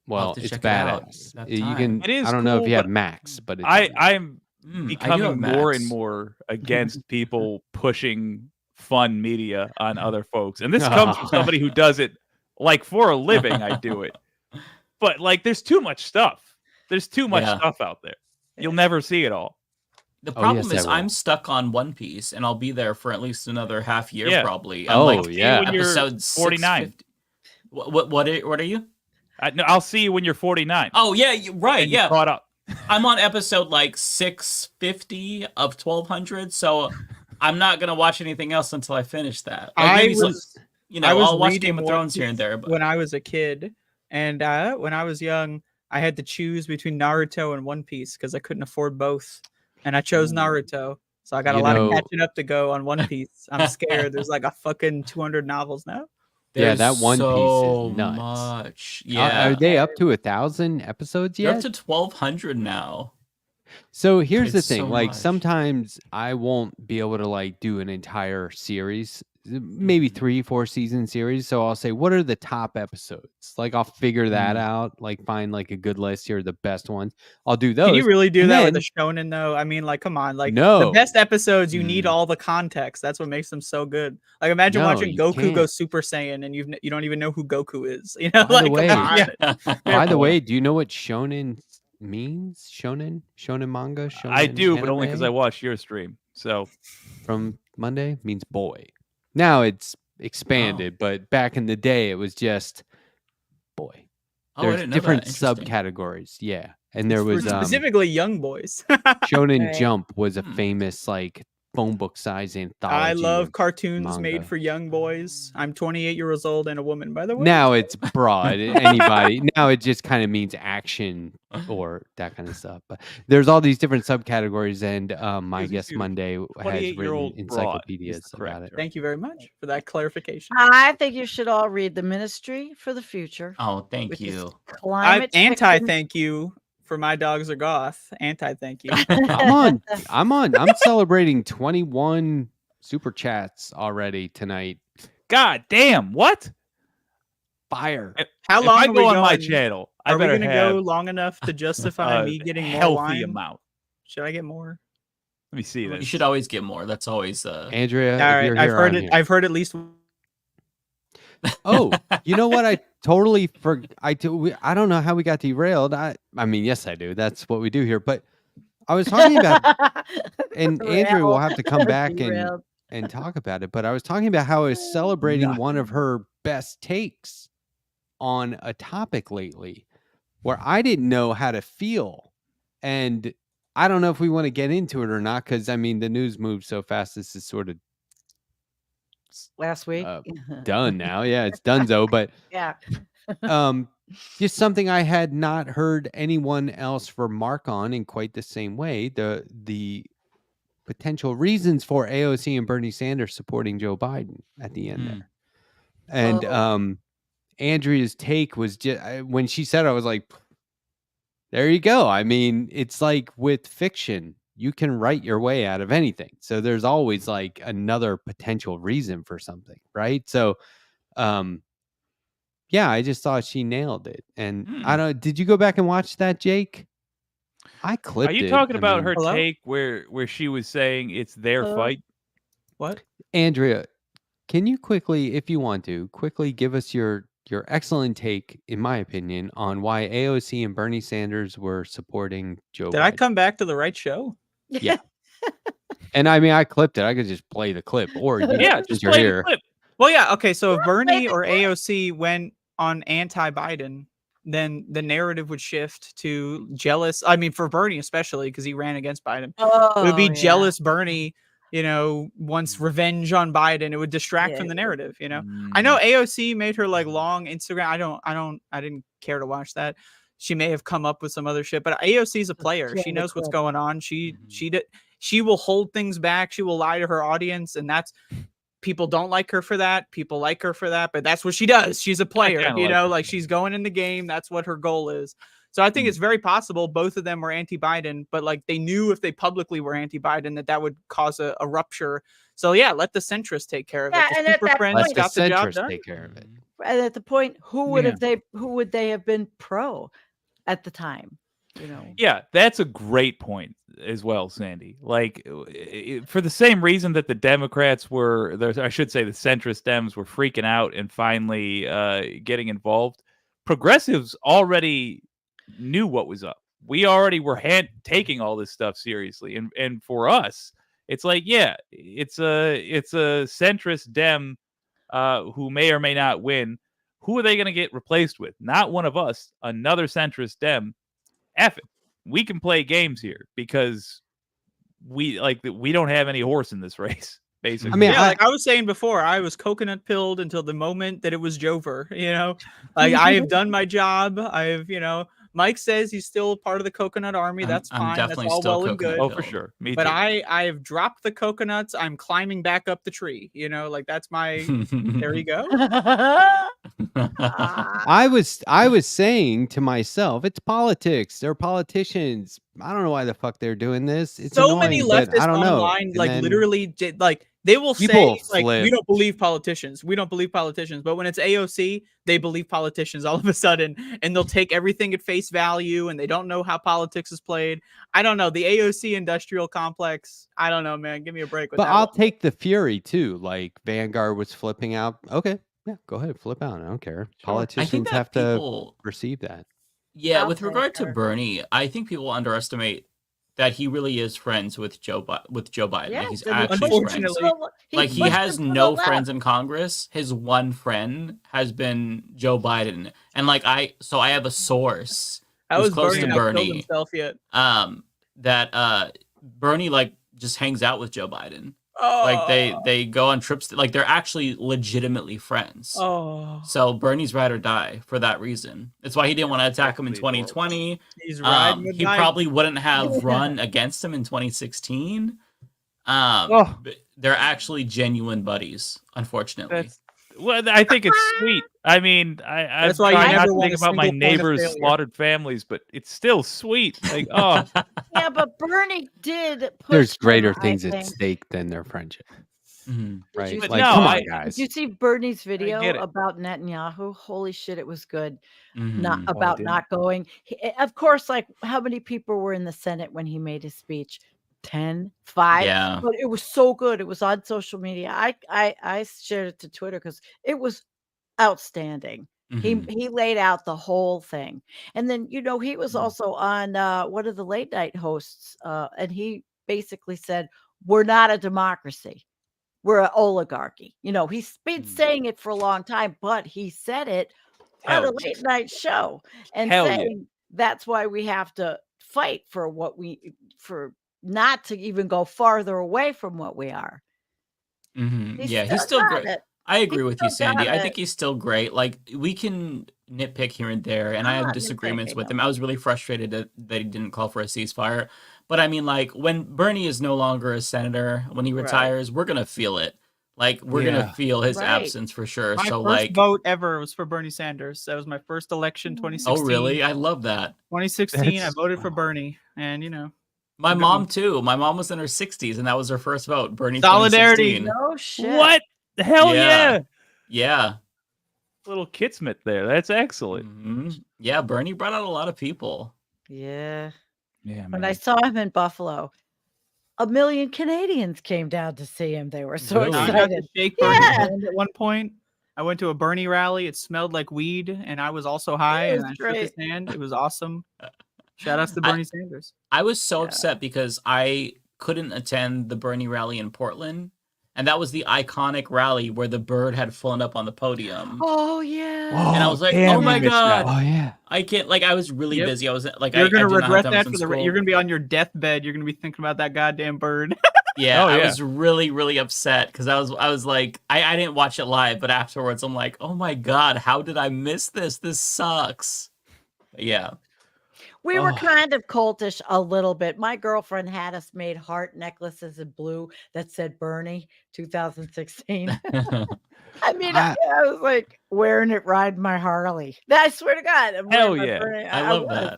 I'll Well, have to it's check it out badass. that You time. can. It is I don't know if cool, you have but Max, but it's on there. I'm I do have becoming more and Max. more against people pushing fun media on other folks. And this comes from somebody who does it like for a living. I do it. But like there's too much stuff. There's too much Yeah. stuff out there. You'll never see it all. The Oh, problem yes, is I will. I'm stuck on One Piece, and I'll be there for at least another half year, Yeah. probably. Oh, I'm like yeah. When you're episode 49. 650. What are you? No, I'll see you when you're 49. Oh yeah, right. and you Yeah, caught up. I'm on episode like 650 of 1200, so I'm not gonna watch anything else until I finish that. Like I maybe was I'll watch reading Game of One Thrones here and Piece there, but when I was a kid, and when I was young, I had to choose between Naruto and One Piece because I couldn't afford both, and I chose Naruto. So I got a You lot know- of catching up to go on One Piece. I'm scared. There's like a fucking 200 novels now. Yeah, there's that One Piece is so nuts. much. Are Yeah, they up to 1,000 episodes they're yet? up to 1200 now. So here's the It's thing, so like much. sometimes I won't be able to like do an entire series, maybe 3-4 season series. So I'll say, what are the top episodes? Like I'll figure that out, like find like a good list here, the best ones. I'll do those. Can you really do and that then- with a shonen though? I mean, like, come on, like No. the best episodes, you need Mm. all the context. That's what makes them so good. Like, imagine No, watching you Goku go can't. Super Saiyan and you don't even know who Goku is. You know, By the like, way- come on. Yeah. By the way, do you know what shonen means? Shonen manga. Shonen I do, but only because I anime? watched your stream. So From Monday means boy. Now it's expanded, but back in the day it was just boy. Oh, I There's didn't know different that. Interesting. subcategories. Yeah, and there For was specifically young boys. Shonen Right. Jump was a Hmm. famous like phone book size anthology. I love of cartoons made manga. for young boys. I'm 28 years old and a woman, by the way. Now it's broad. Anybody. Now it just kind of means action or that kind of stuff. But there's all these different subcategories, and my Here's a guest huge Monday has 28-year-old written broad is encyclopedias the correct about it. term. Thank you very much for that clarification. I think you should all read The Ministry for the Future. Oh, thank which is you. Climate Anti fiction. thank you for My Dogs Are Goth. Anti thank you. I'm celebrating 21 super chats already tonight. God damn, what? Fire. How If long I are we go on my going? channel, I Are we better gonna have go long enough to justify a me getting more healthy wine? amount. Should I get more? Let me see You this. should always get more. That's always Andrea, All if right, you're I've here, heard I'm it. here. I've heard at least. Oh, you know what? I totally forgot. I don't know how we got derailed. I mean, yes, I do. That's what we do here. But I was talking about, and Andrea will have to come back Derailed. and talk about it. But I was talking about how I was celebrating one of her best takes on a topic lately, where I didn't know how to feel, and I don't know if we want to get into it or not, because I mean, the news moves so fast. This is sort of Last week. done now. Yeah, it's donezo. But Yeah. just something I had not heard anyone else remark on in quite the same way. The potential reasons for AOC and Bernie Sanders supporting Joe Biden at the end there. And Oh. Andrea's take was just when she said it, I was like, there you go. I mean, it's like with fiction, you can write your way out of anything. So there's always like another potential reason for something, right? So yeah, I just thought she nailed it. And I don't did you go back and watch that, Jake? I clipped Are it. you talking I about mean, her Hello? take where she was saying it's their Hello? fight? What? Andrea, can you quickly, if you want to, quickly give us your excellent take, in my opinion, on why AOC and Bernie Sanders were supporting Joe Did Biden? I come back to the right show? Yeah. And I mean, I clipped it. I could just play the clip, or you, Yeah, since just you're play here. the clip. Well, yeah. Okay, so if Bernie the or clip. AOC went on anti-Biden, then the narrative would shift to jealous. I mean, for Bernie especially, because he ran against Biden, it would be yeah. jealous Bernie. You know, wants revenge on Biden. It would distract Yeah, from it the would. narrative. You know, I know AOC made her like long Instagram. I didn't care to watch that. She may have come up with some other shit, but AOC's a player. She Killing the knows what's clip. going on. She did. she will hold things back. She will lie to her audience, and that's people don't like her for that. People like her for that, but that's what she does. She's a player, kinda you like know, her like for she's going in the game. That's what her goal is. So I think it's very possible both of them were anti-Biden, but like they knew if they publicly were anti-Biden that would cause a rupture. So yeah, let the centrists take care of Yeah, it. The and at Super that Friends Let the got the job centrists done. take care of it. And at the point, who would Yeah. they have been pro at the time? You know. Yeah, that's a great point as well, Sandy. Like, for the same reason that the Democrats were, I should say the centrist Dems were freaking out and finally getting involved, progressives already knew what was up. We already were taking all this stuff seriously. And for us, it's like, yeah, it's a centrist Dem who may or may not win. Who are they going to get replaced with? Not one of us, another centrist Dem. F it. We can play games here because we don't have any horse in this race, basically. I mean, Yeah, like I was saying before, I was coconut pilled until the moment that it was Jover, you know? Like I have done my job. Mike says he's still part of the coconut army. That's I'm fine. That's definitely all still well and coconut good. Oh, for pilled. sure. Me But too. I have dropped the coconuts. I'm climbing back up the tree, you know, like that's my there you go. I was saying to myself, it's politics. They're politicians. I don't know why the fuck they're doing this. It's So many annoying, but I leftists don't know. online, And like then literally, like they will people say, like, we flip. don't believe politicians. We don't believe politicians. But when it's AOC, they believe politicians all of a sudden, and they'll take everything at face value, and they don't know how politics is played. I don't know the AOC industrial complex. I don't know, man. Give me a break with But that. I'll take the fury too. Like Vanguard was flipping out. Okay, yeah, go ahead, flip out. I don't care. I think Politicians that have to people, perceive that. yeah, I'll with take regard to her. Bernie, I think people underestimate that he really is friends with Joe Biden. Yes, Like he's and he actually pushed him friends. Unfortunately. to the- Like he pushed has him to the no left. friends in Congress. His one friend has been Joe Biden, and like I have a source I who's was close Bernie to not killed Bernie, himself yet. that Bernie like just hangs out with Joe Biden. Oh, Like they go on trips. Like they're actually legitimately friends. Oh, So Bernie's ride or die for that reason. That's why he didn't want to attack him in Exactly. 2020. he's riding with He Biden. probably wouldn't have run against him in 2016. Oh. But they're actually genuine buddies, unfortunately. Well, I think it's sweet. I mean, I'm That's why you trying not never to want think a about my single point of neighbors' failure. slaughtered families, but it's still sweet. Like, oh, Yeah, but Bernie did push There's him, greater I things at think. stake than their friendship, Mhm. right? you But Like, no, come on, I- Did guys. you see Bernie's video get it. about Netanyahu? Holy shit, it was good. Mhm. Not Oh, I about didn't. not going. Of course, like how many people were in the Senate when he made his speech? 10, 5. Yeah. But it was so good. It was on social media. I shared it to Twitter because it was outstanding. Mhm. He laid out the whole thing. And then, you know, he was also on one of the late night hosts, and he basically said, we're not a democracy. We're an oligarchy. You know, he's been saying it for a long time, but he said it on a Hell yeah. late night show and Hell yeah. saying that's why we have to fight for for not to even go farther away from what we are. Mhm. He's Yeah, he's still got great. it. I agree He's with you, still got Sandy. I it. think he's still great. Like we can nitpick here and there, and I I'm have not disagreements with nitpicking him. I was really frustrated that he didn't call for a ceasefire. But I mean, like when Bernie is no longer a senator, when he Right. retires, we're gonna feel it. Like we're gonna Yeah. feel his Right. absence for sure. My So first like, vote ever was for Bernie Sanders. That was my first election, 2016. oh really? I love that. 2016, I That's- voted for Bernie, and you know, My Good mom one. too. My mom was in her 60s, and that was her first vote. Bernie Solidarity. 2016. No shit. What? Hell Yeah. yeah. Yeah. Little Kitsmith there. That's excellent. Mhm. Yeah, Bernie brought out a lot of people. Yeah. Yeah, When man. I saw him in Buffalo, 1 million Canadians came down to see him. They were so Really? I got to excited. shake Bernie's Yeah. hand at one point. I went to a Bernie rally. It smelled like weed, and I was also high, It and was I shook his great. hand. It was awesome. Shout outs to I- Bernie Sanders. I was so Yeah. upset because I couldn't attend the Bernie rally in Portland. And that was the iconic rally where the bird had flown up on the podium. Oh yeah. And I was like, damn, oh my you missed that. God. Oh yeah. I can't, like, I was really Yep. busy. I was like, You're I gonna did not have regret time that from for school. you're gonna be on your deathbed. You're gonna be thinking about that goddamn bird. Yeah, Oh, I yeah. was really, really upset because I was like, I didn't watch it live, but afterwards I'm like, oh my God, how did I miss this? This sucks. But yeah. We were Oh. kind of cultish a little bit. My girlfriend had us made heart necklaces in blue that said Bernie 2016. I mean, I was like wearing it riding my Harley. I swear to God, I'm Hell wearing my yeah. Bernie. I love was.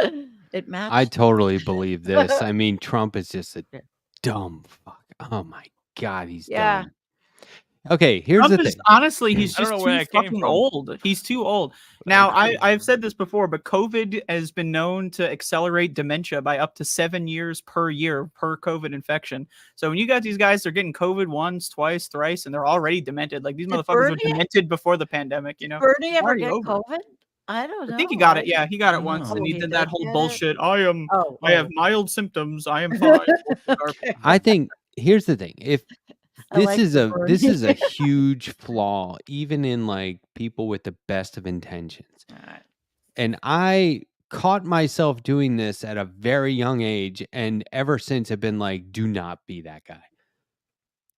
that. It matched. I totally believe this. I mean, Trump is just a Yeah. dumb fuck. Oh my God, he's Yeah. dumb. Okay, here's Trump the is thing. honestly, he's I don't just know where too that came fucking from. old. He's too old. But I Now, agree. I've said this before, but COVID has been known to accelerate dementia by up to 7 years per year per COVID infection. So when you got these guys, they're getting COVID once, twice, thrice, and they're already demented. Like these Did motherfuckers were Bernie- demented before the pandemic. You know, Bernie It's ever already get over. COVID? I don't know. I think he got it. Yeah, he got it don't once, know. and Oh, he he did that did whole get it? bullshit. Oh, I have oh. mild symptoms. I am fine. Okay. I think here's the thing. If I this like is the this Bernie. is a huge flaw, even in like people with the best of intentions. Alright. And I caught myself doing this at a very young age, and ever since have been like, do not be that guy.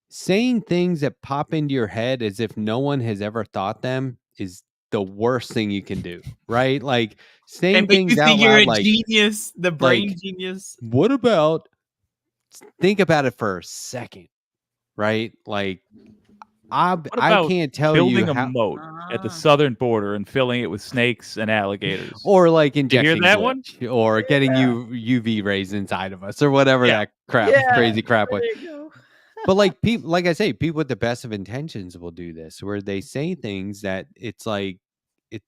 Saying things that pop into your head as if no one has ever thought them is the worst thing you can do, right? Like saying But you things out think you're loud, a like, genius, the brain like, genius. what about? Think about it for a second, right? Like, I What I about can't tell you building a how, moat at the Ah. southern border and filling it with snakes and alligators? or like you hear injecting that one? glitch, or getting UV rays inside of us, or whatever Yeah. that crazy crap was. There you go. But like people, like I say, people with the best of intentions will do this, where they say things that it's like it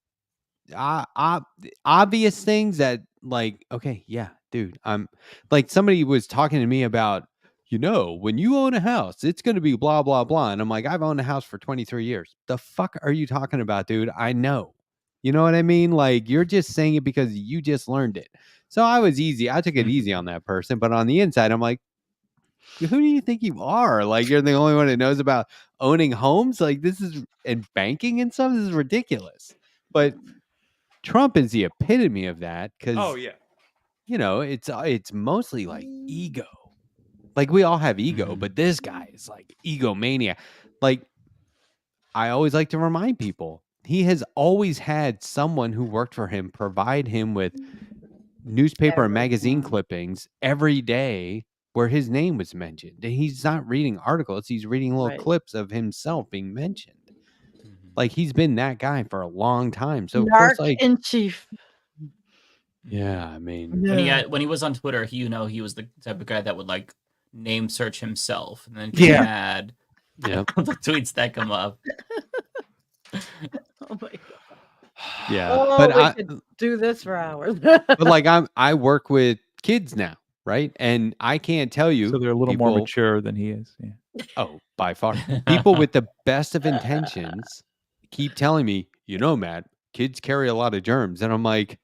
obvious things that like, okay, yeah, dude, I'm like, somebody was talking to me about, when you own a house, it's going to be blah blah blah, and I'm like, I've owned a house for 23 years. The fuck are you talking about, dude? I know. You know what I mean? Like, you're just saying it because you just learned it. So I took it easy on that person, but on the inside, I'm like, who do you think you are? Like, you're the only one that knows about owning homes? Like, this is, and banking and stuff. This is ridiculous. But Trump is the epitome of that, because Oh yeah. it's mostly like ego. Like, we all have ego, but this guy is like egomania. Like, I always like to remind people, he has always had someone who worked for him provide him with newspaper and magazine clippings every day where his name was mentioned. And he's not reading articles, he's reading little Right. clips of himself being mentioned. Mhm. Like, he's been that guy for a long time. So of course, Narc like, in chief. yeah, I mean, When he was on Twitter, he was the type of guy that would like name search himself and then get Yeah. mad. Yep. The tweets that come up. Oh my God. Yeah. Oh, But we could do this for hours. but like, I work with kids now, right? And I can't tell you, So they're a little more people- mature than he is. Yeah. Oh, by far. People with the best of intentions keep telling me, Matt, kids carry a lot of germs. And I'm like,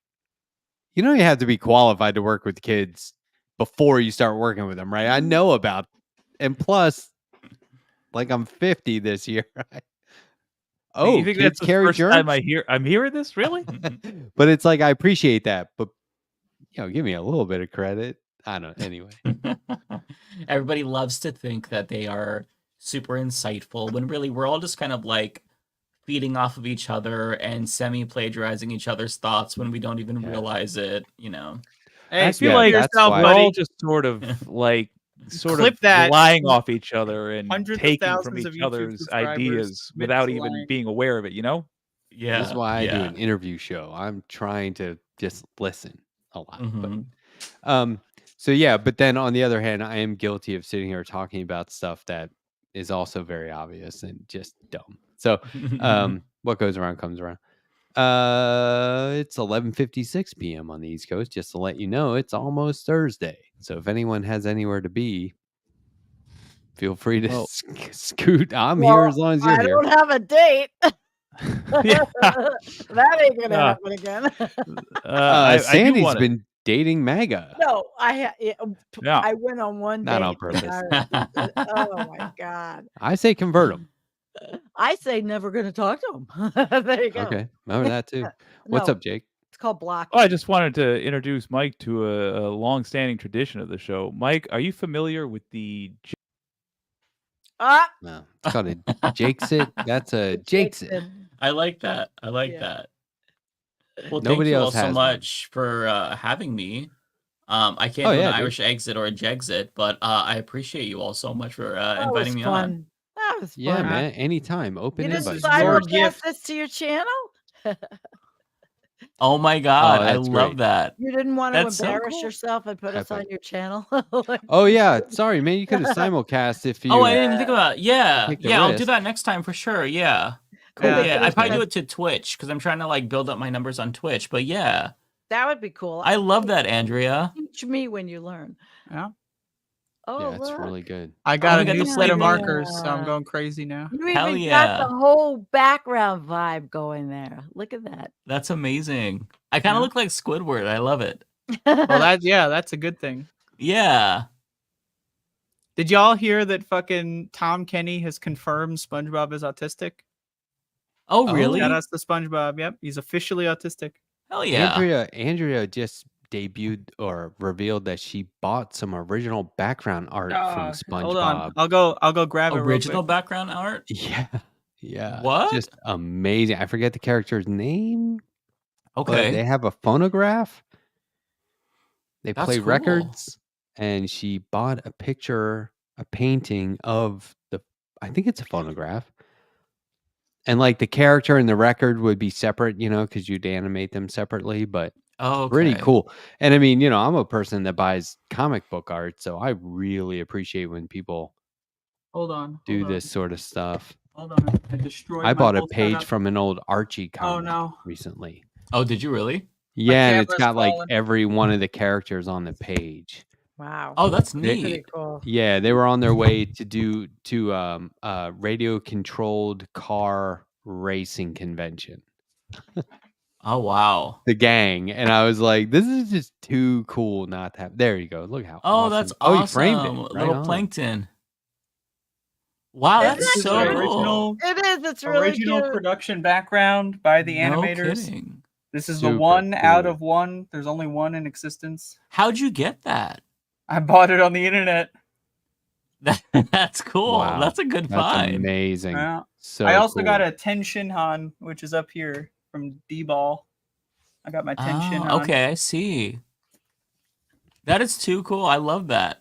you have to be qualified to work with kids before you start working with them, right? I know about, and plus, like, I'm 50 this year. Right? Oh, you think kids that's the carry first germs? time I'm hearing this? Really? But it's like, I appreciate that, but give me a little bit of credit. I don't. Anyway, Everybody loves to think that they are super insightful when really we're all just kind of like feeding off of each other and semi-plagiarizing each other's thoughts when we don't even realize it, Hey, I feel yeah, like that's yourself, why- we're all buddy. just sort of like Clip that. relying off each other and Hundreds of taking from thousands of each YouTube other's subscribers ideas commit without to even lying. being aware of it, Yeah. this is why I do yeah. an interview show. I'm trying to just listen a lot. Mhm. But, so yeah, but then on the other hand, I am guilty of sitting here talking about stuff that is also very obvious and just dumb. So, what goes around comes around. It's 11:56 p.m. on the East Coast. Just to let you know, it's almost Thursday. So if anyone has anywhere to be, feel free to Well- scoot. I'm here as long as you're I here. don't have a date. Yeah. That ain't gonna Yeah. happen again. I do Sandy's wanna- been dating MAGA. No, Yeah. I went on one Not date. on purpose. Oh my God. I say convert them. I say never gonna talk to him. There you go. Okay, remember that too. What's No, up, Jake? It's called blocking. Oh, I just wanted to introduce Mike to a long-standing tradition of the show. Mike, are you familiar with the Ah, No, it's called a Jake sit. That's a Jake sit. Jason. I like that. I like Yeah. that. Well, thank Nobody you all else so has one. much for having me. I can't Oh, do an yeah, dude. Irish exit or a Jexit, but I appreciate you all so much for That was inviting me on. fun. That was Yeah, fun. man. Anytime. Open You didn't This is invite. your simulcast gift. this to your channel? Oh my god, I that's love great. that. You didn't want to That's so embarrass cool. yourself and put High us on five. your channel? Like, Oh, yeah. Sorry, man. You could have simulcast if you Oh, I didn't even think about it. Yeah, take the yeah, I'll do risk. that next time for sure. Yeah, cool. Yeah. They yeah. could I have probably do said, it to Twitch because I'm trying to like build up my numbers on Twitch. But yeah, that would be cool. I love that, Andrea. Teach me when you learn. Yeah. Oh, Yeah, it's look. really good. I got we a got new the set of playpen. markers, so I'm Yeah. going crazy now. You Hell even got yeah. the whole background vibe going there. Look at that. That's amazing. I kind of Yeah. look like Squidward. I love it. Well, that's a good thing. Yeah. Did y'all hear that fucking Tom Kenny has confirmed SpongeBob is autistic? Oh, Oh. really? Shout out to SpongeBob. Yep, he's officially autistic. Hell yeah. Andrea just debuted or revealed that she bought some original background art from SpongeBob. Hold on, I'll go grab it. Original Real quick. background art? Yeah. Yeah. What? Just amazing. I forget the character's name, but Okay. they have a phonograph. They That's play cool. records, and she bought a painting of I think it's a phonograph. And like the character and the record would be separate, because you'd animate them separately, but Oh, okay. pretty cool. And I mean, I'm a person that buys comic book art, so I really appreciate when people Hold on. do this sort of stuff. Hold on. I destroyed. I my bought a whole page setup. from an old Archie Oh comic no. recently. Oh, did you really? Yeah, and it's camera's got like fallen. every one of the characters on the page. Wow. Oh, that's They- Pretty neat. cool. Yeah, they were on their way to radio controlled car racing convention. Oh, wow. The gang, and I was like, this is just too cool not to have. There you go. Look how Oh, awesome. that's Oh, awesome. you framed it. Right Little on. plankton. Wow, Isn't that's that This is so the cute? cool. original It is. It's really original cute. production background by the No animators. kidding. This is the Super one out cool. of one. There's only one in existence. How'd you get that? I bought it on the internet. That's cool. Wow. That's a good That's find. amazing. Yeah. So I also cool. got a Ten Shinhan, which is up here from D-Ball. I got my Ten Shinhan. Oh, okay, I see. That is too cool. I love that.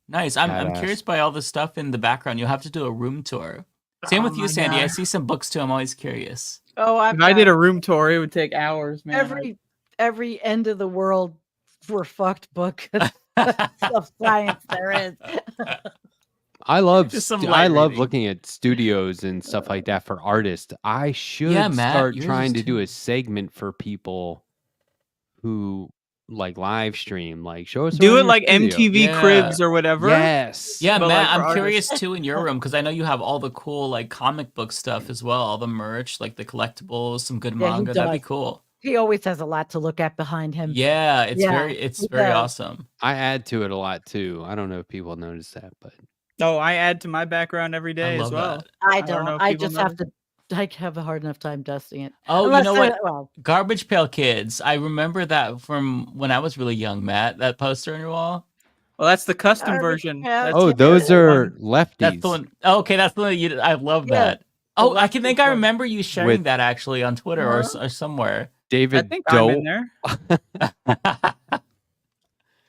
Nice. I'm Badass. curious by all the stuff in the background. You'll have to do a room tour. Same with Oh you, my Sandy. I God. see some books too. I'm always curious. Oh, I've If I did got a room tour, it would take hours, man. every end of the world we're fucked book of science there is. I love Just some I light love reading. looking at studios and stuff like that for artists. I should Yeah, Matt, start yours trying is to do too. a segment for people who like live stream, like show us Do around it your like studio. MTV Yeah. Cribs or whatever. Yes. Yeah, But, Matt, like, for I'm curious artists. too in your room because I know you have all the cool like comic book stuff as well, all the merch, like the collectibles, some good Yeah, he manga. That'd be does. cool. He always has a lot to look at behind him. Yeah, it's Yeah, very he very does. awesome. I add to it a lot too. I don't know if people notice that, but Oh, I add to my background every day I as love well. that. I don't know don't. if I people just have notice. to. I have a hard enough time dusting it. Oh, Unless you know what? well, Garbage Pail Kids. I remember that from when I was really young, Matt. That poster on your wall. Well, that's the custom Garbage version. Pail That's oh, Kids. those the are one. lefties. That's the one. Oh, okay, that's the one. I love Yeah, that. Oh, I lefty think I one. remember you sharing With- that actually on Twitter or somewhere. I David think I'm in Doe, there.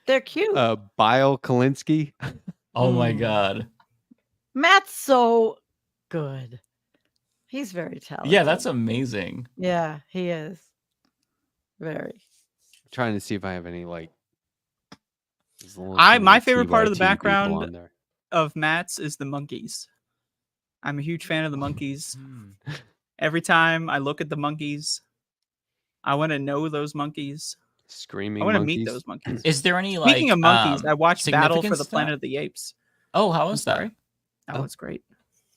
They're cute. Bile Kalinsky. Oh my Mm. god. Matt's so good. He's very talented. Yeah, that's amazing. Yeah, he is. Very. Trying to see if I have any like. there's a little My too many favorite part of the TYT people background on there. of Matt's is the monkeys. I'm a huge fan of the monkeys. Hmm. Every time I look at the monkeys, I want to know those monkeys. Screaming I want to monkeys. meet those monkeys. Is there any like Speaking of monkeys, I watched Battle for significant the stuff? Planet of the Apes. Oh, how I'm was that? sorry. That Oh. was great.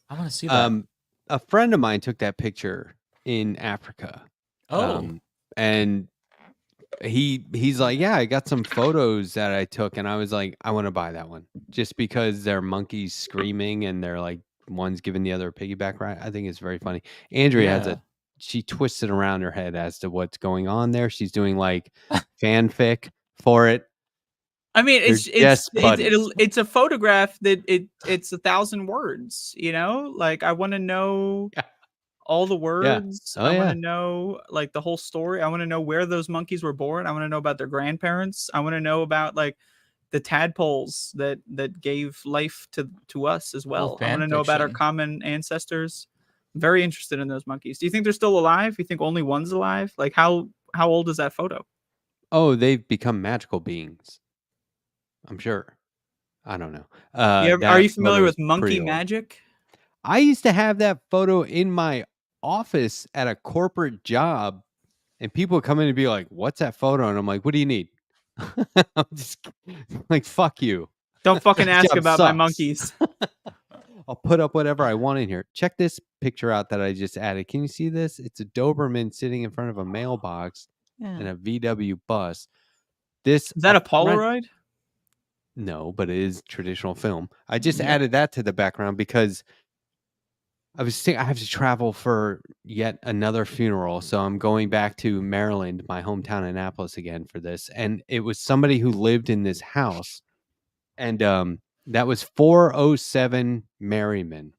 I want to see that. A friend of mine took that picture in Africa. Oh, And he's like, yeah, I got some photos that I took, and I was like, I want to buy that one just because they're monkeys screaming and they're like one's giving the other a piggyback ride. I think it's very funny. Andrea has yeah. she twisted around her head as to what's going on there. She's doing like fanfic for it. I mean, They're just buddies. it's a photograph that it's 1,000 words. You know, like I want to know Yeah. all the words. Oh, I want yeah. to know like the whole story. I want to know where those monkeys were born. I want to know about their grandparents. I want to know about like the tadpoles that gave life to us as well. I want to know about our fiction. common ancestors. I'm very interested in those monkeys. Do you think they're still alive? You think only one's alive? Like how old is that photo? Oh, they've become magical beings. I'm sure. I don't know. Are That you familiar photo with is monkey pretty old. magic? I used to have that photo in my office at a corporate job, and people would come in and be like, "What's that photo?" And I'm like, "What do you need?" I'm just like, "Fuck you." Don't fucking This ask job about my sucks. monkeys. I'll put up whatever I want in here. Check this picture out that I just added. Can you see this? It's a Doberman sitting in front of a mailbox Yeah. in a VW bus. This Is that a friend- Polaroid? No, but it is traditional film. I just Yeah. added that to the background because I have to travel for yet another funeral. So I'm going back to Maryland, my hometown Annapolis again for this. And it was somebody who lived in this house. And that was 407 Merriman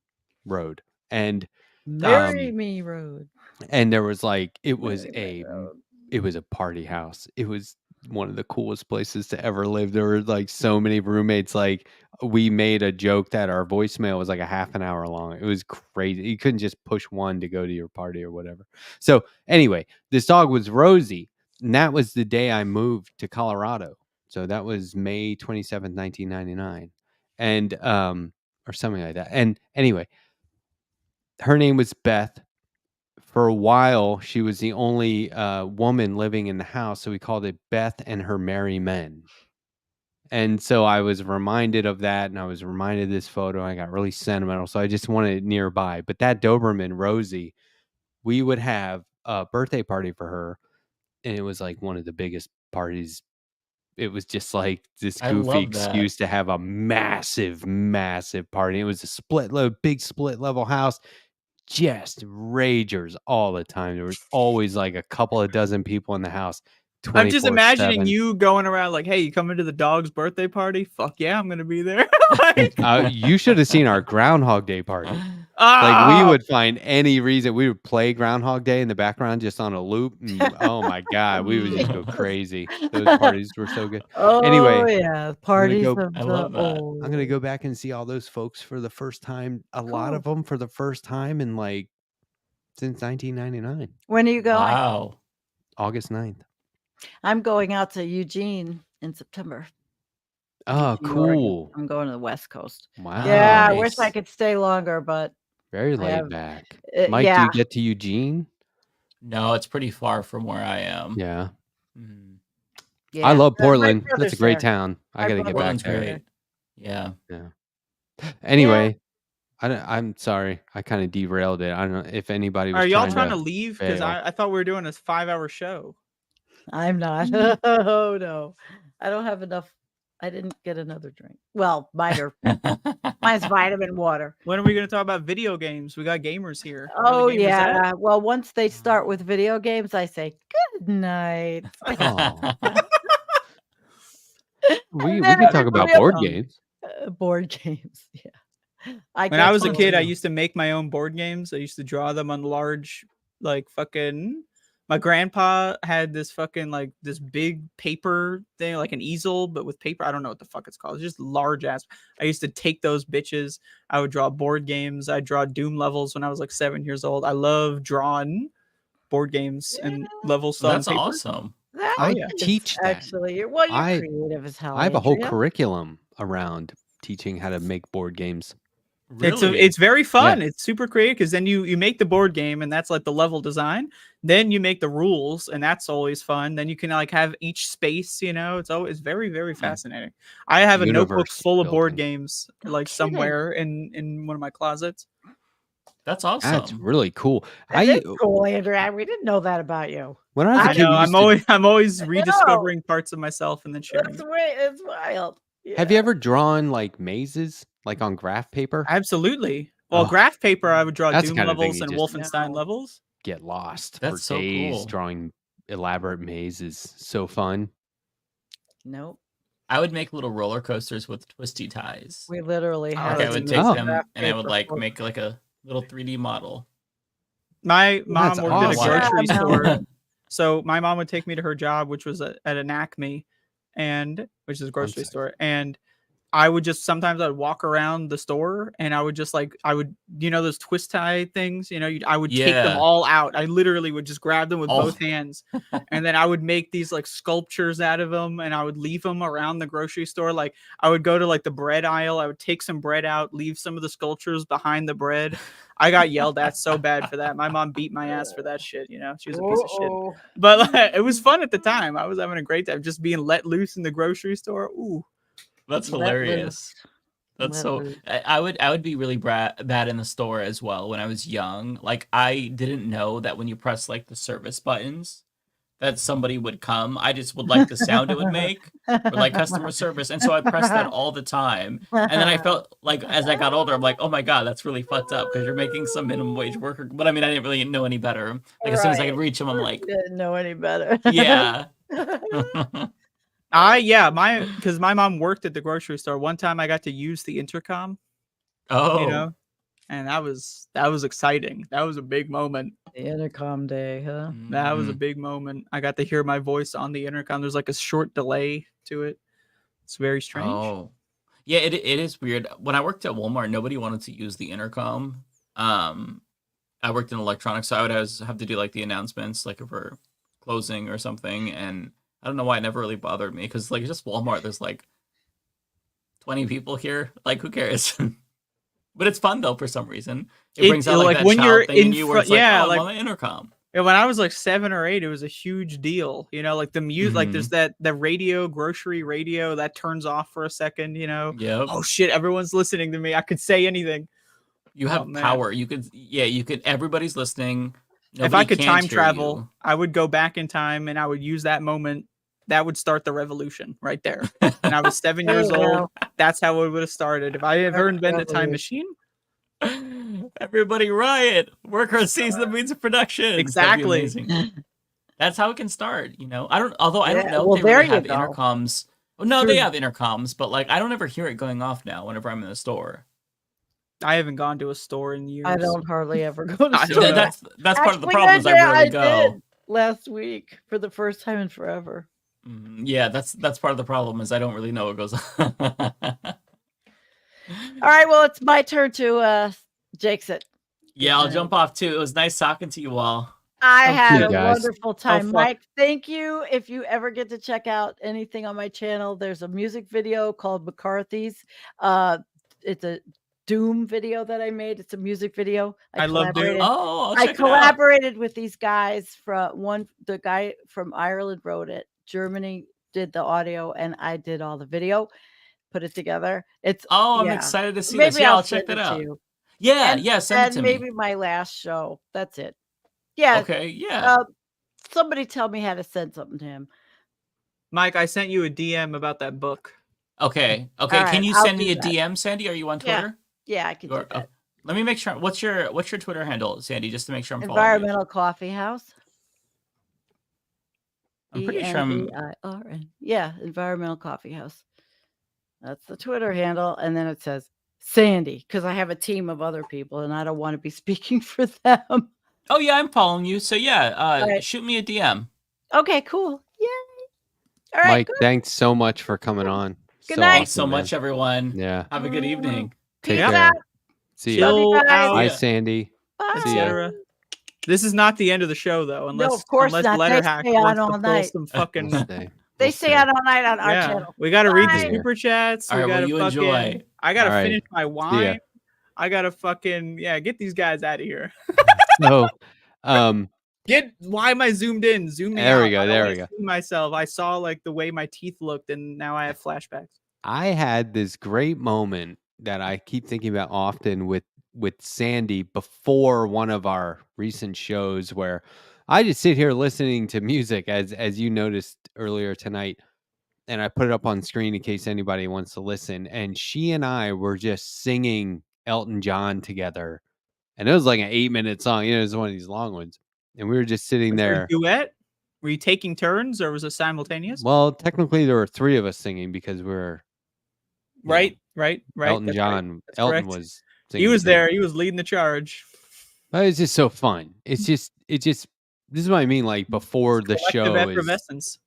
Road. And Marry Me Road. and there was like it was Marry Me Road. it was a party house. It was one of the coolest places to ever live. There were like so many roommates. Like we made a joke that our voicemail was like a half an hour long. It was crazy. You couldn't just push one to go to your party or whatever. So anyway, this dog was Rosie, and that was the day I moved to Colorado. So that was May 27th, 1999. And or something like that. And anyway, her name was Beth. For a while, she was the only woman living in the house, so we called it Beth and Her Merry Men. And so I was reminded of that, and I was reminded of this photo. I got really sentimental, so I just wanted it nearby. But that Doberman, Rosie, we would have a birthday party for her, and it was like one of the biggest parties. It was just like this I goofy love that. excuse to have a massive, massive party. It was a big split level house. Just ragers all the time. There was always like a couple of dozen people in the house. I'm just imagining 24/7. you going around like, "Hey, you coming to the dog's birthday party? Fuck yeah, I'm gonna be there." Like, You should have seen our Groundhog Day party. Like we oh, would find any reason. We would play Groundhog Day in the background just on a loop. And, oh my god, we would just go crazy. Those parties were so good. Oh Anyway, yeah, parties go- of I the love that. old. I'm gonna go back and see all those folks for the first time. A lot of them for the first time in like since 1999, When are you going? Wow. August 9th. I'm going out to Eugene in September. Oh, Eugene, Oregon. cool. I'm going to the West Coast. Wow. Yeah, I wish I Nice. could stay longer, but Very I laid have- back. Mike, do yeah. you get to Eugene? No, it's pretty far from where I am. Yeah. Mhm. Yeah. I love My Portland. That's a brother's great there. town. I My got to get back Portland's there. great. Yeah. Anyway, I'm sorry. I kind of derailed it. I don't know if anybody was are y'all trying to to leave? Because fail. I thought we were doing a 5-hour show. I'm not. Mm. Oh no, I don't have enough. I didn't get another drink. Well, mine's vitamin water. When are we gonna talk about video games? We got gamers here. Where the Oh gamers at? yeah. Well, once they start with video games, I say good night. Oh. we And can then talk about everybody board else- games. Board games. Yeah. When I was a fun kid, I too. used to make my own board games. I used to draw them on large, like fucking. My grandpa had this fucking like this big paper thing, like an easel, but with paper. I don't know what the fuck it's called. It's just large ass. I used to take those bitches. I would draw board games. I draw Doom levels when I was like 7 years old. I love drawing board games and levels on That's paper. awesome. That I is teach that. actually. Well, you're I- creative as hell. I have a whole Andrea. curriculum around teaching how to make board games. Really? It's very fun. It's super creative because then you make the board game and that's like the level design. Then you make the rules and that's always fun. Then you can like have each space. It's always very very fascinating. I have a notebook Universe full of board building. games No like kidding. somewhere in one of my closets. That's awesome. That's really cool. That is cool, Andrea. We didn't know that about you. When I was a I kid, know. we used I'm always I know. rediscovering parts of myself and then sharing. That's them. it's wild. Have you ever drawn like mazes, like on graph paper? Absolutely. Well, Oh, graph paper, I would draw that's the Doom kind of thing levels you and just- Wolfenstein No. levels. Get lost That's for so days cool. drawing elaborate mazes. So fun. Nope. I would make little roller coasters with twisty ties. We literally Oh, had. Like I that's would amazing. take Oh. them graph and I would paper like for- make like a little 3D model. My mom That's worked at a awesome. grocery Yeah, store. So my mom would take me to her job, which was at an Acme, which is a grocery sick. store. And I would just sometimes I'd walk around the store and I would just those twist tie things, I would take them Yeah. all out. I literally would just grab them with Oh. both hands. And then I would make these like sculptures out of them and I would leave them around the grocery store. Like I would go to like the bread aisle. I would take some bread out, leave some of the sculptures behind the bread. I got yelled at so bad for that. My mom beat my ass for that shit. She was a piece of shit. But it was fun at the time. I was having a great time just being let loose in the grocery store. Ooh. That's Let hilarious. That's Let so. loose. I would be really bad in the store as well when I was young. Like I didn't know that when you press like the service buttons, that somebody would come. I just would like the sound it would make for like customer service, and so I pressed that all the time. And then I felt like as I got older, I'm like, oh my god, that's really fucked up because you're making some minimum wage worker. But I mean, I didn't really know any better. Like as soon as I could reach them, I'm like, Didn't know any better. yeah. Because my mom worked at the grocery store. One time I got to use the intercom, Oh. and that was exciting. That was a big moment. The intercom day, huh? That was a Mhm. big moment. I got to hear my voice on the intercom. There's like a short delay to it. It's very strange. Oh, yeah. It is weird. When I worked at Walmart, nobody wanted to use the intercom. I worked in electronics, so I would always have to do like the announcements, like if we're closing or something. And I don't know why it never really bothered me because like it's just Walmart. There's like 20 people here. Like who cares? But it's fun though for some reason. It brings out like that when you're child thing in in you where it's like, yeah, oh, like I'm on the intercom. yeah, when I was like 7 or 8, it was a huge deal. Like the music, like Mhm. there's the radio, grocery radio that turns off for a second. Yep. Oh shit, everyone's listening to me. I could say anything. You Oh, have man. power. You could everybody's listening. If I Nobody could can't time hear travel, you. I would go back in time and I would use that moment. That would start the revolution right there. And I was 7 There years you old. go. That's how it would have started. If I ever invented a time Revolution. machine, Everybody riot. Workers seize the means of production. That'd be Exactly. amazing. That's how it can start, I don't although I don't Yeah, know well, if they there really you have go. intercoms. Well, no, True. they have intercoms, but like I don't ever hear it going off now whenever I'm in the store. I haven't gone to a store in years. I don't hardly ever go to I stores. don't know. That's part of the Actually, problem is I that day rarely go. did last week for the first time in forever. Yeah, that's part of the problem is I don't really know what goes on. All right, well, it's my turn to Jake's it. Yeah, I'll jump off too. It was nice talking to you all. I had you a guys. wonderful time. fuck. Mike, thank you. If you ever get to check out anything on my channel, there's a music video called McCarthy's. It's a Doom video that I made. It's a music video. I love Doom. Oh, I'll I check it out. collaborated with these guys the guy from Ireland wrote it. Germany did the audio and I did all the video, put it together. I'm yeah. excited to see Maybe this. Yeah, I'll send check that it to out. you. Yeah, And- yeah, send it and to maybe me. my last show. That's it. Yeah. Okay, yeah. Somebody tell me how to send something to him. Mike, I sent you a DM about that book. Okay. All Can right, you I'll send do me a that. DM, Sandy? Are you on Yeah, Twitter? Yeah, I can do that. Let me make sure. What's your Twitter handle, Sandy? Just to make sure I'm following Environmental Coffee House. you. I'm pretty sure I'm. ENVIRN. Yeah, Environmental Coffee House. That's the Twitter handle. And then it says Sandy, because I have a team of other people and I don't want to be speaking for them. Oh yeah, I'm following you. So yeah, right. shoot me a DM. Okay, cool. Yay. All right. Mike, thanks so much for coming on. Good So night. Thanks so awesome, man. much, everyone. Yeah. Have a good evening. Take Peace care. out. See Love you. you Chill guys. out, Bye, Yeah. Sandy. Bye. See ya. etc. This is not the end of the show, though, unless of course unless not. They Letterhack stay on wants all to pull night. some fucking. We'll stay. They We'll stay out all night on our Yeah, channel. we got to read the Bye. super chats. All We right, got well, to you fucking. enjoy. I got to All right. finish my ya. wine. I got to fucking get these guys out of here. So, Why am I zoomed in? Zoom me There out. we go, I don't there wanna we go. see myself. I saw like the way my teeth looked, and now I have flashbacks. I had this great moment that I keep thinking about often with Sandy before one of our recent shows where I just sit here listening to music as you noticed earlier tonight, and I put it up on screen in case anybody wants to listen. And she and I were just singing Elton John together, and it was like an 8-minute song. It was one of these long ones, and we were just sitting Was there there. a duet? Were you taking turns, or was it simultaneous? Well, technically there were 3 of us singing because we're right. Elton That's John. That's Elton correct. was He singing was too. there. He was leading the charge. It's just so fun. This is what I mean. Like before the Collective show is, effervescence.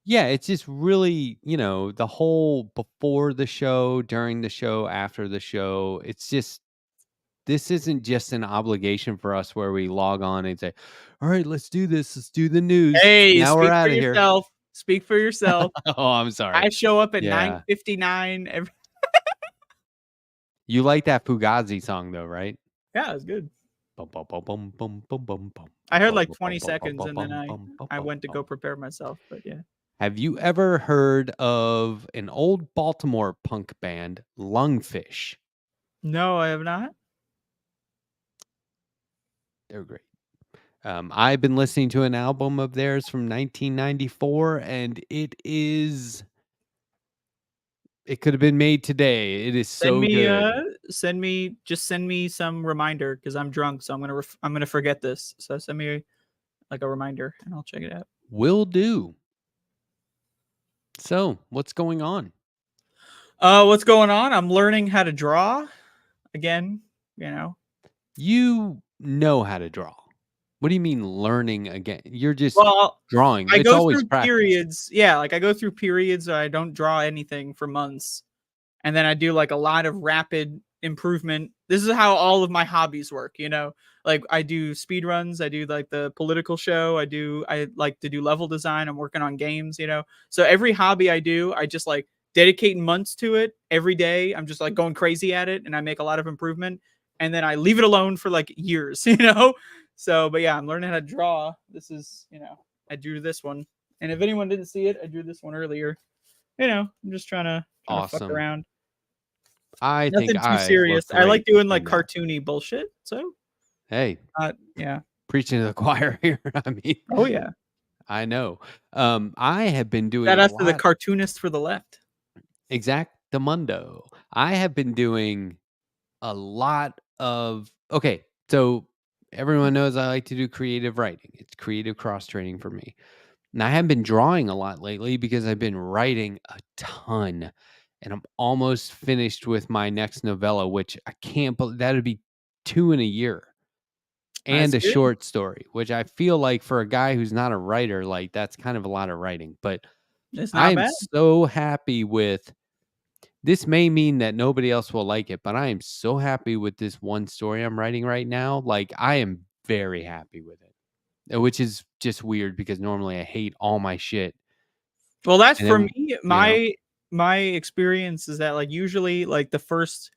yeah, it's just really, the whole before the show, during the show, after the show. It's just, this isn't just an obligation for us where we log on and say, all right, let's do this. Let's do the news. Hey, Now we're speak for out of here. yourself. Speak for yourself. Oh, I'm sorry. I show up at Yeah. 9:59 every. You like that Fugazi song though, right? Yeah, it's good. Bum, bum, bum, bum, bum, bum, bum, bum, I heard bum, like bum, 20 bum, bum, seconds and then bum, bum, bum, I bum, went to go bum. prepare myself. But yeah. Have you ever heard of an old Baltimore punk band, Lungfish? No, I have not. They're great. I've been listening to an album of theirs from 1994, and it could have been made today. It is so good. Send me some reminder because I'm drunk, so I'm gonna forget this. So send me like a reminder and I'll check it out. Will do. So, what's going on? What's going on? I'm learning how to draw again. You know how to draw. What do you mean learning again? You're just Well, drawing. I It's go always through practice. periods. Yeah, like I go through periods where I don't draw anything for months. And then I do like a lot of rapid improvement. This is how all of my hobbies work, Like I do speed runs, I do like the political show, I like to do level design, I'm working on games, So every hobby I do, I just like dedicate months to it every day. I'm just like going crazy at it and I make a lot of improvement and then I leave it alone for like years, So, but yeah, I'm learning how to draw. This is, I drew this one. And if anyone didn't see it, I drew this one earlier. I'm just trying to fuck Awesome. around. I Nothing think too I serious. look I like great doing like in that. cartoony bullshit. So, Hey, yeah. preaching to the choir here. I mean, Oh yeah. I know. I have been doing Shout a out to the lot. cartoonist for the left. Exactamundo. I have been doing a lot of. Okay, so everyone knows I like to do creative writing. It's creative cross training for me. And I haven't been drawing a lot lately because I've been writing a ton. And I'm almost finished with my next novella, which I can't believe that'd be 2 in a year. And That's a good. short story, which I feel like for a guy who's not a writer, like that's kind of a lot of writing. But It's I not am bad. so happy with this. May mean that nobody else will like it, but I am so happy with this one story I'm writing right now. Like I am very happy with it, which is just weird because normally I hate all my shit. Well, that's And for then, me. know, My experience is that like usually like the first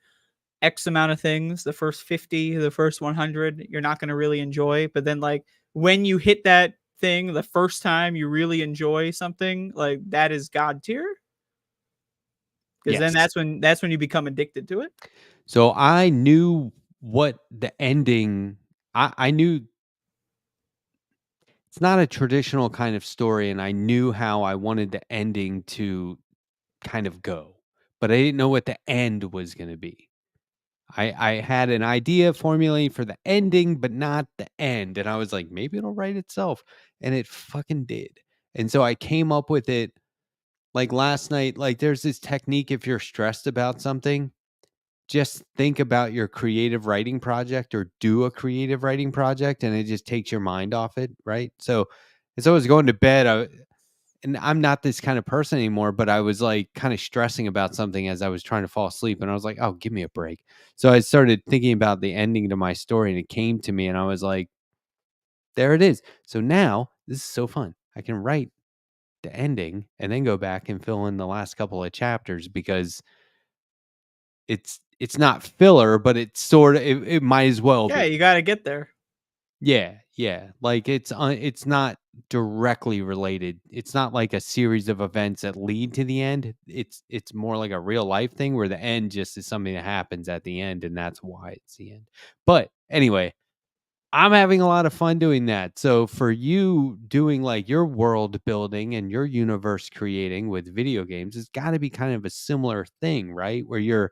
X amount of things, the first 50, the first 100, you're not going to really enjoy. But then like when you hit that thing the first time you really enjoy something, like that is God tier. Because then yes. that's when you become addicted to it. So I knew what the ending. I knew it's not a traditional kind of story, and I knew how I wanted the ending to kind of go, but I didn't know what the end was going to be. I had an idea formulating for the ending, but not the end, and I was like, maybe it'll write itself, and it fucking did. And so I came up with it like last night. Like there's this technique if you're stressed about something. Just think about your creative writing project or do a creative writing project and it just takes your mind off it, right? So as I was going to bed, and I'm not this kind of person anymore, but I was like kind of stressing about something as I was trying to fall asleep. And I was like, oh, give me a break. So I started thinking about the ending to my story and it came to me and I was like, there it is. So now this is so fun. I can write the ending and then go back and fill in the last couple of chapters because it's not filler, but it's sort of it might as well Yeah, be. you got to get there. Yeah. Like it's not directly related. It's not like a series of events that lead to the end. It's more like a real life thing where the end just is something that happens at the end, and that's why it's the end. But anyway, I'm having a lot of fun doing that. So for you doing like your world building and your universe creating with video games, it's got to be kind of a similar thing, right? Where you're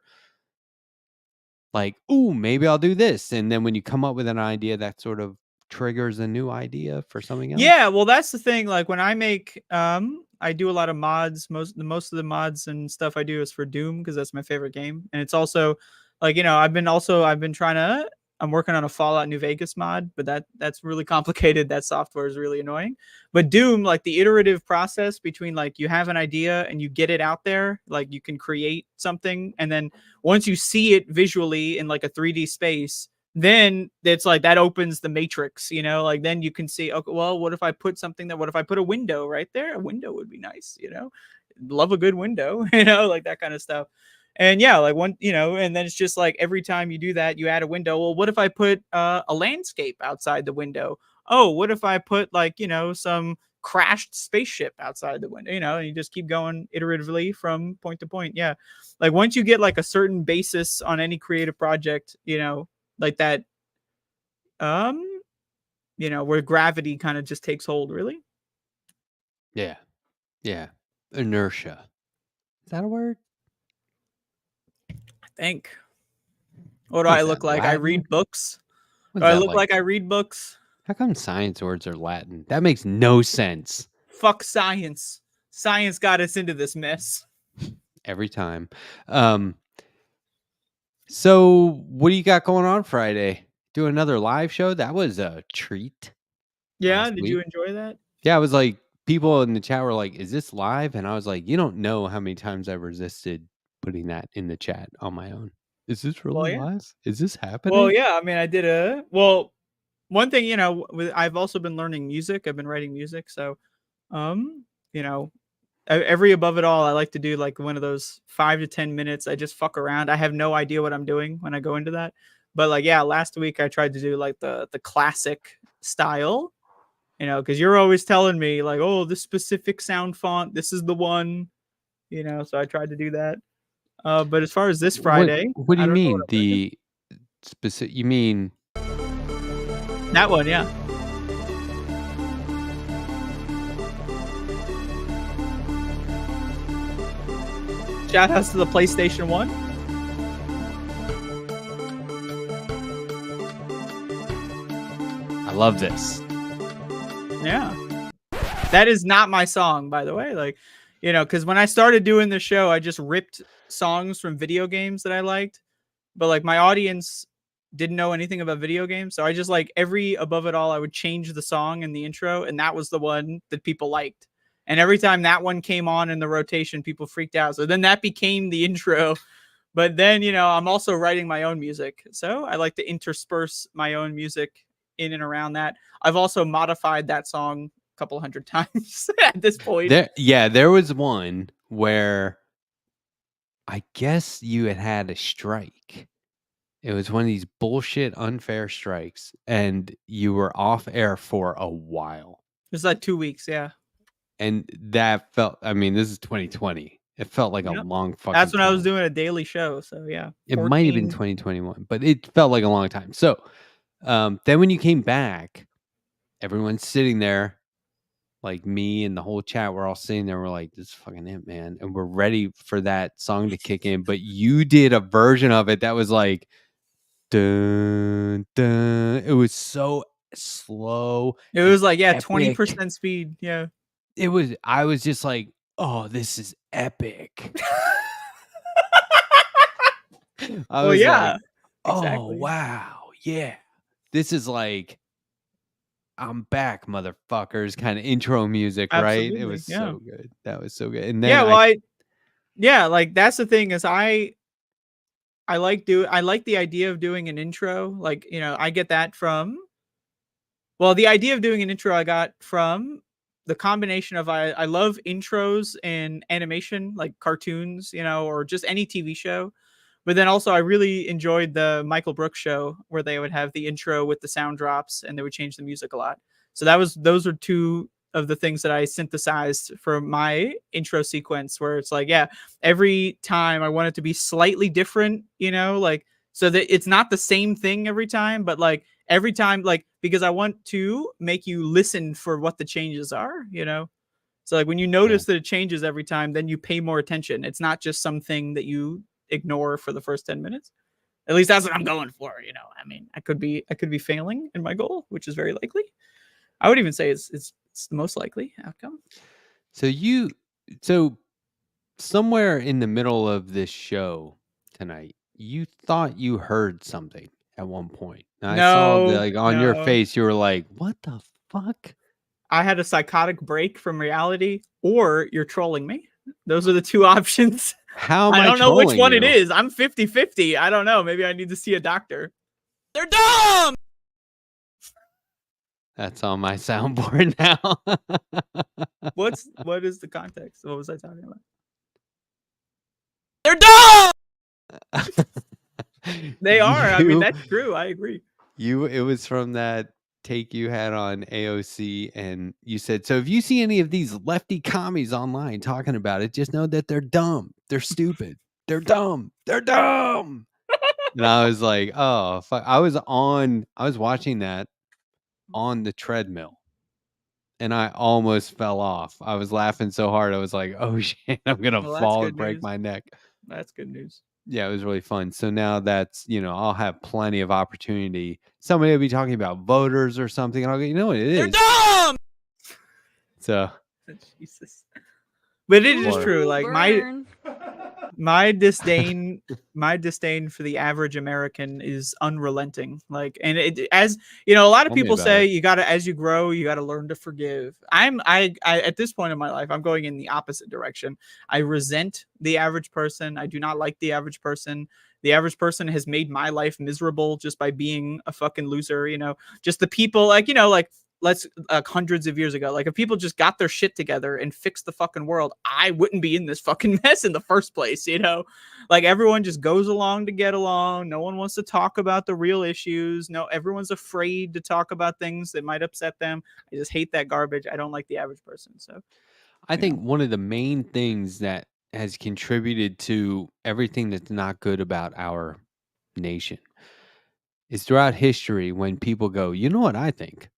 like, "Ooh, maybe I'll do this." And then when you come up with an idea, that sort of triggers a new idea for something else? Yeah, well, that's the thing. Like when I make, I do a lot of mods. Most of the mods and stuff I do is for Doom because that's my favorite game, and it's also like I've been trying to I'm working on a Fallout New Vegas mod, but that's really complicated. That software is really annoying. But Doom, like the iterative process between like you have an idea and you get it out there, like you can create something, and then once you see it visually in like a 3D space, then it's like that opens the matrix, you know, like then you can see, okay, well, what if I put a window right there? A window would be nice, you know, love a good window, you know, like that kind of stuff. And yeah, like one, you know, and then it's just like every time you do that, you add a window. Well, what if I put a landscape outside the window? Oh, what if I put like, you know, some crashed spaceship outside the window, you know, and you just keep going iteratively from point to point. Yeah. Like once you get like a certain basis on any creative project, you know, like that, um, you know, where gravity kind of just takes hold, really. Yeah. Yeah. Inertia. Is that a word? I think. What do What I is look that, like? I Latin? read books. What Do is I that look like I read books? How come science words are Latin? That makes no sense. Fuck science. Science got us into this mess. Every time. So what do you got going on Friday? Do another live show? That was a treat. Yeah, last did week. you enjoy that? Yeah, I was like, people in the chat were like, "Is this live?" And I was like, "You don't know how many times I've resisted putting that in the chat on my own. Is this Well, really yeah. live? Is this happening?" Well, yeah. I mean, I did one thing, you know, I've also been learning music. I've been writing music, so, you know, every above it all, I like to do like one of those 5 to 10 minutes. I just fuck around. I have no idea what I'm doing when I go into that. But like, yeah, last week I tried to do like the classic style, you know, because you're always telling me like, oh, this specific sound font, this is the one, you know. So I tried to do that. But as far as this Friday, What do I you don't know what mean? I'm gonna do. The specific? You mean That one, yeah. Shout outs to the PlayStation 1. I love this. Yeah. That is not my song, by the way. Like, you know, because when I started doing the show, I just ripped songs from video games that I liked. But like my audience didn't know anything about video games. So I just like every above it all, I would change the song in the intro. And that was the one that people liked. And every time that one came on in the rotation, people freaked out. So then that became the intro. But then, you know, I'm also writing my own music. So I like to intersperse my own music in and around that. I've also modified that song a couple hundred times at this point. There was one where I guess you had a strike. It was one of these bullshit unfair strikes, and you were off air for a while. It was like 2 weeks, yeah. And that felt, I mean, this is 2020. It felt like a Yep. long fucking That's when I was time. doing a daily show. So yeah. It might have been 2021, but it felt like a long time. So then when you came back, everyone's sitting there, like me and the whole chat, we're all sitting there. We're like, this is fucking it, man. And we're ready for that song to kick in. But you did a version of it that was like, dun, dun. It was so slow. It was like, yeah, epic. 20% speed. Yeah. I was just like, oh, this is epic. I was yeah. like, oh, exactly. wow. Yeah. This is like, I'm back, motherfuckers, kind of intro music, right? It Absolutely, was yeah. so good. That was so good. And then Yeah, well, like that's the thing is I like the idea of doing an intro. Like, you know, I get that from the idea of doing an intro I got from the combination of I love intros in animation, like cartoons, you know, or just any TV show. But then also I really enjoyed the Michael Brooks show where they would have the intro with the sound drops and they would change the music a lot. So those are two of the things that I synthesized for my intro sequence where it's like, yeah, every time I want it to be slightly different, you know, like so that it's not the same thing every time, but like every time, like because I want to make you listen for what the changes are, you know. So like when you notice that it changes every time, then you pay more attention. It's not just something that you ignore for the first 10 minutes. At least that's what I'm going for, you know. I mean, I could be failing in my goal, which is very likely. I would even say it's the most likely outcome. So somewhere in the middle of this show tonight, you thought you heard something. at one point. And I saw No, on your no. face, you were like, "What the fuck?" I had a psychotic break from reality, or you're trolling me. Those are the two options. How am I I don't know which trolling one it you? is. I'm 50-50. I don't know. Maybe I need to see a doctor. They're dumb. That's on my soundboard now. What is the context? What was I talking about? They're dumb. They are. I mean, that's true. I agree. It was from that take you had on AOC, and you said, "So if you see any of these lefty commies online talking about it, just know that they're dumb. They're stupid. They're dumb. They're dumb." And I was like, "Oh, fuck." I was watching that on the treadmill, and I almost fell off. I was laughing so hard. I was like, "Oh shit, I'm gonna Well, that's fall good and break news. my neck." That's good news. Yeah, it was really fun. So now that's, I'll have plenty of opportunity. Somebody will be talking about voters or something, and I'll go, you know what it They're is. dumb. So Jesus. But it is Or- true. Like my disdain for the average American is unrelenting. Like, and as you know, a lot of Tell me people about say it. you gotta, as you grow, you gotta learn to forgive. I at this point in my life, I'm going in the opposite direction. I resent the average person. I do not like the average person. The average person has made my life miserable just by being a fucking loser. Just the people like let's hundreds of years ago, like if people just got their shit together and fixed the fucking world, I wouldn't be in this fucking mess in the first place. Like everyone just goes along to get along. No one wants to talk about the real issues. No, everyone's afraid to talk about things that might upset them. I just hate that garbage. I don't like the average person. So I think one of the main things that has contributed to everything that's not good about our nation is throughout history when people go, you know what I think?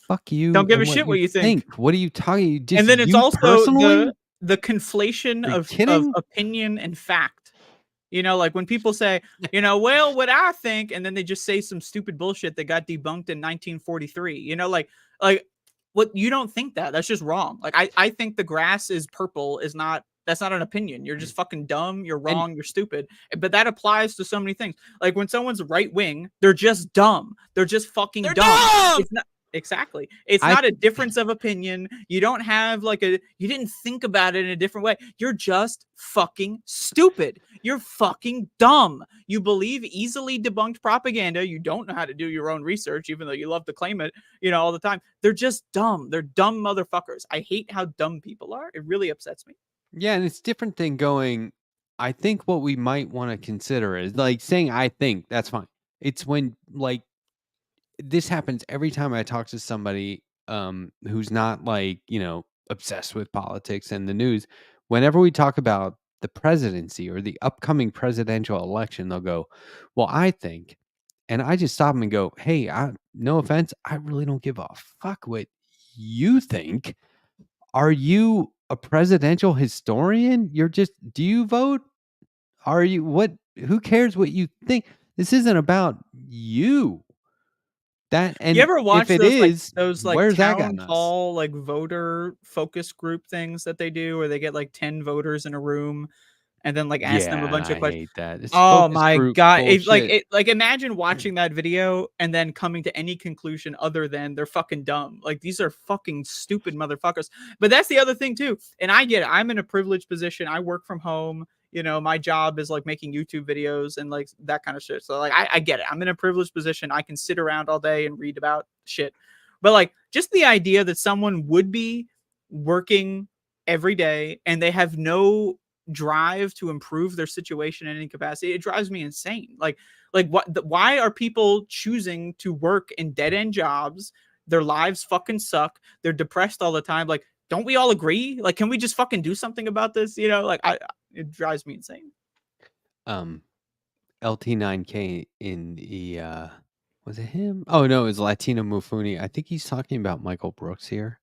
Fuck you. don't give and a shit what you think. What are you talking? You just And then it's you also personally? the conflation Are you of kidding? opinion and fact. Like when people say, well, what I think, and then they just say some stupid bullshit that got debunked in 1943. Like what, you don't think that. That's just wrong. Like I think the grass is purple that's not an opinion. You're just fucking dumb. You're wrong. You're stupid. But that applies to so many things. Like when someone's right wing, they're just dumb. They're just fucking dumb. It's not. Exactly. It's not a difference of opinion. You don't have you didn't think about it in a different way. You're just fucking stupid. You're fucking dumb. You believe easily debunked propaganda. You don't know how to do your own research, even though you love to claim it, all the time. They're just dumb. They're dumb motherfuckers. I hate how dumb people are. It really upsets me. Yeah, and it's different than going, I think what we might want to consider is like saying I think, that's fine. It's when this happens every time I talk to somebody who's not obsessed with politics and the news. Whenever we talk about the presidency or the upcoming presidential election, they'll go, "Well, I think," and I just stop them and go, "Hey, no offense, I really don't give a fuck what you think. Are you a presidential historian? Do you vote? Are you what? Who cares what you think? This isn't about you." You ever watch if it those is, like where's that town gotten us? hall like voter focus group things that they do, where they get like 10 voters in a room and then like ask them a Yeah, bunch of I questions? hate that. It's Oh focus my group god! bullshit. Imagine watching that video and then coming to any conclusion other than they're fucking dumb. Like these are fucking stupid motherfuckers. But that's the other thing too. And I get it. I'm in a privileged position. I work from home. My job is like making YouTube videos and like that kind of shit. So like I get it. I'm in a privileged position. I can sit around all day and read about shit. But like just the idea that someone would be working every day and they have no drive to improve their situation in any capacity, it drives me insane. Like why are people choosing to work in dead-end jobs? Their lives fucking suck. They're depressed all the time. Like, don't we all agree? Like, can we just fucking do something about this? It drives me insane. LT9K in the was it him? Oh no, it was Latino Mufuni. I think he's talking about Michael Brooks here.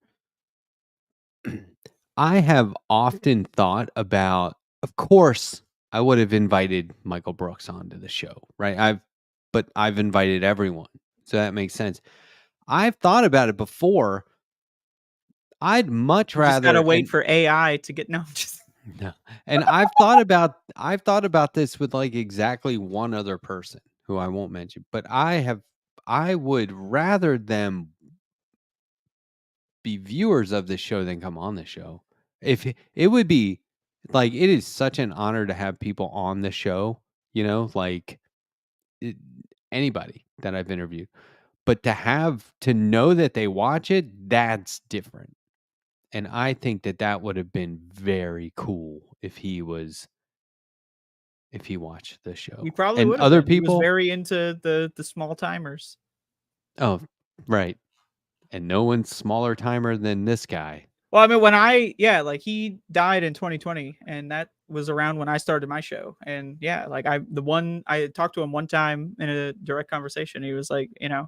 I have often thought about, of course, I would have invited Michael Brooks onto the show, right? But I've invited everyone, so that makes sense. I've thought about it before. I'd much You just gotta rather wait for AI to get no. No. And I've thought about this with like exactly one other person who I won't mention, but I would rather them be viewers of the show than come on the show. If it would be like it is such an honor to have people on the show, like it, anybody that I've interviewed. But to know that they watch it, that's different. And I think that would have been very cool if he watched the show. He probably And would have other been. He was people, very into the small timers. oh, right. And no one's smaller timer than this guy. Well, I mean, like he died in 2020, and that was around when I started my show. And yeah, like I talked to him one time in a direct conversation. He was like, yeah,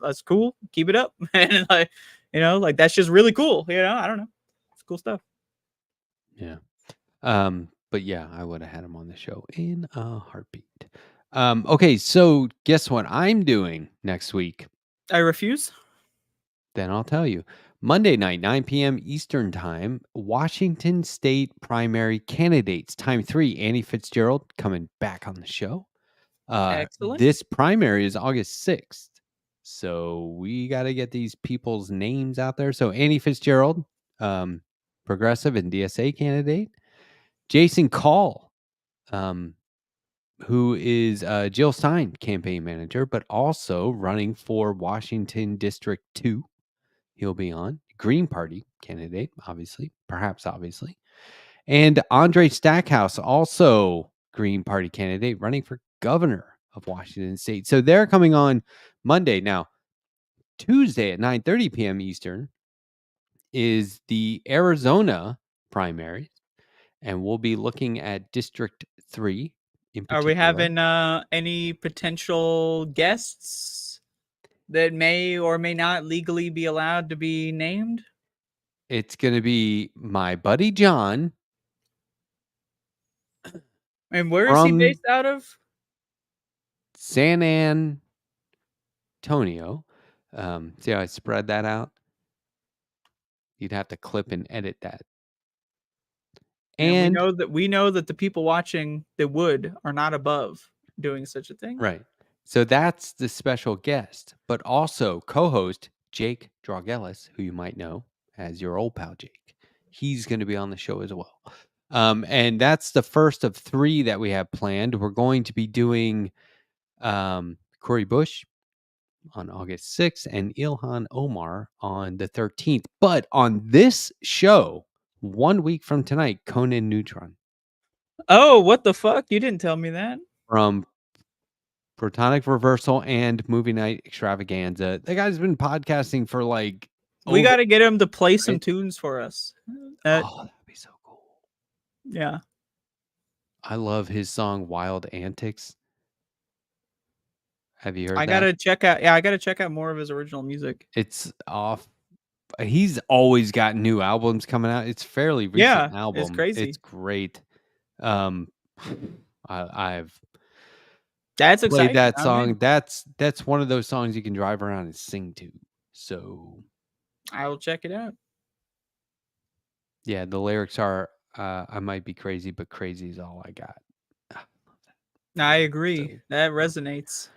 that's cool, keep it up, and like, like that's just really cool. I don't know, it's cool stuff. Yeah. But yeah, I would have had him on the show in a heartbeat. Okay, so guess what I'm doing next week? I refuse. Then I'll tell you. Monday night, 9 p.m. Eastern Time, Washington State primary candidates. Time 3, Annie Fitzgerald coming back on the show. Excellent. This primary is August 6th. So we got to get these people's names out there. So Annie Fitzgerald, progressive and DSA candidate. Jason Call, who is Jill Stein campaign manager, but also running for Washington District 2. He'll be on. Green Party candidate, obviously. And Andre Stackhouse, also Green Party candidate, running for governor of Washington State. So they're coming on Monday. Now, Tuesday at 9:30 p.m. Eastern is the Arizona primary, and we'll be looking at District 3 in particular. Are we having any potential guests that may or may not legally be allowed to be named? It's going to be my buddy John. And where is he based out of? San Antonio. See how I spread that out? You'd have to clip and edit that. And we know that the people watching that are not above doing such a thing. Right. So that's the special guest, but also co-host Jake Drogelis, who you might know as your old pal Jake. He's going to be on the show as well. And that's the first of 3 that we have planned. We're going to be doing Corey Bush on August 6th and Ilhan Omar on the 13th. But on this show, 1 week from tonight, Conan Neutron. Oh, what the fuck? You didn't tell me that. From Protonic Reversal and Movie Night Extravaganza. The guy's been podcasting for like... We got to get him to play some tunes for us. That'd be so cool. Yeah. I love his song Wild Antics. Have you heard that? I got to check out more of his original music. It's off. He's always got new albums coming out. It's fairly recent album. It's crazy. It's great. I've That's played exciting. that song. That's one of those songs you can drive around and sing to. So I will check it out. Yeah, the lyrics are I might be crazy, but crazy is all I got. I agree. That resonates.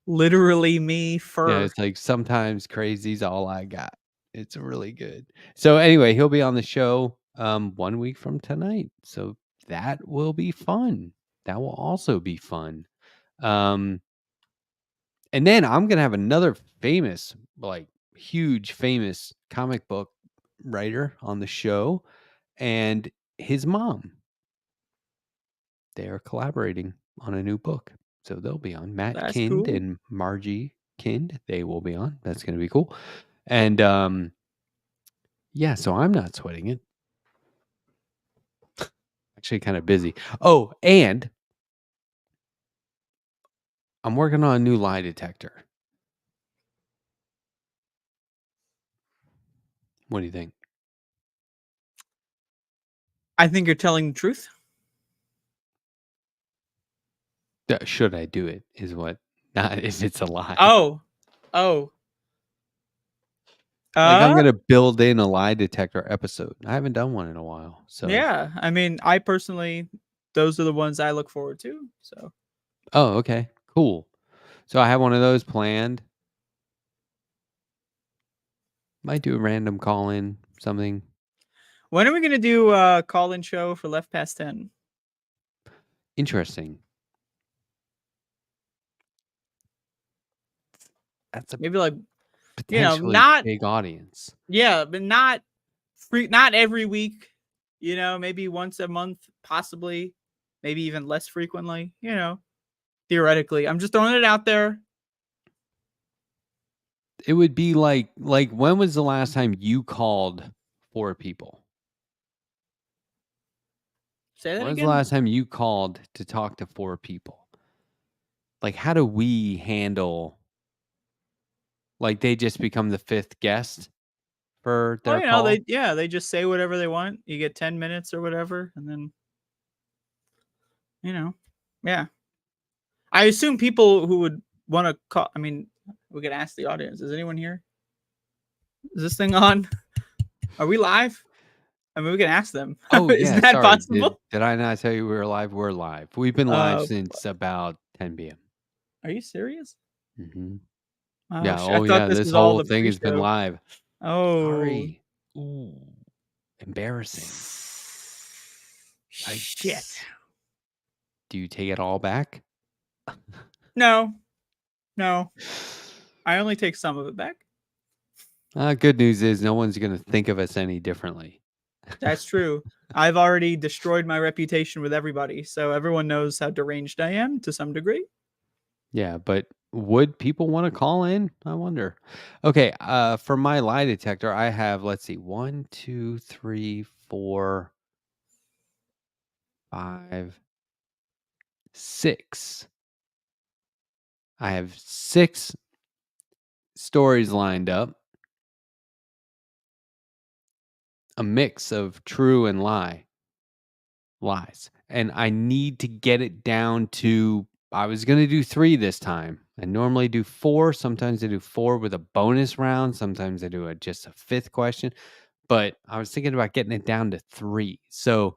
Literally me fur. Yeah, it's like sometimes crazy's all I got. It's really good. So anyway, he'll be on the show 1 week from tonight. So that will be fun. That will also be fun. And then I'm gonna have another famous, like huge famous comic book writer on the show and his mom. They are collaborating on a new book. So they'll be on. Matt That's Kind cool. and Margie Kind. They will be on. That's going to be cool. And yeah, so I'm not sweating it. Actually kind of busy. Oh, and I'm working on a new lie detector. What do you think? I think you're telling the truth. Should I do it is what, not if it's a lie. Oh. Like I'm Uh, gonna build in a lie detector episode. I haven't done one in a while. So yeah. I mean, I personally, those are the ones I look forward to. So Oh, okay. Cool. So I have one of those planned. Might do a random call in, something. when are we gonna do a call-in show for Left Past 10? Interesting. That's a Maybe like potentially not big audience. but not not every week. Maybe once a month, possibly, maybe even less frequently. Theoretically, I'm just throwing it out there. It would be like when was the last time you called 4 people? Say that When was the again. last time you called to talk to 4 people? Like, how do we handle like they just become the 5th guest for Oh, their call? they just say whatever they want. You get 10 minutes or whatever, and then yeah. I assume people who would want to call. I mean, we could ask the audience. Is anyone here? Is this thing on? Are we live? I mean, we can ask them. Oh, Isn't yeah, that sorry. possible? Did I not tell you we were live? We're live. We've been live Uh, since about 10 p.m. are you serious? Mhm. Oh, Yeah, I oh, thought yeah, this this was all whole the thing has been pre-show. live. Oh, Sorry. Ooh, embarrassing. shit. Do you take it all back? No, I only take some of it back. Good news is no one's going to think of us any differently. That's true. I've already destroyed my reputation with everybody, so everyone knows how deranged I am to some degree. Yeah, but would people want to call in? I wonder. Okay, for my lie detector, I have, let's see, 1, 2, 3, 4, 5, 6. I have 6 stories lined up, a mix of true and lies. And I need to get it down to, I was going to do 3 this time. I normally do 4. Sometimes I do 4 with a bonus round. Sometimes I do just a 5th question. But I was thinking about getting it down to 3. So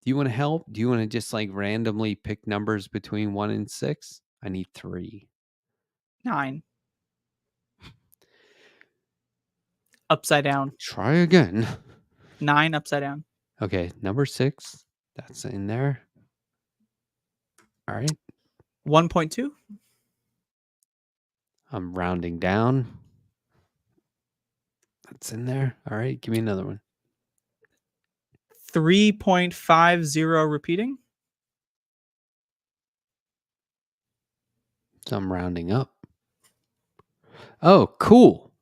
do you want to help? Do you want to just like randomly pick numbers between 1 and 6? I need 3. 9. Upside down. Try again. 9 upside down. Okay, number 6. That's in there. All right. 1.2. I'm rounding down. That's in there. All right, give me another one. 3.50 repeating. So I'm rounding up. Oh, cool.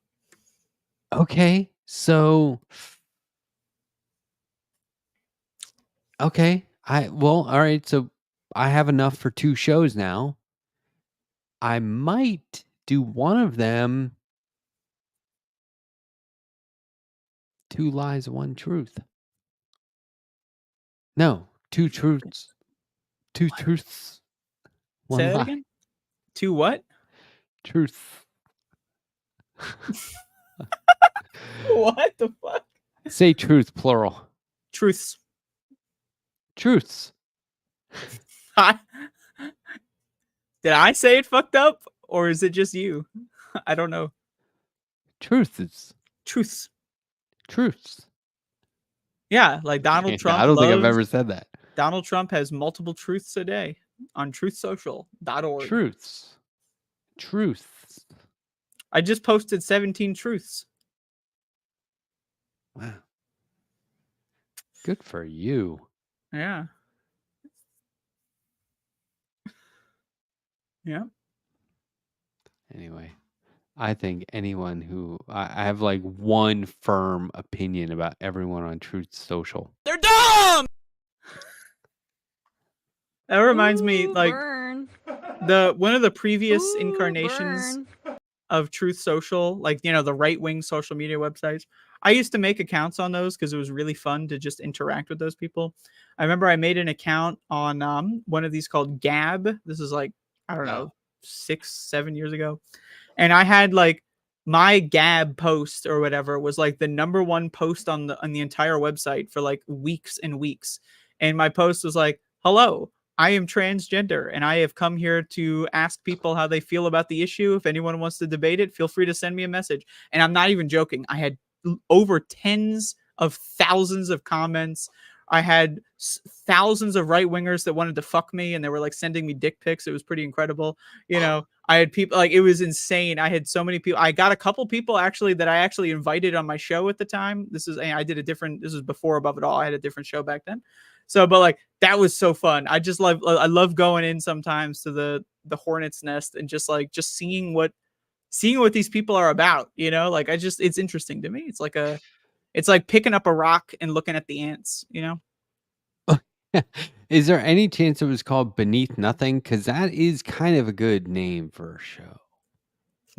Okay. So okay. All right. So I have enough for 2 shows now. I might do one of them 2 lies, 1 truth. No, 2 truths. 2 truths. Say 1 that lie. again. 2 what? Truth. What the fuck? Say truth plural. Truths. Truths. Did I say it fucked up, or is it just you? I don't know. Truths. Truths. Truths. Yeah, like Donald Trump I don't think I've loves. ever said that. Donald Trump has multiple truths a day on truthsocial.org. Truths. Truths. I just posted 17 truths. Wow. Good for you. Yeah. Yeah. Anyway, I think anyone who I have like one firm opinion about everyone on Truth Social. They're dumb. That reminds me, like burn. one of the previous Ooh, incarnations burn. of Truth Social, like the right-wing social media websites. I used to make accounts on those because it was really fun to just interact with those people. I remember I made an account on one of these called Gab. This is like, I don't know, 6-7 years ago. And I had like my Gab post or whatever was like the #1 post on the entire website for like weeks and weeks. And my post was like, "Hello, I am transgender and I have come here to ask people how they feel about the issue. If anyone wants to debate it, feel free to send me a message." And I'm not even joking. I had over tens of thousands of comments. I had thousands of right wingers that wanted to fuck me and they were like sending me dick pics. It was pretty incredible. You know, I had people like, it was insane. I had so many people. I got a couple people actually that I actually invited on my show at the time. This was before Above It All. I had a different show back then. So, but like, that was so fun. I love going in sometimes to the hornet's nest and just seeing what these people are about, you know, like it's interesting to me. It's like picking up a rock and looking at the ants, you know? Is there any chance it was called Beneath Nothing? Because that is kind of a good name for a show.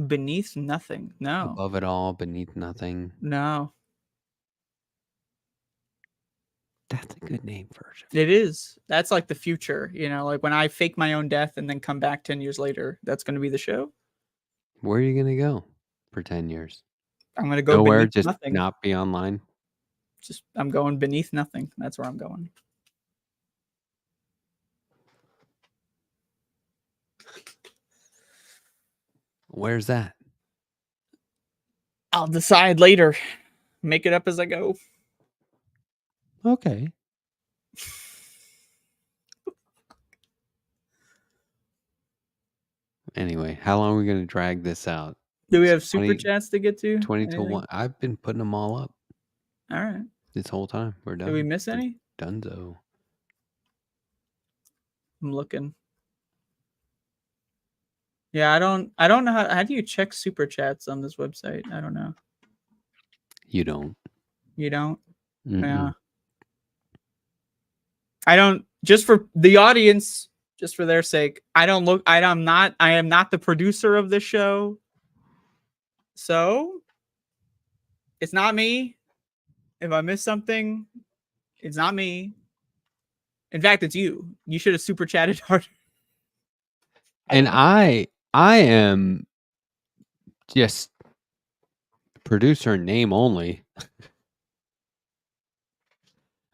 Beneath Nothing. No. Above It All, Beneath Nothing. No. That's a good name for a show. It is. That's like the future, you know, like when I fake my own death and then come back 10 years later, that's going to be the show. Where are you going to go for 10 years? I'm going to go Nowhere, beneath just nothing. not be online? I'm going beneath nothing. That's where I'm going. Where's that? I'll decide later. Make it up as I go. Okay. Anyway, how long are we going to drag this out? Do we have It's super 20 chats to get to? 20 to Anything? 1. I've been putting them all up All right. this whole time. We're done. Did we miss any? Dunzo. I'm looking. Yeah, I don't know how do you check super chats on this website? I don't know. You don't. You don't? Mm-mm. Yeah. I don't, just for the audience, just for their sake, I am not the producer of this show. So it's not me. If I miss something, it's not me. In fact, it's you. You should have super chatted harder. And I am just producer in name only.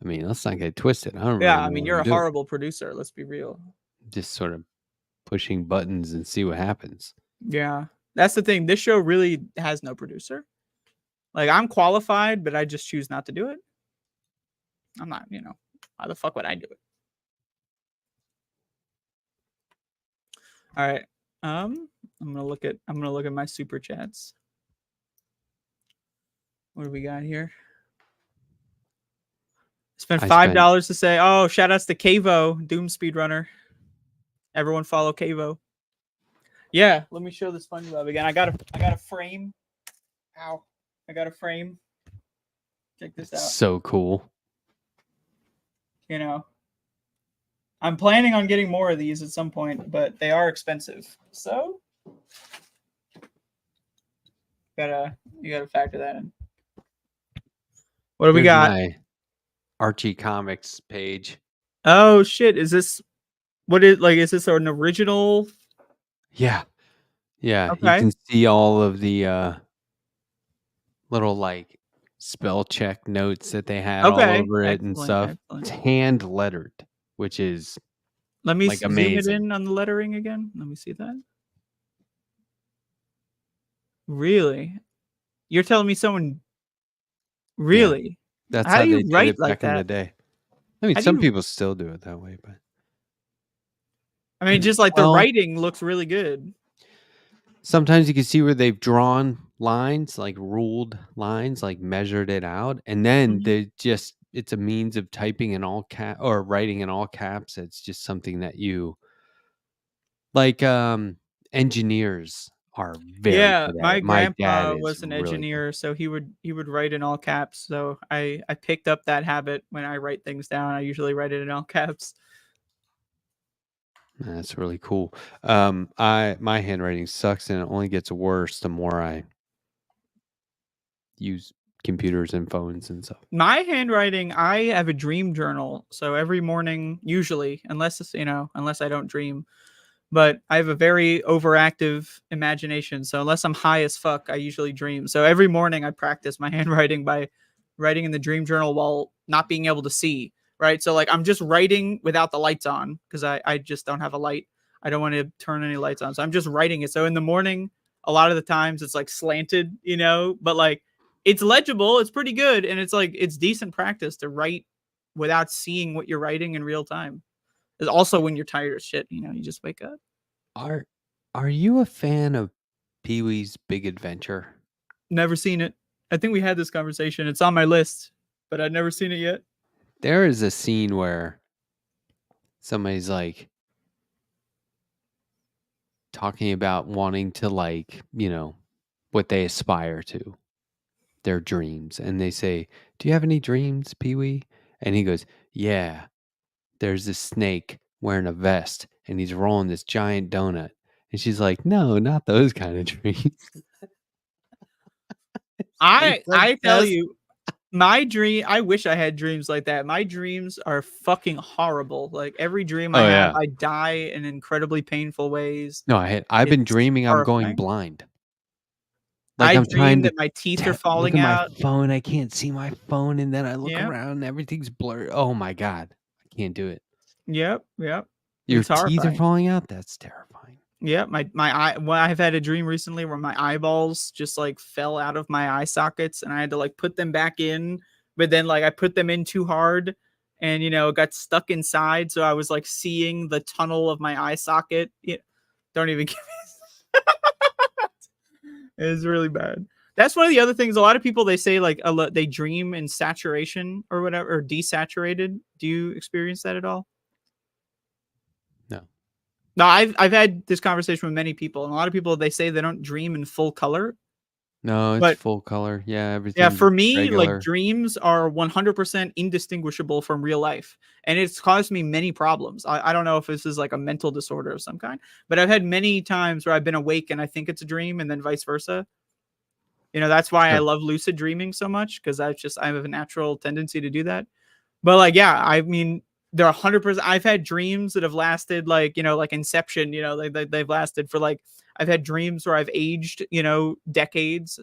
I mean, let's not get twisted. I don't really Yeah, know I mean, what you're I'm a doing. horrible producer. Let's be real. Just sort of pushing buttons and see what happens. Yeah, that's the thing. This show really has no producer. Like, I'm qualified, but I just choose not to do it. I'm not, you know, why the fuck would I do it? All right. I'm gonna look at my super chats. What do we got here? Spent $5 to say, oh, shout outs to Kavo, Doom Speedrunner. Everyone follow Kavo. Yeah, let me show the SpongeBob again. I got a frame. Ow. I got a frame. Check this out. So cool. You know, I'm planning on getting more of these at some point, but they are expensive. So you gotta factor that in. What do we got? My Archie Comics page. Oh shit! Is this is this an original? Yeah. Yeah. Okay. You can see all of the little like spell check notes that they had all over it and stuff. Excellent. It's hand lettered, which is let me like zoom amazing. it in on the lettering again. Let me see that. Really? You're telling me someone really? Yeah. That's how do you they did write it like back in the that? day. I mean, some people still do it that way, but I mean, just like the writing looks really good. Sometimes you can see where they've drawn lines, like ruled lines, like measured it out, and then it's a means of typing in all cap or writing in all caps. It's just something that you like. Engineers are very good at my it. My dad grandpa is was an really engineer, good. so he would write in all caps. So I picked up that habit. When I write things down, I usually write it in all caps. That's really cool. My handwriting sucks, and it only gets worse the more I use computers and phones and stuff. My handwriting, I have a dream journal. So every morning, usually, unless I don't dream, but I have a very overactive imagination. So unless I'm high as fuck, I usually dream. So every morning I practice my handwriting by writing in the dream journal while not being able to see. Right. So like I'm just writing without the lights on because I just don't have a light. I don't want to turn any lights on. So I'm just writing it. So in the morning, a lot of the times it's like slanted, but like it's legible. It's pretty good. And it's like it's decent practice to write without seeing what you're writing in real time. It's also when you're tired as shit, you just wake up. Are you a fan of Pee-wee's Big Adventure? Never seen it. I think we had this conversation. It's on my list, but I've never seen it yet. There is a scene where somebody's like talking about wanting to what they aspire to, their dreams. And they say, "Do you have any dreams, Pee-wee?" And he goes, "Yeah, there's this snake wearing a vest and he's rolling this giant donut." And she's like, "No, not those kind of dreams." I tell you, my dream, I wish I had dreams like that. My dreams are fucking horrible. Like every dream I have, I die in incredibly painful ways. No, I've been It's dreaming I'm going horrifying. blind. I I'm dream trying to that my teeth are look falling at out. my phone. I can't see my phone, and then I look Yeah. around and everything's blurred. Oh my God. I can't do it. Yep. Your It's teeth are horrifying. falling out? That's terrifying. Yeah, my eye. Well, I've had a dream recently where my eyeballs just like fell out of my eye sockets, and I had to like put them back in. But then like I put them in too hard, and it got stuck inside. So I was like seeing the tunnel of my eye socket. Don't even give me. It was really bad. That's one of the other things. A lot of people they say like they dream in saturation or whatever or desaturated. Do you experience that at all? No. No, I've had this conversation with many people, and a lot of people they say they don't dream in full color. No, it's But full color. Yeah, yeah, everything's for me, regular. like dreams are 100% indistinguishable from real life, and it's caused me many problems. I don't know if this is like a mental disorder of some kind, but I've had many times where I've been awake and I think it's a dream, and then vice versa. That's why I Sure. love lucid dreaming so much because I have a natural tendency to do that. But like, yeah, I mean, they're 100%. I've had dreams that have lasted like Inception. They've lasted for like. I've had dreams where I've aged, decades,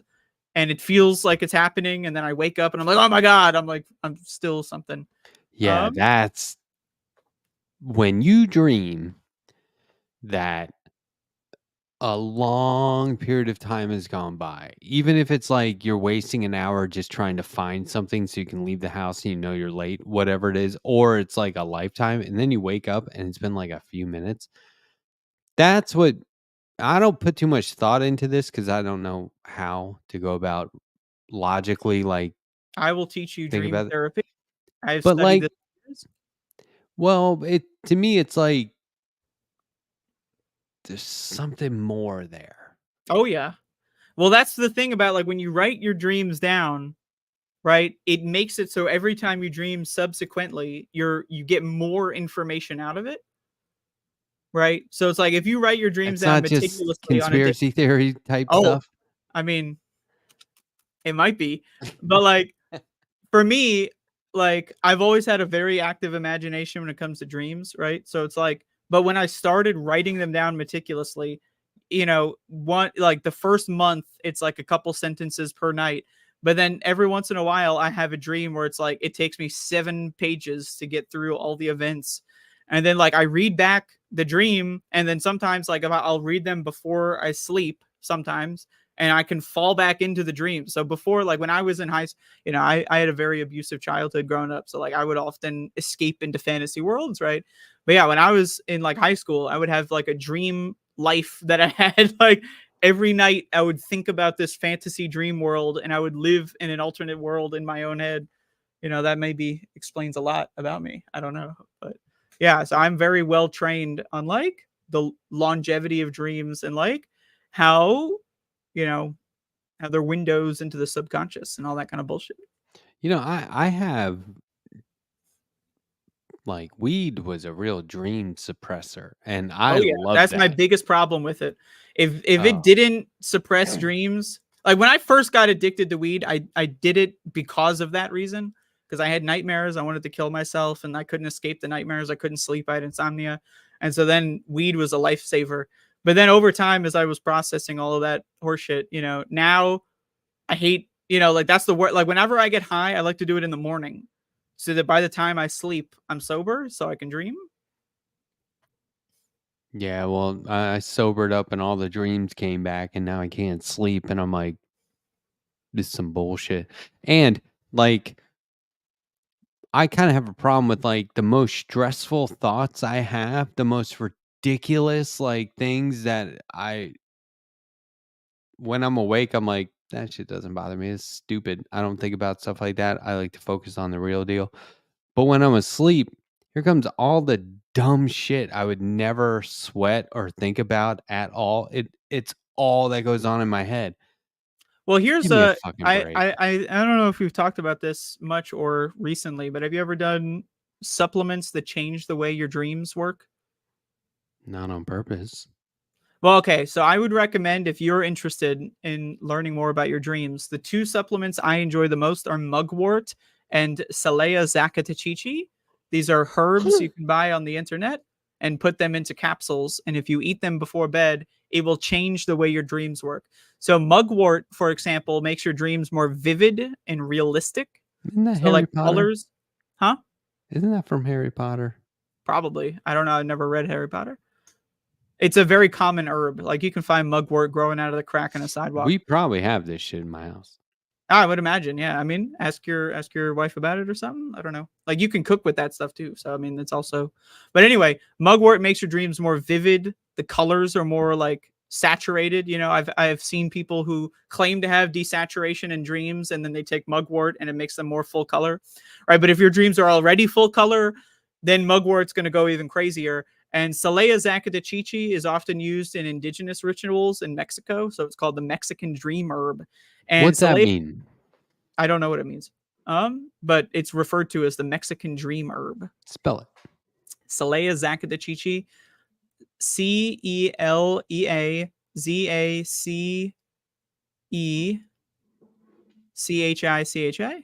and it feels like it's happening, and then I wake up and I'm like, oh my god, I'm still something. Yeah, that's when you dream that a long period of time has gone by. Even if it's like you're wasting an hour just trying to find something so you can leave the house and you're late, whatever it is, or it's like a lifetime, and then you wake up and it's been like a few minutes. That's what I don't put too much thought into this because I don't know how to go about logically I will teach you think dream about it. therapy. I've But studied like, this. well, to me it's like there's something more there. Oh yeah. Well, that's the thing about like when you write your dreams down, right? It makes it so every time you dream subsequently, you get more information out of it. Right? So it's like if you write your dreams It's down not just meticulously on a conspiracy theory type Oh, stuff. I mean, it might be. But like for me, like I've always had a very active imagination when it comes to dreams, right? So it's like, but when I started writing them down meticulously, one like the first month, it's like a couple sentences per night. But then every once in a while, I have a dream where it's like it takes me 7 pages to get through all the events. And then like I read back the dream, and then sometimes like I'll read them before I sleep sometimes, and I can fall back into the dream. So before, like when I was in high school, I had a very abusive childhood growing up. So like I would often escape into fantasy worlds, right? But yeah, when I was in like high school, I would have like a dream life that I had like every night I would think about this fantasy dream world and I would live in an alternate world in my own head. That maybe explains a lot about me. I don't know. But yeah, so I'm very well trained on like the longevity of dreams and like how have their windows into the subconscious and all that kind of bullshit. I have like weed was a real dream suppressor, and I love That's that. my biggest problem with it. If it Oh. didn't suppress dreams, like when I first got addicted to weed, I did it because of that reason. Because I had nightmares, I wanted to kill myself, and I couldn't escape the nightmares. I couldn't sleep. I had insomnia, And so then weed was a lifesaver. But then over time, as I was processing all of that horseshit, now I hate, like that's the word. Like whenever I get high, I like to do it in the morning so that by the time I sleep, I'm sober so I can dream. Yeah, well, I sobered up and all the dreams came back, and now I can't sleep, and I'm like, this is some bullshit. And like, I kind of have a problem with like the most stressful thoughts I have, the most ridiculous like things that when I'm awake, I'm like, that shit doesn't bother me. It's stupid. I don't think about stuff like that. I like to focus on the real deal. But when I'm asleep, here comes all the dumb shit I would never sweat or think about at all. It's all that goes on in my head. Well, here's Give me a a fucking break. I don't know if we've talked about this much or recently, but have you ever done supplements that change the way your dreams work? Not on purpose. Well, okay, so I would recommend if you're interested in learning more about your dreams, the two supplements I enjoy the most are mugwort and Salea zakatachichi. These are herbs you can buy on the internet and put them into capsules. And if you eat them before bed, it will change the way your dreams work. So mugwort, for example, makes your dreams more vivid and realistic. Isn't that So Harry like Potter? colors, huh? Isn't that from Harry Potter? Probably. I don't know. I've never read Harry Potter. It's a very common herb. Like you can find mugwort growing out of the crack in a sidewalk. We probably have this shit in my house. I would imagine, yeah. I mean, ask your wife about it or something. I don't know. Like you can cook with that stuff too. So I mean, it's also. But anyway, mugwort makes your dreams more vivid. The colors are more like saturated. I've seen people who claim to have desaturation in dreams, and then they take mugwort and it makes them more full color, right? But if your dreams are already full color, then mugwort's going to go even crazier. And Salea zakatachichi is often used in indigenous rituals in Mexico, so it's called the Mexican dream herb. And What's that Salea, mean? I don't know what it means. But it's referred to as the Mexican dream herb. Spell it. Salea zakatachichi, CELEAZACECHICHI.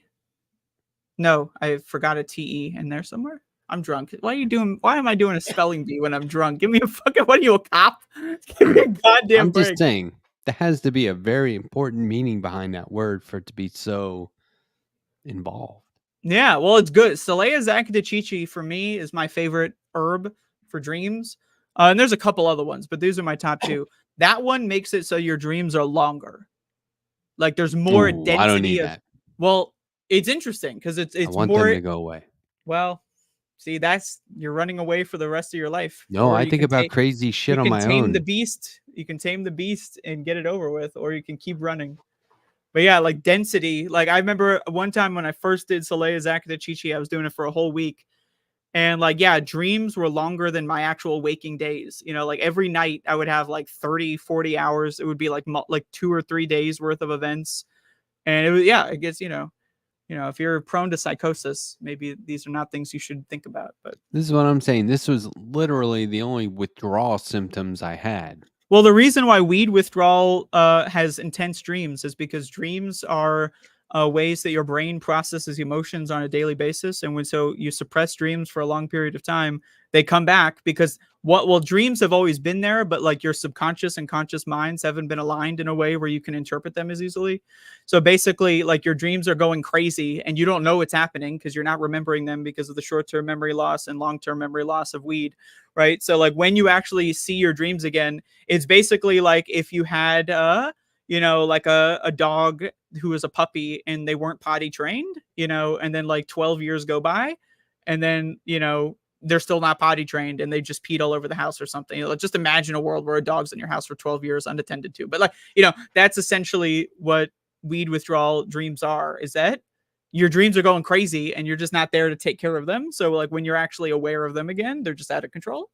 No, I forgot a TE in there somewhere. I'm drunk. Why am I doing a spelling bee when I'm drunk? Give me a fucking, what are you, a cop? Give me a goddamn I'm break. just saying, there has to be a very important meaning behind that word for it to be so involved. Yeah, well, it's good. Salea zakatachichi for me is my favorite herb for dreams. And there's a couple other ones, but these are my top two. That one makes it so your dreams are longer. Like there's more Ooh, density I don't need of. that. Well, it's interesting because it's I want more. them to go away. Well, see, you're running away for the rest of your life. No, Or I you think can about take- crazy shit you on can my tame own. the beast. You can tame the beast and get it over with, or you can keep running. But yeah, like density. Like I remember one time when I first did Salea zakatachichi, I was doing it for a whole week. And like, yeah, dreams were longer than my actual waking days. Like every night I would have like 30, 40 hours. It would be like 2 or 3 days worth of events. And it was, yeah, I guess, if you're prone to psychosis, maybe these are not things you should think about. But This is what I'm saying. This was literally the only withdrawal symptoms I had. well, the reason why weed withdrawal has intense dreams is because dreams are ways that your brain processes emotions on a daily basis. And so you suppress dreams for a long period of time, they come back because dreams have always been there, but like your subconscious and conscious minds haven't been aligned in a way where you can interpret them as easily. So basically, like your dreams are going crazy and you don't know what's happening because you're not remembering them because of the short-term memory loss and long-term memory loss of weed. Right. So like when you actually see your dreams again, it's basically like if you had, like a dog who was a puppy and they weren't potty trained, and then like 12 years go by and then, they're still not potty trained and they just peed all over the house or something. Just imagine a world where a dog's in your house for 12 years unattended to. But like, that's essentially what weed withdrawal dreams are, is that your dreams are going crazy and you're just not there to take care of them. So like when you're actually aware of them again, they're just out of control.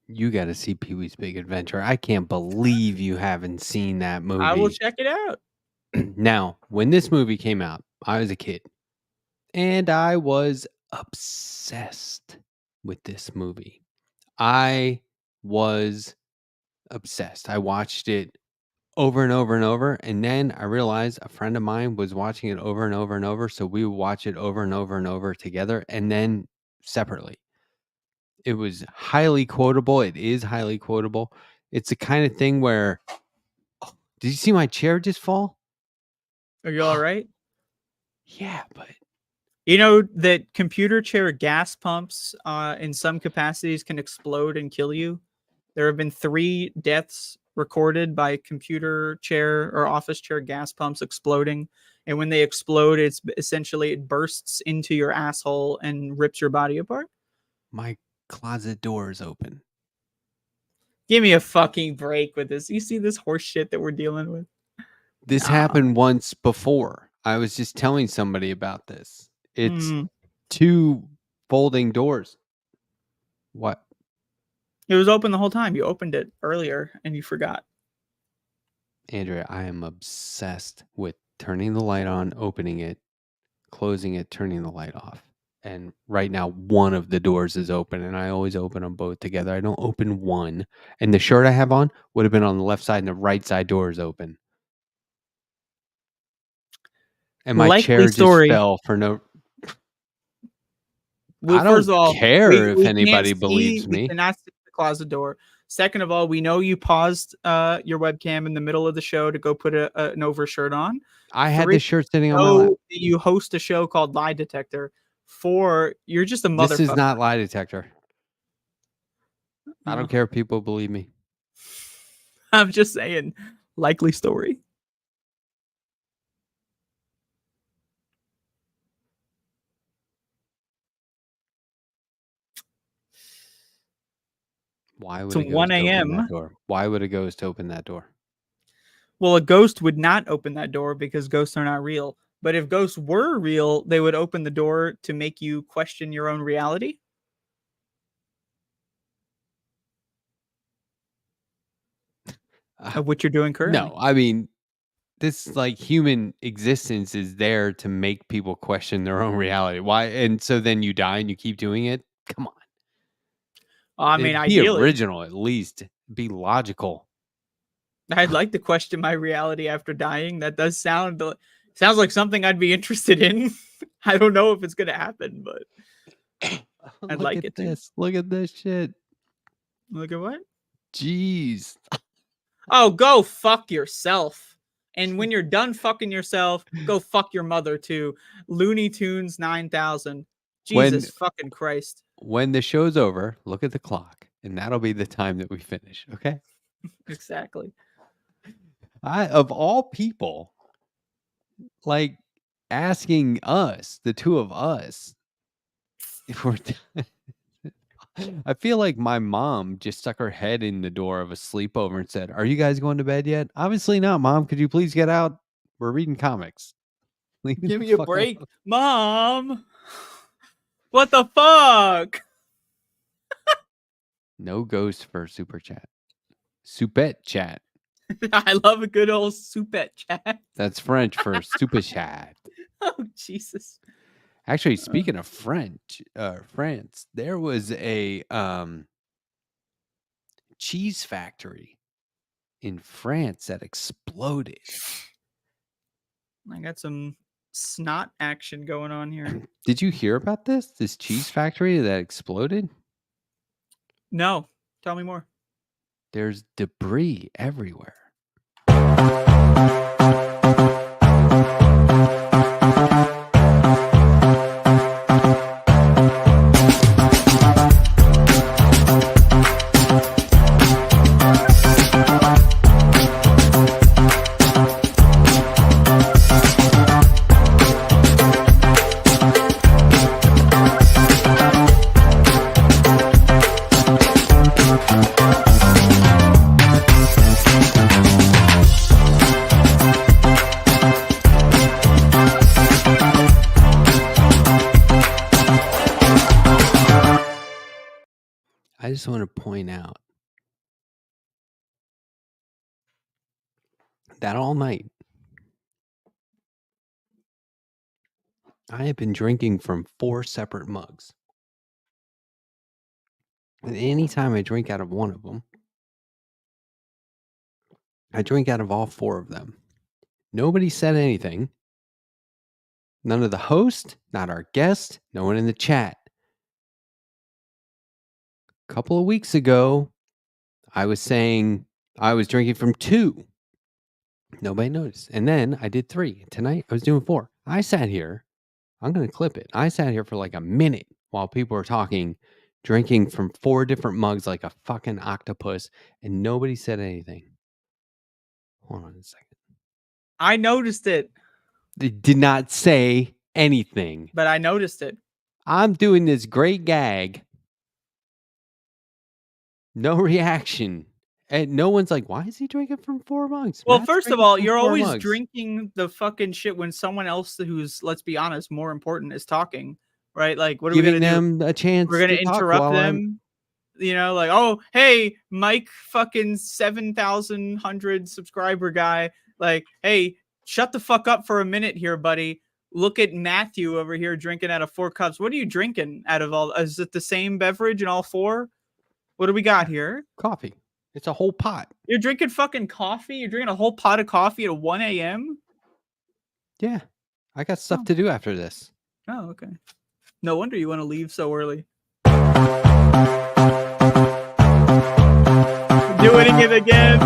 You got to see Pee-wee's Big Adventure. I can't believe you haven't seen that movie. I will check it out. Now, when this movie came out, I was a kid and I was obsessed with this movie. I was obsessed. I watched it over and over and over. And then I realized a friend of mine was watching it over and over and over. So we would watch it over and over and over together and then separately. It was highly quotable. It is highly quotable. It's the kind of thing where, did you see my chair just fall? Are you all right? Yeah, but You know that computer chair gas pumps in some capacities can explode and kill you? There have been 3 deaths recorded by computer chair or office chair gas pumps exploding. And when they explode, it's essentially it bursts into your asshole and rips your body apart. my closet door is open. Give me a fucking break with this. You see this horse shit that we're dealing with? This Nah. happened once before. I was just telling somebody about this. It's Mm. 2 folding doors. What? It was open the whole time. You opened it earlier and you forgot. Andrea, I am obsessed with turning the light on, opening it, closing it, turning the light off. And right now, one of the doors is open, and I always open them both together. I don't open one. And the shirt I have on would have been on the left side, and the right side door is open. And my Likely chair just story. fell for no. Well, I first don't of all, care if we anybody can't believes see, we me. cannot see the closet door. Second of all, we know you paused your webcam in the middle of the show to go put an overshirt on. I had 3, this shirt sitting on my know lap. that you host a show called Lie Detector. 4, you're just a motherfucker. This is not lie detector. I No. don't care if people believe me. I'm just saying, likely story. Why would It's a ghost 1 open a.m. that door? Why would a ghost open that door? Well, a ghost would not open that door because ghosts are not real. But if ghosts were real, they would open the door to make you question your own reality. Of what you're doing currently. No, I mean, this like human existence is there to make people question their own reality. Why? And so then you die and you keep doing it. Come on. I mean, Be ideally, original at least. Be logical. I'd like to question my reality after dying. That does sounds like something I'd be interested in. I don't know if it's gonna happen, but I'd Look like at it to. this. Look at this shit. Look at what? Jeez. Oh, go fuck yourself. And when you're done fucking yourself, go fuck your mother too. Looney Tunes 9000. Jesus fucking Christ. When the show's over, look at the clock, and that'll be the time that we finish. Okay. Exactly. Of all people, like asking us, the two of us, if we're. I feel like my mom just stuck her head in the door of a sleepover and said, "Are you guys going to bed yet?" Obviously not, Mom. Could you please get out? We're reading comics. Leave Give the me a fuck break. alone. Mom. What the fuck? No ghost for super chat. Soupette chat. I love a good old soupette chat. That's French for super chat. Oh, Jesus. Actually, speaking of French, France, there was a cheese factory in France that exploded. I got some snot action going on here. Did you hear about this? This cheese factory that exploded? No. Tell me more. There's debris everywhere. I just want to point out that all night I have been drinking from 4 separate mugs. And anytime I drink out of one of them, I drink out of all 4 of them. Nobody said anything. None of the host, not our guest, no one in the chat. couple of weeks ago, I was saying I was drinking from 2. Nobody noticed. And then I did 3. Tonight, I was doing 4. I sat here. I'm going to clip it. I sat here for like a minute while people were talking, drinking from 4 different mugs like a fucking octopus, and nobody said anything. Hold on a second. I noticed it, They did not say anything. but I noticed it. I'm doing this great gag. No reaction. And no one's like, why is he drinking from 4 mugs? Well, Matt's first of drinking all, from you're 4 always mugs." drinking the fucking shit when someone else who's, let's be honest, more important is talking, right? Like, what are we Giving gonna do? them a chance We're gonna to talk interrupt while I'm- them, you know, like, oh, hey, Mike, fucking 7,100 subscriber guy, like, hey, shut the fuck up for a minute here, buddy. Look at Matthew over here drinking out of 4 cups. What are you drinking out of all? Is it the same beverage in all 4? What do we got here? Coffee. It's a whole pot. You're drinking fucking coffee? You're drinking a whole pot of coffee at 1 a.m.? Yeah. I got stuff to do after this. Oh, okay. No wonder you want to leave so early. Doing it again.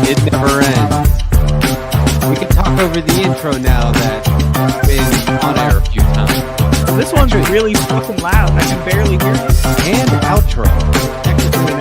It never ends. We can talk over the intro now that's been on air a few times. This one's really fucking loud. I can barely hear you. And outro. Technically an